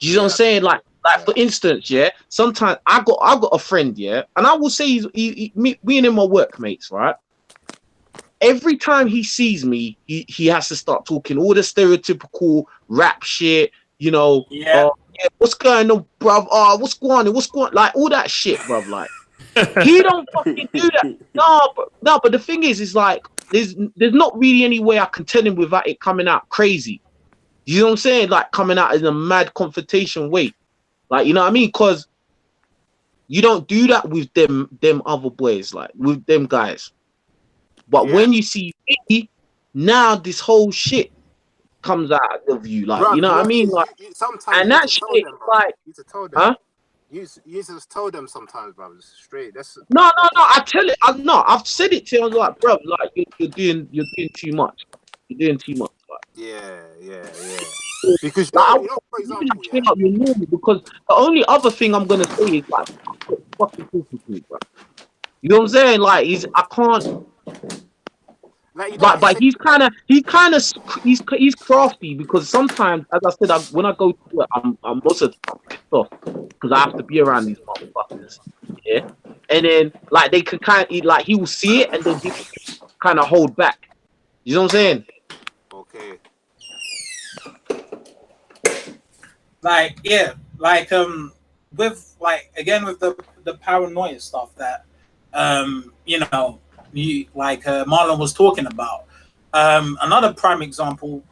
B: You know what I'm saying? Like for instance, yeah. Sometimes I got a friend, yeah, and I will say me and him are workmates, right? Every time he sees me, he has to start talking all the stereotypical rap shit, you know. What's going on, bruv? Oh, what's going on? What's going, like all that shit, bruv? Like he don't fucking do that. No, but the thing is like there's not really any way I can tell him without it coming out crazy. You know what I'm saying? Like coming out in a mad confrontation way. Like, you know what I mean? Because you don't do that with them other boys, like with them guys. But when you see me, now this whole shit comes out of you, like, bro, you know what I mean? Like, and that shit, like,
C: you to tell them,
B: huh?
C: You just told them sometimes, bro. Straight. That's
B: no. I tell it. I've said it to him, like, bro, like you're doing too much. You're doing too much. Like.
C: Yeah. Because like,
B: for example, because the only other thing I'm gonna say is like, fucking talking to me, bro? You know what I'm saying? Like I can't.
C: Like you don't
B: But he's crafty because sometimes, as I said, when I go to work, I'm also pissed off because I have to be around these motherfuckers. Yeah, and then like they could kind of like he will see it and then he kind of hold back. You know what I'm saying?
C: okay.
D: Like with like again with the paranoia stuff that you know Marlon was talking about. Another prime example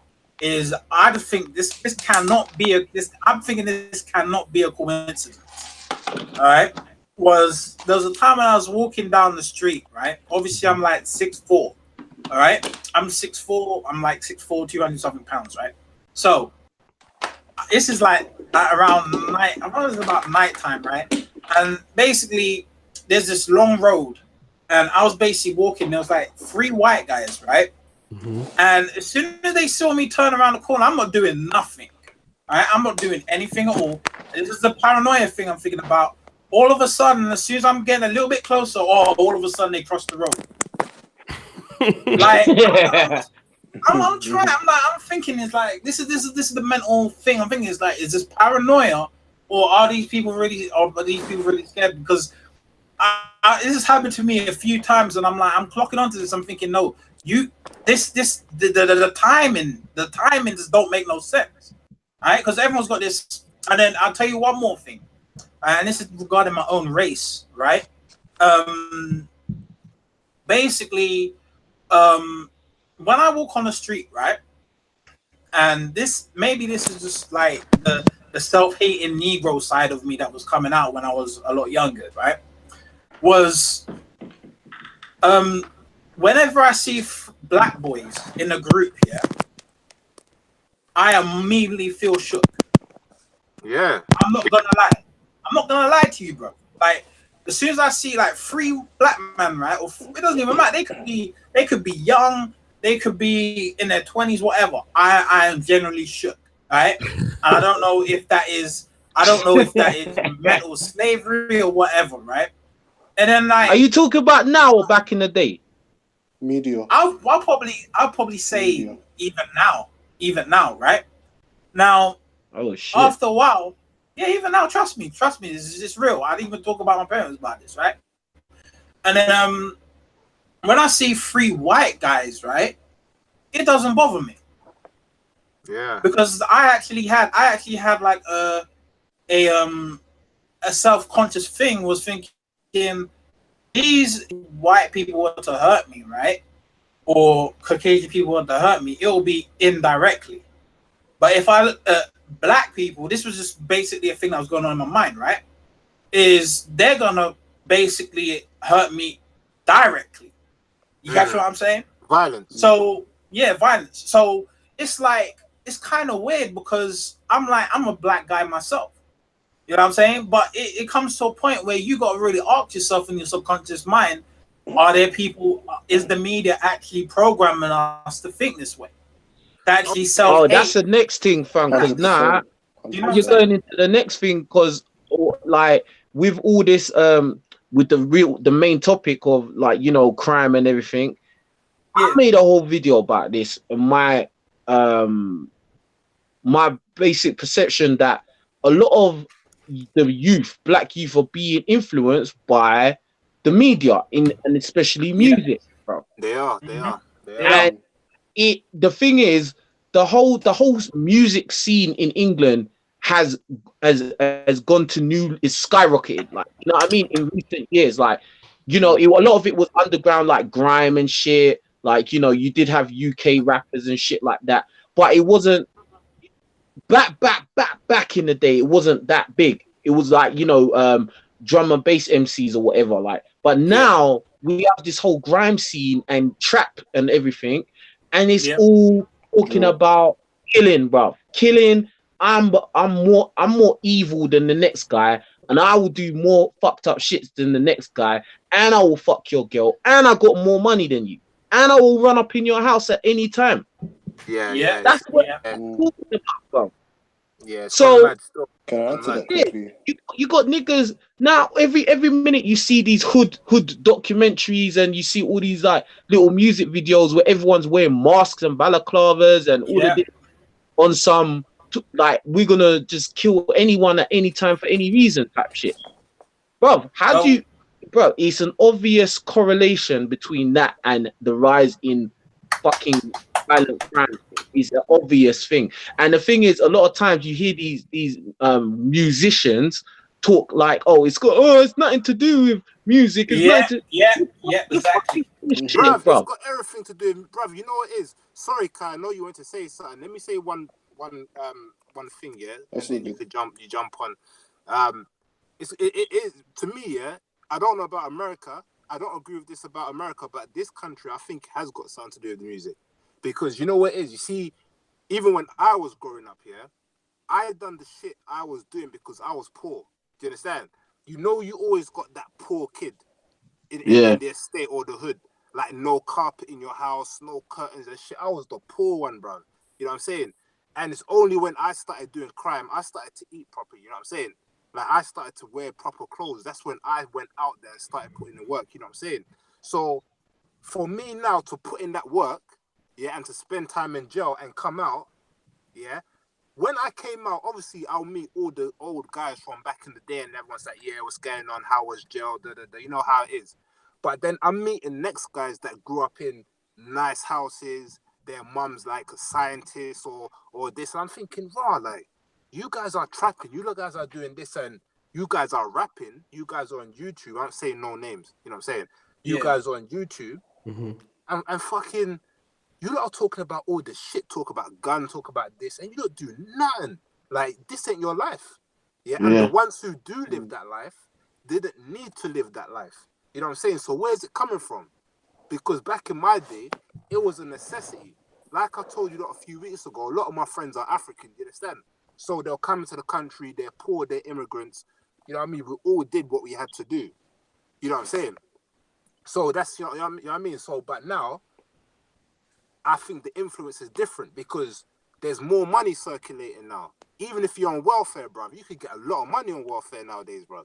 D: is I just think this cannot be I'm thinking this cannot be a coincidence. All right. There was a time when I was walking down the street, right? Obviously I'm like 6'4". All right. I'm 6'4", I'm like 6'4", 200 something pounds, right? So this is like around night. I thought it was about nighttime, right? And basically, there's this long road, and I was basically walking. There was like 3 white guys, right?
A: Mm-hmm.
D: And as soon as they saw me turn around the corner, I'm not doing nothing. Right? I'm not doing anything at all. This is the paranoia thing I'm thinking about. All of a sudden, as soon as I'm getting a little bit closer, all of a sudden they cross the road. Like I'm trying. I'm thinking it's like this is the mental thing. I'm thinking it's like, is this paranoia, or are these people really scared? Because this has happened to me a few times, and I'm clocking onto this. I'm thinking, no, the timing just don't make no sense, all right? Because everyone's got this. And then I'll tell you one more thing, and this is regarding my own race, right? Basically, when I walk on the street, right, and this is just like the self-hating Negro side of me that was coming out when I was a lot younger, right? Was whenever I see black boys in a group, yeah, I immediately feel shook.
C: Yeah.
D: I'm not gonna lie to you, bro. Like as soon as I see like 3 black men, right, or it doesn't even matter. They could be young. They could be in their 20s, whatever. I am generally shook, right? And I don't know if that is mental slavery or whatever, right? And then like,
B: Are you talking about now or back in the day?
E: Media.
D: I'll probably say
E: Media.
D: even now, right? Now,
B: Oh shit!
D: after a while, yeah, even now, trust me, it's real. I didn't even talk about my parents about this, right? And then when I see 3 white guys, right, it doesn't bother me.
C: Yeah.
D: Because I actually had like a self-conscious thing, was thinking these white people want to hurt me, right? Or Caucasian people want to hurt me, it will be indirectly. But if I look at black people, this was just basically a thing that was going on in my mind, right? Is they're gonna basically hurt me directly. You catch what I'm saying?
C: Violence.
D: So yeah, violence. So it's like, it's kind of weird because I'm a black guy myself. You know what I'm saying? But it comes to a point where you got to really ask yourself in your subconscious mind, is the media actually programming us to think this way? To actually self-hate?
B: Oh, that's the next thing, fam. Because now you're going into the next thing. Because like with all this, with the main topic of like, you know, crime and everything, I made a whole video about this. And my basic perception that a lot of the black youth, are being influenced by the media and especially music, bro.
C: They are.
B: And the thing is, the whole music scene in England has gone to is skyrocketed. Like, you know what I mean? In recent years, like, you know, a lot of it was underground, like grime and shit. Like, you know, you did have UK rappers and shit like that, but it wasn't back in the day. It wasn't that big. It was like, you know, drum and bass MCs or whatever. Like, but now we have this whole grime scene and trap and everything, and it's all talking about killing, bro. Killing. I'm more evil than the next guy, and I will do more fucked up shits than the next guy, and I will fuck your girl, and I got more money than you, and I will run up in your house at any time.
C: Yeah.
B: That's what I'm talking about, bro.
C: Yeah, it's gone
B: So
C: mad still.
E: Can I
C: Gone
E: answer
C: mad.
E: that quickly?
B: you got niggas now. Every minute you see these hood documentaries, and you see all these like little music videos where everyone's wearing masks and balaclavas and all of
D: Yeah.
B: this on some like we're gonna just kill anyone at any time for any reason type shit, bro. How do
D: Well,
B: you, bro? It's an obvious correlation between that and the rise in fucking violent crime. It's an obvious thing, and the thing is, a lot of times you hear these musicians talk like, oh, it's nothing to do with music. It's
D: yeah,
B: nothing to
D: yeah,
B: the fucking
D: exactly.
B: shit,
C: Bruv, it's
B: bro.
C: got everything to do. Bruv, you know what it is? Sorry, Kai, I know you want to say something. Let me say one thing, yeah, and
E: That's
C: then
E: all good.
C: you jump on. It is to me, yeah. I don't know about America. I don't agree with this about America, but this country I think has got something to do with the music. Because you know what it is? You see, even when I was growing up here, I had done the shit I was doing because I was poor. Do you understand? You know, you always got that poor kid
B: Yeah,
C: in the estate or the hood. Like no carpet in your house, no curtains and shit. I was the poor one, bro. You know what I'm saying? And it's only when I started doing crime, I started to eat proper. You know what I'm saying? Like I started to wear proper clothes. That's when I went out there and started putting in work. You know what I'm saying? So for me now to put in that work, yeah, and to spend time in jail and come out, yeah. When I came out, obviously I'll meet all the old guys from back in the day, and everyone's like, "Yeah, what's going on? How was jail? Da, da, da. You know how it is." But then I'm meeting next guys that grew up in nice houses. Their mum's like a scientist or this, and I'm thinking, "Raw, like you guys are trapping. You guys are doing this, and you guys are rapping. You guys are on YouTube. I'm saying no names. You know what I'm saying? You
D: Yeah.
C: guys are on YouTube, and fucking." You lot are talking about all the shit, talk about gun, talk about this, and you don't do nothing. Like, this ain't your life. Yeah, and the
B: yeah.
C: ones who do live that life didn't need to live that life. You know what I'm saying? So where's it coming from? Because back in my day, it was a necessity. Like I told you a few weeks ago, a lot of my friends are African, you understand? So they'll come into the country, they're poor, they're immigrants. You know what I mean? We all did what we had to do. You know what I'm saying? So that's, you know what I mean? So, but now, I think the influence is different because there's more money circulating now. Even if you're on welfare, bruv, you could get a lot of money on welfare nowadays, bruv.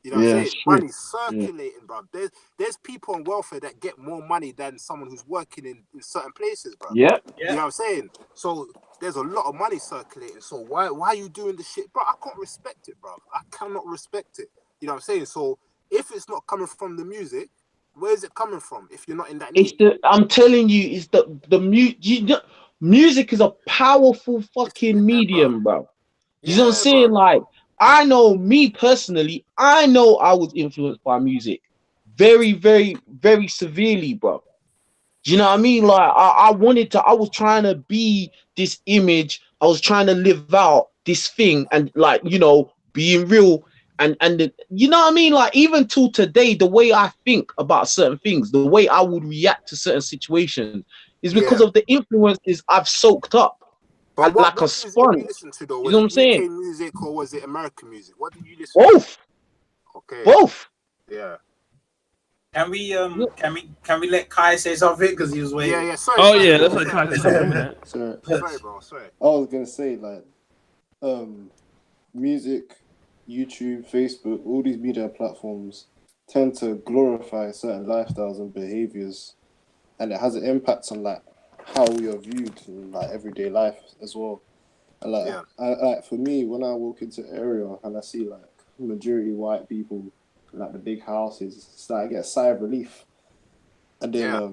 C: You know what I'm
B: Yeah,
C: saying?
B: it's true.
C: Money's circulating, bruv. There's people on welfare that get more money than someone who's working in certain places, bruv.
B: Yeah,
C: You know
D: Yeah.
C: what I'm saying? So there's a lot of money circulating. So why are you doing the shit, bro? I can't respect it, bruv. I cannot respect it. You know what I'm saying? So if it's not coming from the music, where is it coming from? If you're not in that
B: it's
C: need,
B: the. I'm telling you, it's music is a powerful fucking
C: yeah, bruv.
B: medium, bro. You know what I'm
C: Yeah,
B: saying?
C: bruv.
B: Like, I know me personally, I know I was influenced by music very, very, very severely, bro. Do you know what I mean? Like, I was trying to be this image, I was trying to live out this thing, and like, being real. You know what I mean? Like, even till today, the way I think about certain things, the way I would react to certain situations is because
C: Yeah.
B: of the influences I've soaked up
C: But
B: like a
C: what music did you
B: sponge.
C: listen to though?
B: You
C: Was
B: know what
C: it
B: I'm saying?
C: UK music or was it American music? What did you listen to?
B: Both,
C: Okay.
B: both.
C: Yeah.
D: Can we let Kai say something because he was
C: Yeah,
D: waiting?
C: yeah. Sorry,
A: Oh
C: sorry,
A: yeah,
C: bro.
A: that's like
C: Sorry,
A: Kai say
C: sorry,
A: something. Remember that.
E: So
C: sorry, bro. Sorry.
E: I was gonna say like, music, YouTube, Facebook, all these media platforms tend to glorify certain lifestyles and behaviors, and it has an impact on like how we are viewed in like everyday life as well. And like,
C: Yeah.
E: like for me, when I walk into an area and I see like majority white people, like the big houses, it's like I get a sigh of relief. And then
C: Yeah.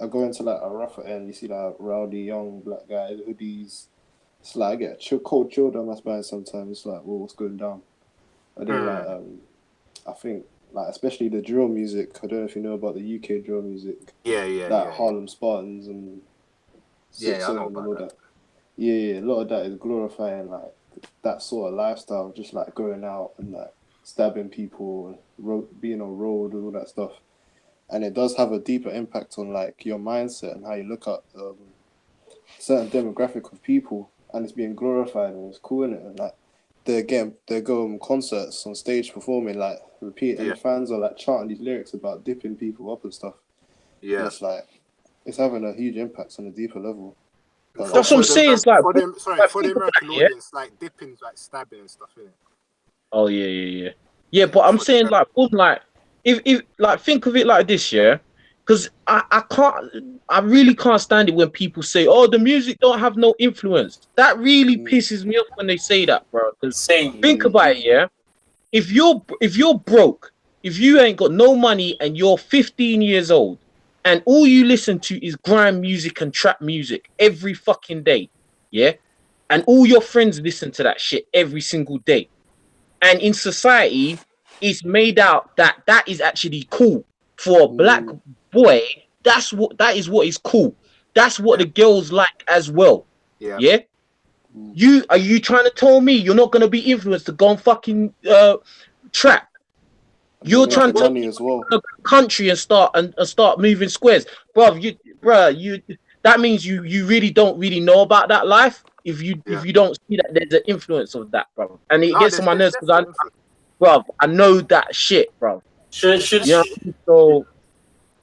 E: I go into like a rougher end, you see like rowdy young black guys, hoodies. It's like I get cold chill down my spine sometimes. It's like, whoa, what's going down? And then like I think like especially the drill music. I don't know if you know about the UK drill music,
C: Yeah, yeah,
E: like
C: yeah,
E: Harlem Spartans and
C: yeah. I know
E: 6-7 and all
C: about that.
E: that. Yeah, a lot of that is glorifying like that sort of lifestyle, just like going out and like stabbing people, being on road and all that stuff. And it does have a deeper impact on like your mindset and how you look at certain demographic of people, and it's being glorified and it's cool in it. And like they go on concerts on stage performing like repeat, and
C: Yeah.
E: the fans are like chanting these lyrics about dipping people up and stuff. And
C: Yeah.
E: it's like it's having a huge impact on a deeper level.
D: That's what I'm saying. It's like,
C: for them. Sorry,
D: like,
C: for the
D: think about
C: American
D: it, yeah?
C: audience, like dipping, like stabbing and stuff. Innit?
D: Oh yeah. But I'm
C: For
D: saying
C: the
D: like, boom, like if like think of it like this, yeah, because I really can't stand it when people say, oh, the music don't have no influence. That really pisses me off when they say that, bro. Because
F: Same.
D: think about it, yeah. If you're broke, if you ain't got no money and you're 15 years old, and all you listen to is grime music and trap music every fucking day, yeah, and all your friends listen to that shit every single day. And in society, it's made out that that is actually cool for a black boy. That is what is cool. That's what the girls like as well.
C: Yeah.
D: Yeah. You trying to tell me you're not gonna be influenced to go and fucking trap? You're trying to
E: money as well.
D: go to the country and start moving squares, bruv. That means you really don't really know about that life. If you don't see that there's an influence of that, bro, and it gets on my nerves because I know that shit, bro.
F: Should
D: You know, so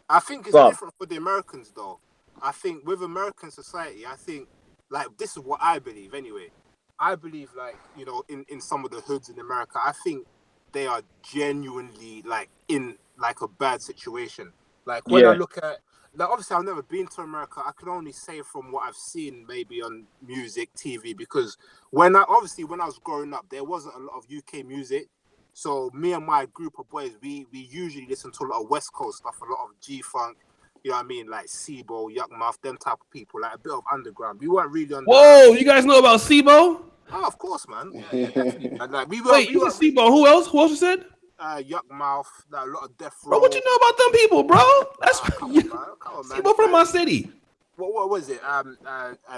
C: I think it's
D: bruv.
C: different for the Americans, though. I think with American society, I think like this is what I believe anyway. I believe like in some of the hoods in America, I think they are genuinely like in like a bad situation. Like when I look at like obviously I've never been to America. I can only say from what I've seen maybe on music, TV, because when I was growing up, there wasn't a lot of UK music. So me and my group of boys, we usually listen to a lot of West Coast stuff, a lot of G-Funk, you know what I mean, like Sibo, Yuckmouth, them type of people, like a bit of underground. We weren't really on.
A: Whoa, you guys know about Sibo?
C: Oh, of course, man. Yeah, definitely. And, like,
A: Wait, you said Sibo. Who else? Who else you said?
C: Yuckmouth, like a lot of Death Row.
A: Bro, what you know about them people, bro? That's
C: come on, man.
A: Sibo from my city.
C: What was it?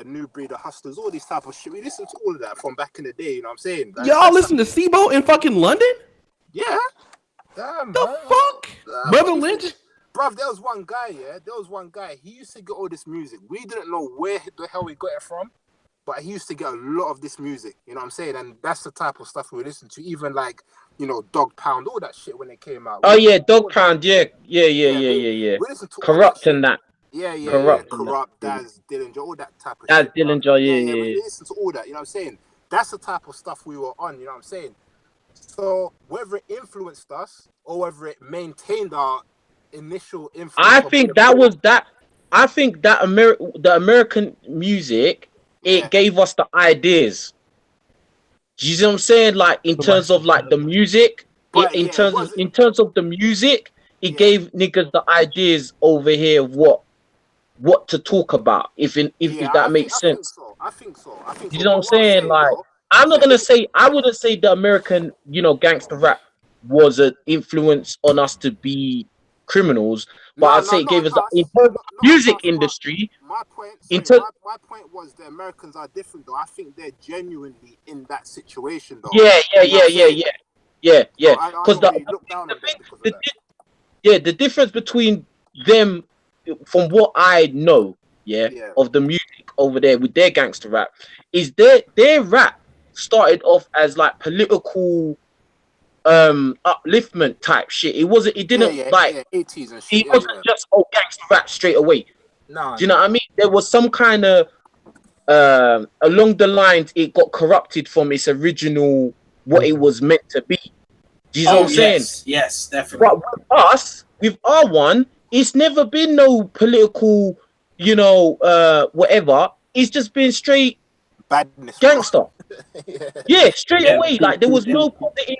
C: New Breed of Hustlers, all these type of shit. We listened to all of that from back in the day. You know what I'm saying? Like,
A: y'all listen to Sibo in fucking London?
C: Yeah. Damn,
A: the
C: man.
A: fuck? Brother Lynch?
C: Bruv, there was one guy, he used to get all this music. We didn't know where the hell he got it from, but he used to get a lot of this music, you know what I'm saying? And that's the type of stuff we listen to, even like, Dog Pound, all that shit when it came out.
D: Dog Pound, yeah.
C: We listened to
D: Corrupt and that.
C: Corrupt, Daz, Dillinger, all that type of shit.
D: Dillinger,
C: We listened to all that, you know what I'm saying? That's the type of stuff we were on, you know what I'm saying? So whether it influenced us or whether it maintained our initial influence,
D: I think that the American music, it gave us the ideas. Do you see what I'm saying? Like in terms of like the music, in terms of the music, it gave niggas the ideas over here of what to talk about. If that makes sense.
C: I think so.
D: You know what I'm saying? Like I'm not gonna say, I wouldn't say the American, gangster rap was an influence on us to be criminals, but I'd say it gave us in terms of music industry.
C: My point was the Americans are different though. I think they're genuinely in that situation though.
D: Yeah. Because the difference between them, from what I know, of the music over there with their gangster rap, is their rap started off as like political upliftment type shit. It didn't
C: 80s and shit.
D: It wasn't just gangster rap straight away.
C: No.
D: Do you know what I mean? There was some kind of along the lines, it got corrupted from its original what it was meant to be. Do you know what I'm saying?
F: Yes, definitely.
D: But with our one, it's never been no political, whatever. It's just been straight
C: badness,
D: gangster. Straight away. Like there was no positive.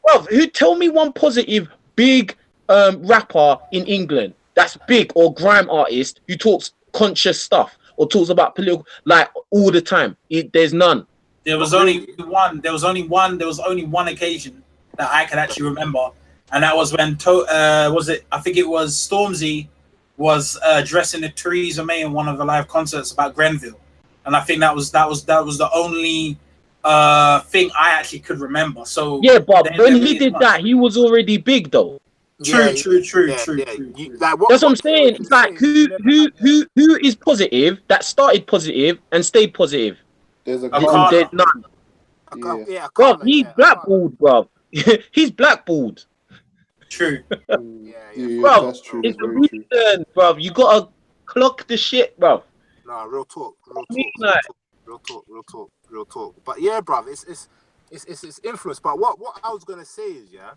D: Well, tell me one positive big rapper in England that's big, or grime artist who talks conscious stuff or talks about political like all the time. There's none.
F: There was only one occasion that I can actually remember, and that was when I think it was Stormzy was addressing the Theresa May in one of the live concerts about Grenville, and I think that was the only thing I actually could remember. So
D: but when he did that, he was already big though.
F: True.
C: That's
D: what I'm saying. It's like who is positive, that started positive and stayed positive.
E: There's
D: none.
C: Bro,
D: he's blackballed, bro. He's blackballed.
F: True.
E: Bro, that's true.
D: It's the reason, bro. You gotta clock the shit, bro.
C: Nah, real talk, real
B: I mean,
C: talk,
B: like,
C: real talk, real talk, real talk. But yeah, bruv, it's influence. But what I was gonna say is, yeah,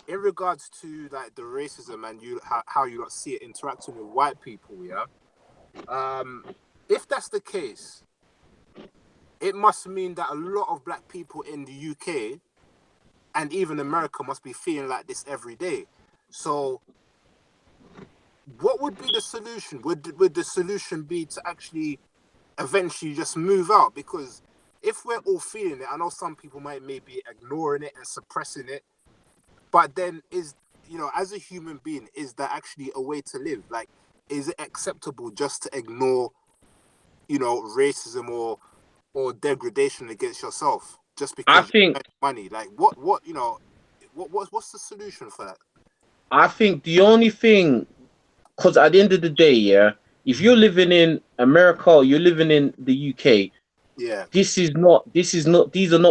C: in regards to like the racism and how you lot see it interacting with white people, yeah. If that's the case, it must mean that a lot of black people in the UK and even America must be feeling like this every day. So, what would be the solution? Would the solution be to actually eventually just move out? Because if we're all feeling it, I know some people might maybe ignoring it and suppressing it, but then as a human being, is that actually a way to live? Like, is it acceptable just to ignore, racism or degradation against yourself just
B: I
C: because you
B: think
C: earn money? Like, what's the solution for that?
B: I think the only thing, because at the end of the day, yeah, if you're living in America or you're living in the UK,
C: Yeah,
B: these are not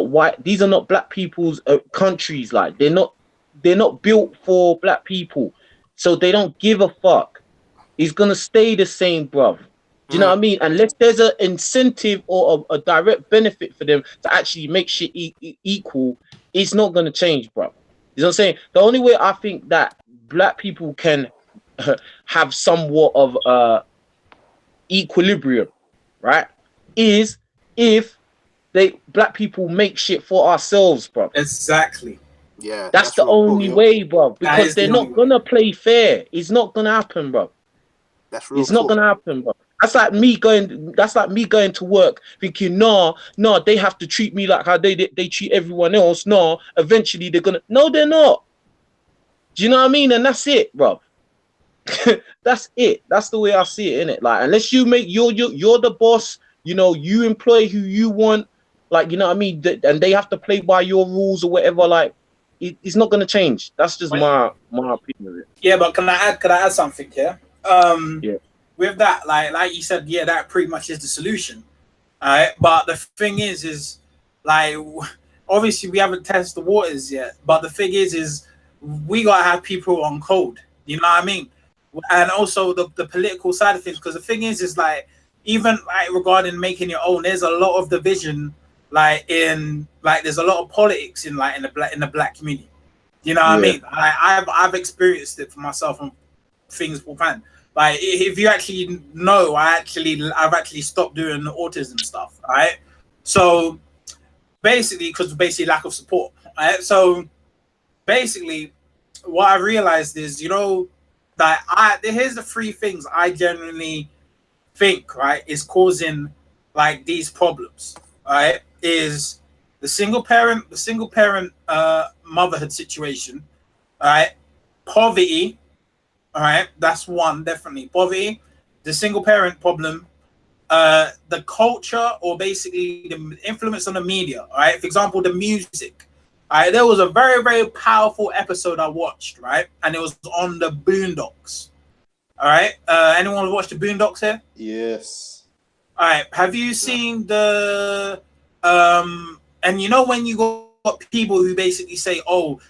B: white, these are not black people's countries. Like, they're not built for black people, so they don't give a fuck. It's gonna stay the same, bruv. Do you know what I mean? Unless there's an incentive or a direct benefit for them to actually make shit equal, it's not gonna change, bruv. You know what I'm saying? The only way I think that black people can have somewhat of equilibrium, right, is if black people make shit for ourselves, bro.
F: Exactly.
C: yeah,
B: That's
C: that's
B: the
C: real talk.
B: only way, bro.
F: That
B: Because
F: is
B: they're
F: the only
B: not
F: way.
B: gonna play fair. It's not gonna happen, bro.
C: That's real
B: It's not
C: talk.
B: gonna happen, bro. That's like me going. That's like me going to work, thinking, no, they have to treat me like how they treat everyone else. No, eventually they're gonna. No, they're not. Do you know what I mean? And that's it, bro. That's it. That's the way I see it, innit? Like, unless you make you're the boss, you employ who you want, like, you know what I mean, and they have to play by your rules or whatever. Like, it's not gonna change. That's just my opinion of it.
F: Yeah, but can I add something here?
B: Yeah.
F: With that, like you said, yeah, that pretty much is the solution. All right, but the thing is like, obviously we haven't tested the waters yet. But the thing is we gotta have people on code. You know what I mean? And also the political side of things, because the thing is like, even like regarding making your own, there's a lot of division. There's a lot of politics in the black community. You know what I mean? I've experienced it for myself and things for fun. Like, if you actually know, I've actually stopped doing the autism stuff. Right? So basically, because lack of support. Right? So basically, what I realized is, that here's the three things I genuinely think, right, is causing like these problems. Right? Is the single parent motherhood situation. All right, poverty. All right, that's one, definitely poverty, the single parent problem, the culture, or basically the influence on the media. All right, for example, the music. All right, there was a very, very powerful episode I watched, right, and it was on the Boondocks. All right, anyone watch the Boondocks here?
E: Yes.
F: All right, have you seen the and when you got people who basically say, oh,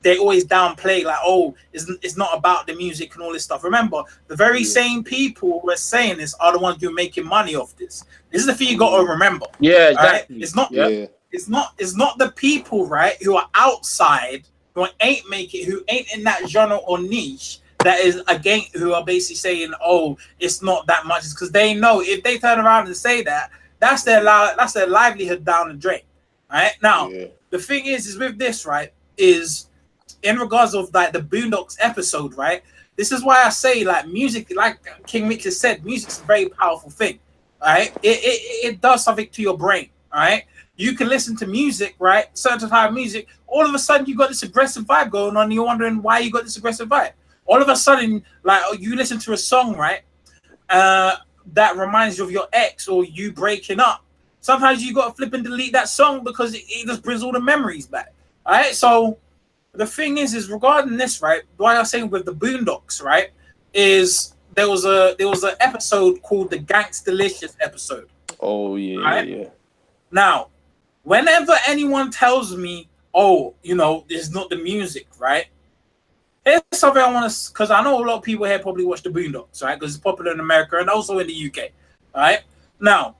F: they always downplay, like, oh, it's not about the music and all this stuff. Remember, the very same people who are saying this are the ones who are making money off this. This is the thing you got to remember.
B: Yeah,
F: Right?
B: exactly.
F: It's not.
E: Yeah.
F: It's not the people, right, who are outside, who ain't in that genre or niche, that is against, who are basically saying, oh, it's not that much. It's because they know if they turn around and say that, that's their livelihood down the drain. Right? Now, the thing is with this, right, is in regards of like the Boondocks episode, right? This is why I say, like, music, like King Mitch has said, music's a very powerful thing. Right? It does something to your brain. All right? You can listen to music, right? Certain type of music. All of a sudden, you got this aggressive vibe going on. And you're wondering why you got this aggressive vibe. All of a sudden, like, you listen to a song, right? That reminds you of your ex or you breaking up. Sometimes you got to flip and delete that song because it just brings all the memories back. All right? So the thing is regarding this, right? What I was saying with the Boondocks, right? Is there was an episode called the Gangsta-licious episode.
E: Oh yeah,
F: right?
E: yeah.
F: Now, whenever anyone tells me, oh, it's not the music, right? here's something I want to, because I know a lot of people here probably watch the Boondocks, right? Because it's popular in America and also in the UK, right? Now,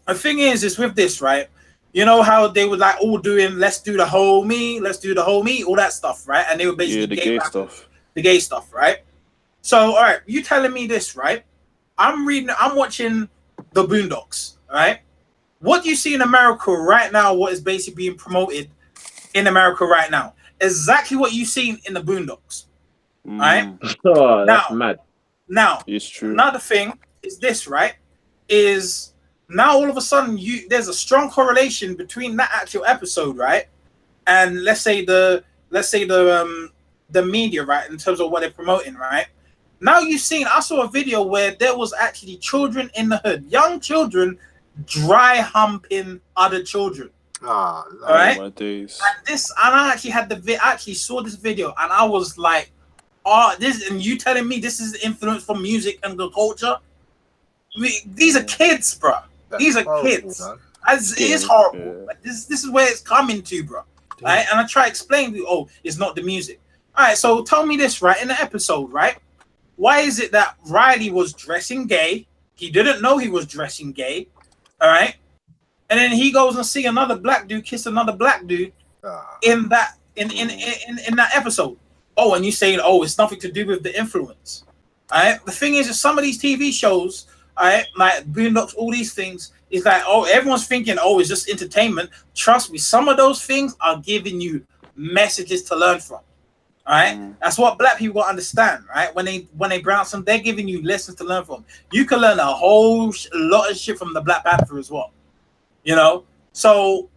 F: the thing is with this, right? You know how they were like all doing, let's do the whole me, all that stuff, right? And they were basically
E: the gay stuff.
F: The gay stuff, right? So, all right, you telling me this, right? I'm watching the Boondocks, right? What do you see in America right now? What is basically being promoted in America right now? Exactly what you've seen in the Boondocks, right?
B: Oh, that's mad.
F: Now,
E: It's true.
F: another thing is this, right? Is now all of a sudden there's a strong correlation between that actual episode, right? And let's say the media, right, in terms of what they're promoting, right? Now I saw a video where there was actually children in the hood, young children dry humping other children. All right.
E: My days.
F: And I actually saw this video, and I was like, "Oh, this!" And you telling me this is influence from music and the culture? These are kids, bro. These are kids. It is horrible. Yeah. This is where it's coming to, bro. Right? And I try to explain to you, oh, it's not the music. All right, so tell me this, right? In the episode, right? Why is it that Riley was dressing gay? He didn't know he was dressing gay. All right. And then he goes and see another black dude kiss another black dude in that episode. Oh, and you saying, oh, it's nothing to do with the influence. All right. The thing is some of these TV shows, all right, like Boondocks, all these things, it's like, oh, everyone's thinking, oh, it's just entertainment. Trust me, some of those things are giving you messages to learn from. All right, that's what black people gotta understand, right? When they brown some, they're giving you lessons to learn from. You can learn a whole lot of shit from the Black Panther as well, you know. So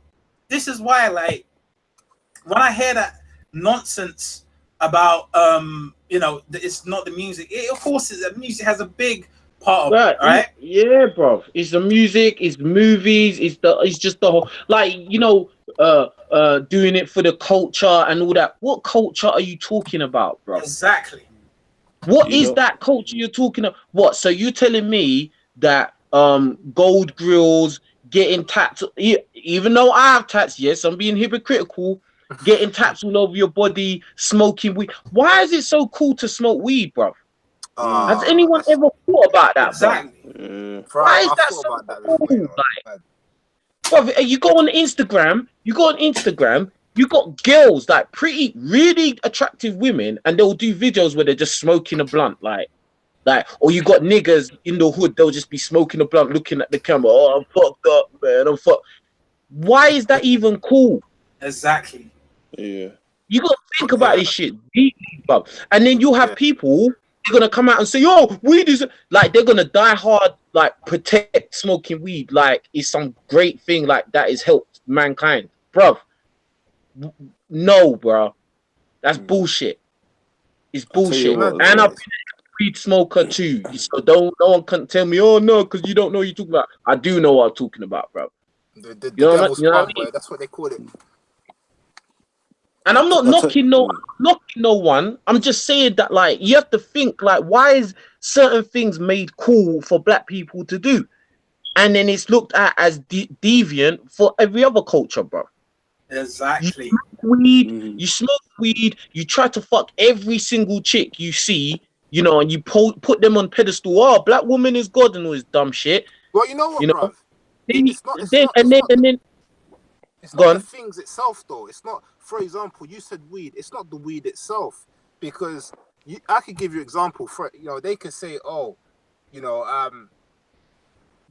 F: this is why, like, when I hear that nonsense about it's not the music. Of course, the music has a big part of it, right?
B: Yeah, bro. It's the music, it's movies, it's just the whole, like, doing it for the culture and all that. What culture are you talking about, bro?
F: Exactly.
B: What is that culture you're talking about? What? So you're telling me that gold grills, getting tats, even though I have tats, yes, I'm being hypocritical, getting tats all over your body, smoking weed. Why is it so cool to smoke weed, bro? Has anyone ever thought about that?
F: Exactly.
B: Why is that so cool? Like, bro, you go on Instagram, you got girls, like pretty, really attractive women, and they'll do videos where they're just smoking a blunt, like, or you got niggas in the hood, they'll just be smoking a blunt, looking at the camera. Oh, I'm fucked up, man. I'm fucked. Why is that even cool?
F: Exactly.
E: Yeah.
B: You gotta think about this shit deeply, bro. And then you have people gonna come out and say, "Oh, weed is," like, they're gonna die hard, like, protect smoking weed, like it's some great thing, like that has helped mankind, bro. No, bro, that's bullshit. It's bullshit. And I've been a weed smoker too, so no one can tell me, "Oh no," because you don't know what you're talking about. I do know what I'm talking about, bro.
C: The devil's pub, boy. That's what they call it.
B: And I'm not knocking no one. I'm just saying that, like, you have to think, like, why is certain things made cool for black people to do, and then it's looked at as deviant for every other culture, bro?
F: Exactly.
B: You smoke weed. You try to fuck every single chick you see, and you put them on pedestal. Oh, black woman is God and all this dumb shit.
C: Well, you know what, bro? It's not the things itself, though. It's not, for example, you said weed. It's not the weed itself, because I could give you example. For they could say, oh,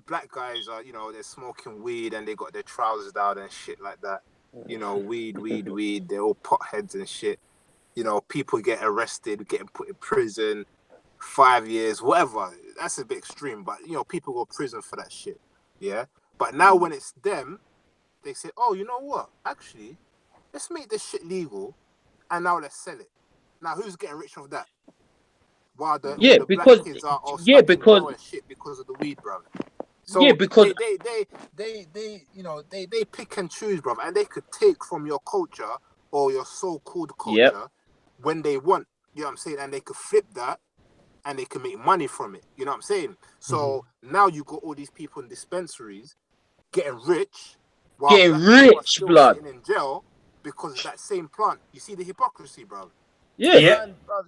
C: black guys are, they're smoking weed and they got their trousers down and shit like that. Weed. They're all potheads and shit. People get arrested, getting put in prison, 5 years, whatever. That's a bit extreme, but people go to prison for that shit. Yeah. But now when it's them, they say, oh, you know what? Actually, let's make this shit legal, and now let's sell it. Now, who's getting rich off that? While the black kids are all stuck in jail and shit because of the weed, bro. So because they pick and choose, bro, and they could take from your culture or your so-called culture when they want. You know what I'm saying? And they could flip that, and they can make money from it. You know what I'm saying? So now you got all these people in dispensaries getting rich.
B: Getting rich, blood.
C: In jail because of that same plant. You see the hypocrisy, bro.
B: Yeah.
C: Man, bro,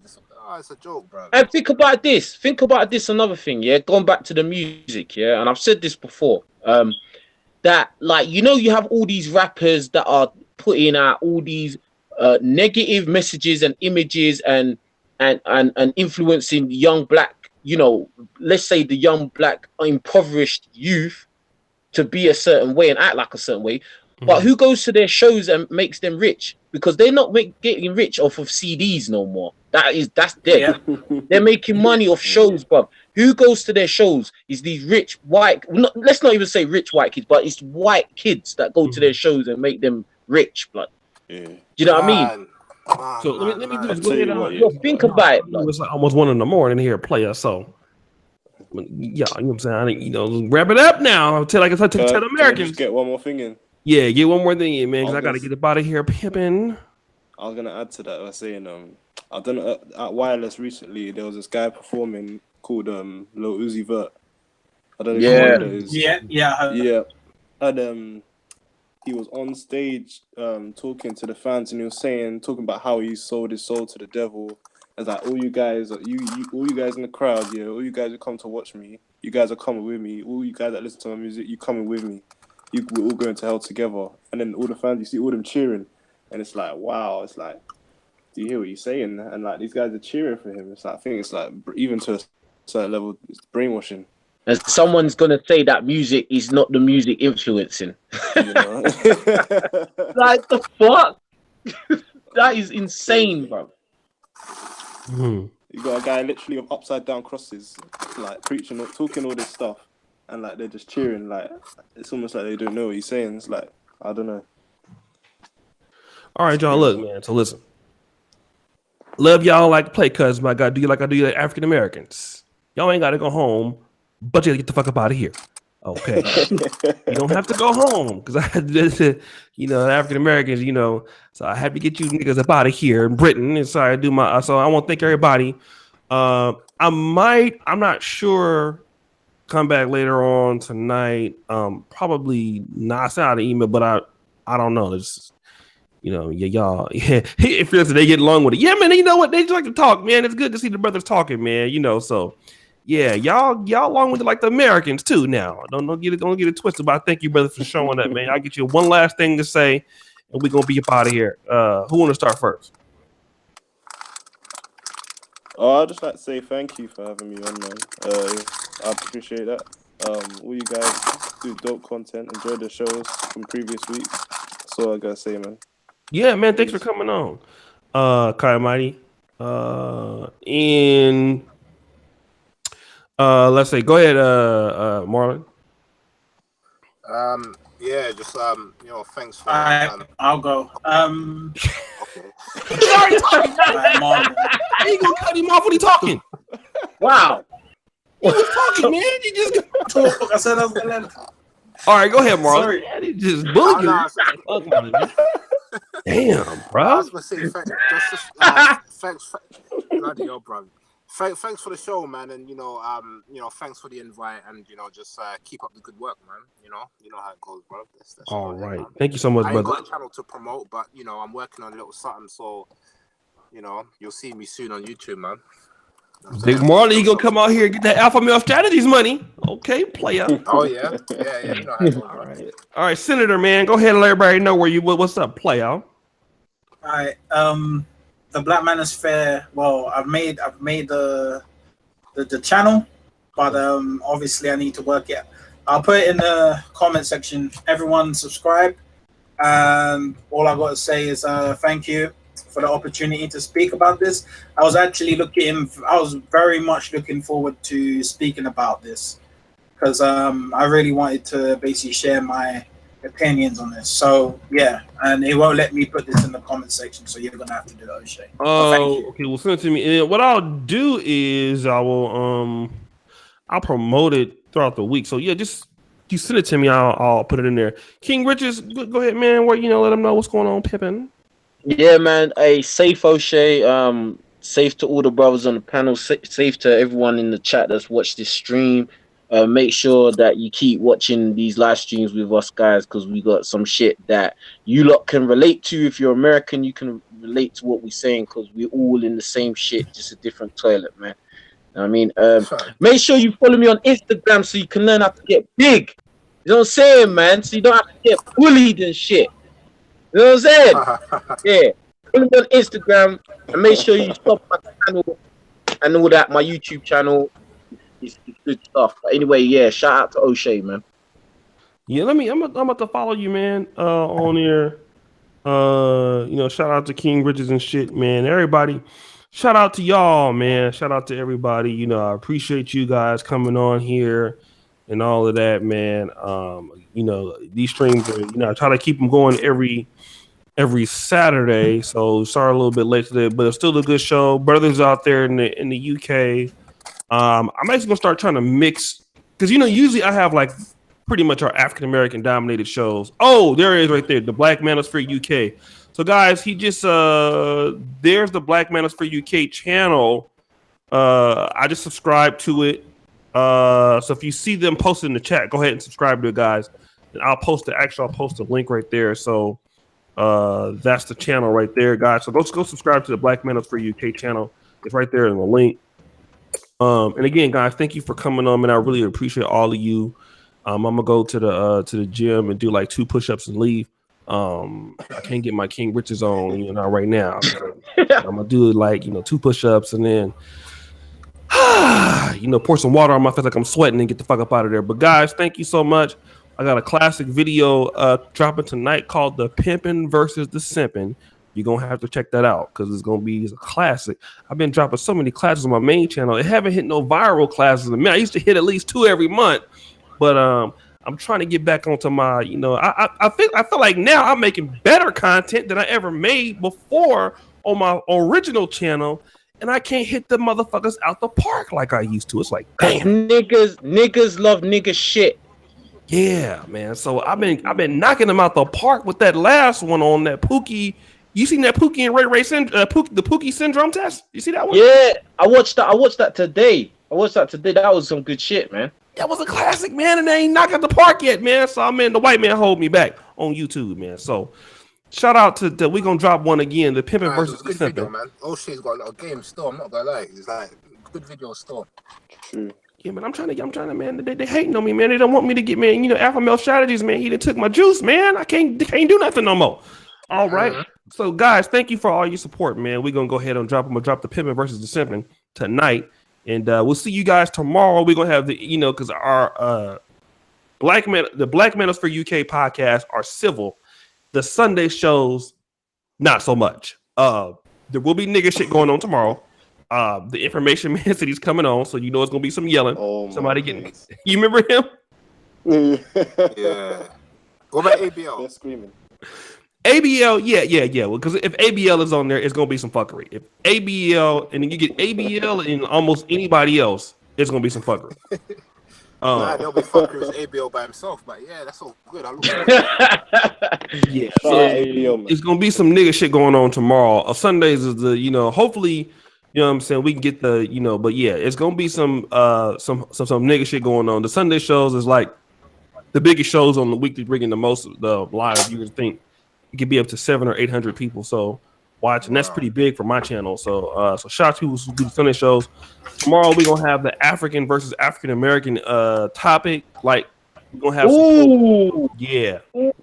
C: it's a joke, bro.
B: And think about this. Think about this. Another thing, yeah. Going back to the music, yeah. And I've said this before. That like you have all these rappers that are putting out all these negative messages and images and influencing the young black, let's say the young black impoverished youth to be a certain way and act like a certain way. But who goes to their shows and makes them rich? Because they're not getting rich off of CDs no more. That's dead.
F: Yeah.
B: They're making money off shows, bro. Who goes to their shows is these rich white. Let's not even say rich white kids, but it's white kids that go to their shows and make them rich, blood.
E: Yeah.
B: Do you know what I mean?
C: Man,
A: So let me do this.
E: tell you what,
B: Yo, think about it, blood.
A: It's like almost 1 a.m. here, player. So yeah, you know what I'm saying. Wrap it up now. I'll tell
E: Can I
A: the Americans.
E: just get one more thing in?
A: Yeah, get one more thing in, man, because I got to
E: August.
A: get up out of here pimping.
E: I was gonna add to that by saying I don't know, at Wireless recently there was this guy performing called Lil Uzi Vert. I don't know if you know who that is.
F: Yeah.
E: And he was on stage talking to the fans, and he was talking about how he sold his soul to the devil. It's like, all you guys all you guys in the crowd, yeah, all you guys who come to watch me, you guys are coming with me. All you guys that listen to my music, you coming with me. We're all going to hell together. And then all the fans, you see all them cheering, and it's like, wow. It's like, do you hear what he's saying? And like, these guys are cheering for him. It's like, I think it's like, even to a certain level, it's brainwashing.
B: And someone's gonna say that music is not the music influencing.
E: You know?
B: Like the fuck? That is insane, bro.
E: You got a guy literally with upside down crosses, like preaching, talking all this stuff, and like they're just cheering. Like, it's almost like they don't know what he's saying. It's like, I don't know.
A: All right, John. Look, man. So listen, love y'all like to play, cuz I gotta do like I do to African Americans. Y'all ain't gotta go home, but you gotta get the fuck up out of here. Okay, you don't have to go home because African Americans, so I have to get you niggas up out of here in Britain. And so I do so I want to thank everybody. I'm not sure. Come back later on tonight. Probably not. I sent out an email, but I don't know. It's y'all. Yeah, if they get along with it. Yeah, man. You know what? They just like to talk, man. It's good to see the brothers talking, man. So. Yeah, y'all along with it like the Americans too. Now, don't get it twisted. But I thank you, brother, for showing up, man. I'll get you one last thing to say, and we're gonna be up out of here. Who want to start first?
E: I'd just like to say thank you for having me on, man. I appreciate that. All you guys do dope content. Enjoy the shows from previous weeks. That's all I gotta say, man.
A: Yeah, man. Thanks for coming on, Kai Mighty. Let's say, go ahead, Marlon.
C: Yeah, just thanks for.
F: I'll go.
C: Okay.
A: He's already talking. How you gonna cut him off when he's talking?
B: Wow.
A: He was talking, man. He just
F: I said I was gonna.
A: all right. Go ahead, Marlon.
F: Sorry.
A: Man, he just bullied you. Damn, bro.
C: I was gonna say thanks, bloody hell, bro. Thanks for the show, man, and thanks for the invite, and just keep up the good work, man. You know how it goes, bro. That's
A: All
C: about it,
A: right,
C: man.
A: thank you so much,
C: I ain't
A: brother.
C: got a channel to promote, but I'm working on a little something, so you'll see me soon on YouTube, man.
A: Big Marlon, you gonna come out here and get that Alpha Male Strategies money? Okay, player.
C: Oh yeah. You know how it goes, bro.
A: All right, Senator, man, go ahead and let everybody know what's up, player.
F: All right. The Black Manosphere. Well, I've made the channel, but obviously I need to work it. I'll put it in the comment section. Everyone subscribe. All I got to say is thank you for the opportunity to speak about this. I was very much looking forward to speaking about this because I really wanted to basically share my opinions on this. So yeah, and it won't let me put this in the comment section, so you're gonna have to do that, O'Shea.
A: Oh, okay. Well, send it to me. And what I'll do is I'll promote it throughout the week. So yeah, just you send it to me. I'll put it in there. King Richards, go ahead, man. Where let them know what's going on, Pippin.
B: Yeah, man. Safe O'Shea. Safe to all the brothers on the panel. Safe to everyone in the chat that's watched this stream. Make sure that you keep watching these live streams with us, guys, because we got some shit that you lot can relate to. If you're American, you can relate to what we're saying because we're all in the same shit, just a different toilet, man. I mean, make sure you follow me on Instagram so you can learn how to get big. You know what I'm saying, man? So you don't have to get bullied and shit. You know what I'm saying? Yeah. Follow me on Instagram and make sure you stop my channel and all that. My YouTube channel is good stuff. But anyway, yeah, shout out to O'Shea, man.
A: Yeah, I'm about to follow you, man, on here. Shout out to King Riches and shit, man. Everybody, shout out to y'all, man. Shout out to everybody. I appreciate you guys coming on here and all of that, man. These streams are, I try to keep them going every Saturday. So sorry a little bit late today, but it's still a good show. Brothers out there in the UK. I'm actually gonna start trying to mix because usually I have like pretty much our African American dominated shows. Oh, there it is right there, the Black Manosphere UK. So guys, he just there's the Black Manosphere UK channel. I just subscribed to it. So if you see them posted in the chat, go ahead and subscribe to it, guys. And I'll post a link right there. So that's the channel right there, guys. So go subscribe to the Black Manosphere UK channel. It's right there in the link. And again, guys, thank you for coming on, man. I really appreciate all of you. I'm gonna go to the gym and do like 2 push-ups and leave. I can't get my King Riches on, right now. I'm gonna do like 2 push-ups and then pour some water on my face like I'm sweating and get the fuck up out of there. But guys, thank you so much. I got a classic video dropping tonight called "The Pimpin' versus the Simpin'." You're gonna have to check that out because it's a classic. I've been dropping so many classes on my main channel. It haven't hit no viral classes. I used to hit at least 2 every month. But I'm trying to get back onto my, I feel like now I'm making better content than I ever made before on my original channel, and I can't hit the motherfuckers out the park like I used to. It's like, damn,
B: niggas love nigga shit.
A: Yeah, man. So I've been knocking them out the park with that last one on that Pookie. You seen that Pookie and Ray the Pookie syndrome test? You see that one?
B: Yeah, I watched that today. That was some good shit, man.
A: That was a classic, man, and they ain't knocked out the park yet, man. So the white man hold me back on YouTube, man. So shout out to we gonna drop one again, the Pimpin' versus the Simpin'.
C: Man. O'Shea's got a lot of games still. I'm not gonna lie. It's like good video still.
E: True.
A: Yeah, man, I'm trying to, man. They hating on me, man. They don't want me to get, man. Alpha male strategies, man. He done took my juice, man. I can't do nothing no more. All right. So, guys, thank you for all your support, man. We're gonna go ahead and drop the Pimpin' versus the Simpin' tonight. And we'll see you guys tomorrow. We're gonna have the, because our the Black Manosphere UK podcast are civil. The Sunday shows, not so much. There will be nigga shit going on tomorrow. The information man said he's coming on, so it's gonna be some yelling. Somebody getting. You remember him?
C: Yeah. What about ABL?
E: They're screaming.
A: ABL, yeah. Well, because if ABL is on there, it's gonna be some fuckery. If ABL and then you get ABL and almost anybody else, it's gonna be some fuckery.
C: There'll be fuckers ABL by himself, but yeah, that's all good. I look
A: yeah, so it's gonna be some nigga shit going on tomorrow. Sundays is the hopefully. You know what I'm saying? We can get the, but yeah, it's gonna be some nigga shit going on. The Sunday shows is like the biggest shows on the weekly, bringing the most of the live. You would think it could be up to 700 or 800 people. So watch, and that's pretty big for my channel. So shout out to people who do the Sunday shows. Tomorrow we're gonna have the African versus African American topic. Like we're gonna have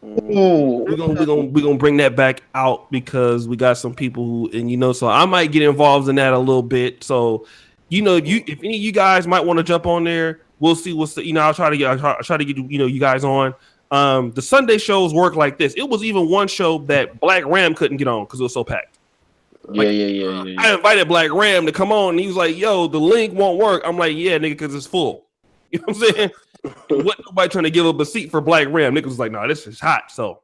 A: we're gonna bring that back out because we got some people who, and so I might get involved in that a little bit. So if any of you guys might want to jump on there, we'll see what's I'll try to get you guys on. The Sunday shows work like this. It was even one show that Black Ram couldn't get on because it was so packed.
B: Yeah.
A: I invited Black Ram to come on, and he was like, "Yo, the link won't work." I'm like, "Yeah, nigga, because it's full." You know what I'm saying? What nobody trying to give up a seat for Black Ram? Niggas was like, "No, this is hot." So,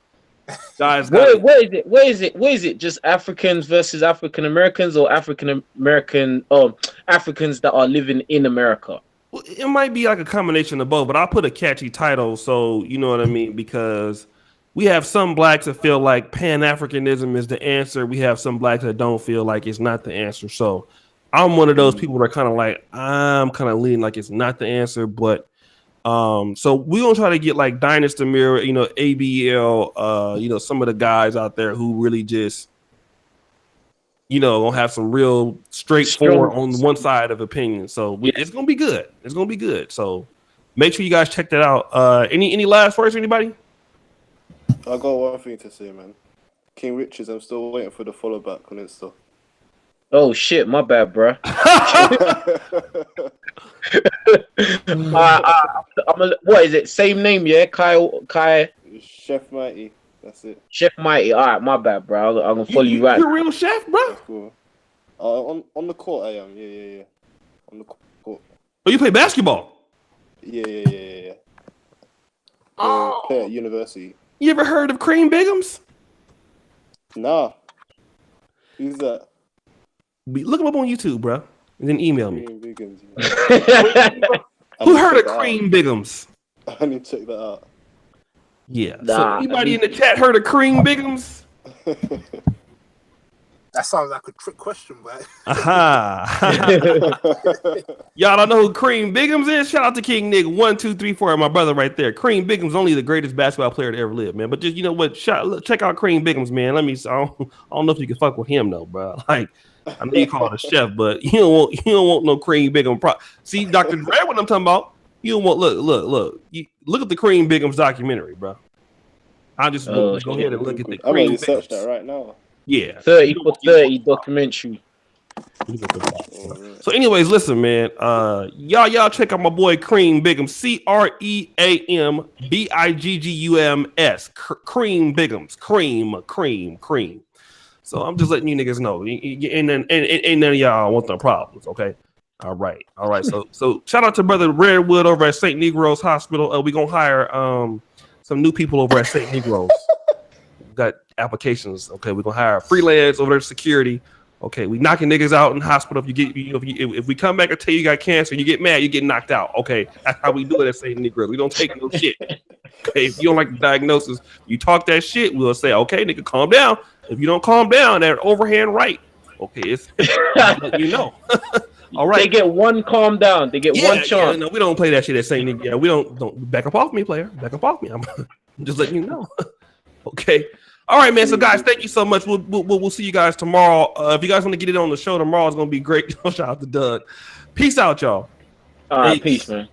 A: guys,
B: where is it? Just Africans versus African Americans, or African American Africans that are living in America?
A: Well, it might be like a combination of both, but I'll put a catchy title, so you know what I mean, because we have some blacks that feel like Pan-Africanism is the answer. We have some blacks that don't feel like it's not the answer. So I'm one of those people that are kind of like, I'm kind of leaning like it's not the answer, but so we're gonna try to get like Dynasty Mirror, ABL, some of the guys out there who really just gonna have some real straightforward
B: Strong.
A: on one side of opinion. So it's gonna be good. It's gonna be good. So make sure you guys check that out. Any last words, anybody?
E: I got one thing to say, man. King Richards, I'm still waiting for the follow back on Insta.
B: Oh shit, my bad, bro. What is it? Same name, yeah? Kai.
E: Chef Mighty. That's it.
B: Chef Mighty. All right, my bad, bro. I'm gonna follow you right.
A: You're a real chef, bro.
E: That's cool. On the court, I am. Yeah. On the court.
A: Oh, you play basketball?
E: Yeah. Play at university.
A: You ever heard of Cream Bigums?
E: Nah. Who's that?
A: Look him up on YouTube, bro, and then email me.
E: Cream Bigums,
A: Who heard of Cream Bigums?
E: I need to check that out.
A: Yeah. So anybody in the chat heard of Cream Bigums?
C: That sounds like a trick question, but
A: Y'all don't know who Cream Bigums is? Shout out to King Nick 1, 2, 3, 4, my brother right there. Cream Bigums only the greatest basketball player to ever live, man. But just check out Cream Bigums, man. I don't know if you can fuck with him though, bro. Like I know you call it a chef, but you don't want no Cream Bigums. See, Dr. Dre, what I'm talking about? You don't want look at the Cream Bigums documentary, bro. I'll just go ahead and look at the
E: I'm
A: Cream
E: going to search
A: Bigums.
E: that right now.
A: Yeah,
B: 30 for 30 documentary.
A: So, anyways, listen, man. Y'all check out my boy Cream Bigums. CREAMBIGGUMS. Cream Bigums. Cream. So I'm just letting you niggas know. And none of y'all want the problems, okay? All right. So shout out to Brother Redwood over at St. Negro's Hospital. We're gonna hire some new people over at St. Negro's. Got applications. Okay, we're gonna hire freelance over there, security. Okay, we knocking niggas out in the hospital. If we come back and tell you got cancer, you get mad, you get knocked out. Okay, that's how we do it at St. Negro. We don't take no shit. Okay, if you don't like the diagnosis, you talk that shit. We'll say, okay, nigga, calm down. If you don't calm down, that overhand right. Okay, it's you know. All right,
B: They get one calm down. They get one chance.
A: Yeah, no, we don't play that shit at St. Negro. Yeah, we don't back up off me, player. Back up off me. I'm just letting you know. Okay. All right, man. So, guys, thank you so much. We'll see you guys tomorrow. If you guys want to get it on the show tomorrow, it's gonna be great. Shout out to Doug. Peace out, y'all.
B: All right, peace, man.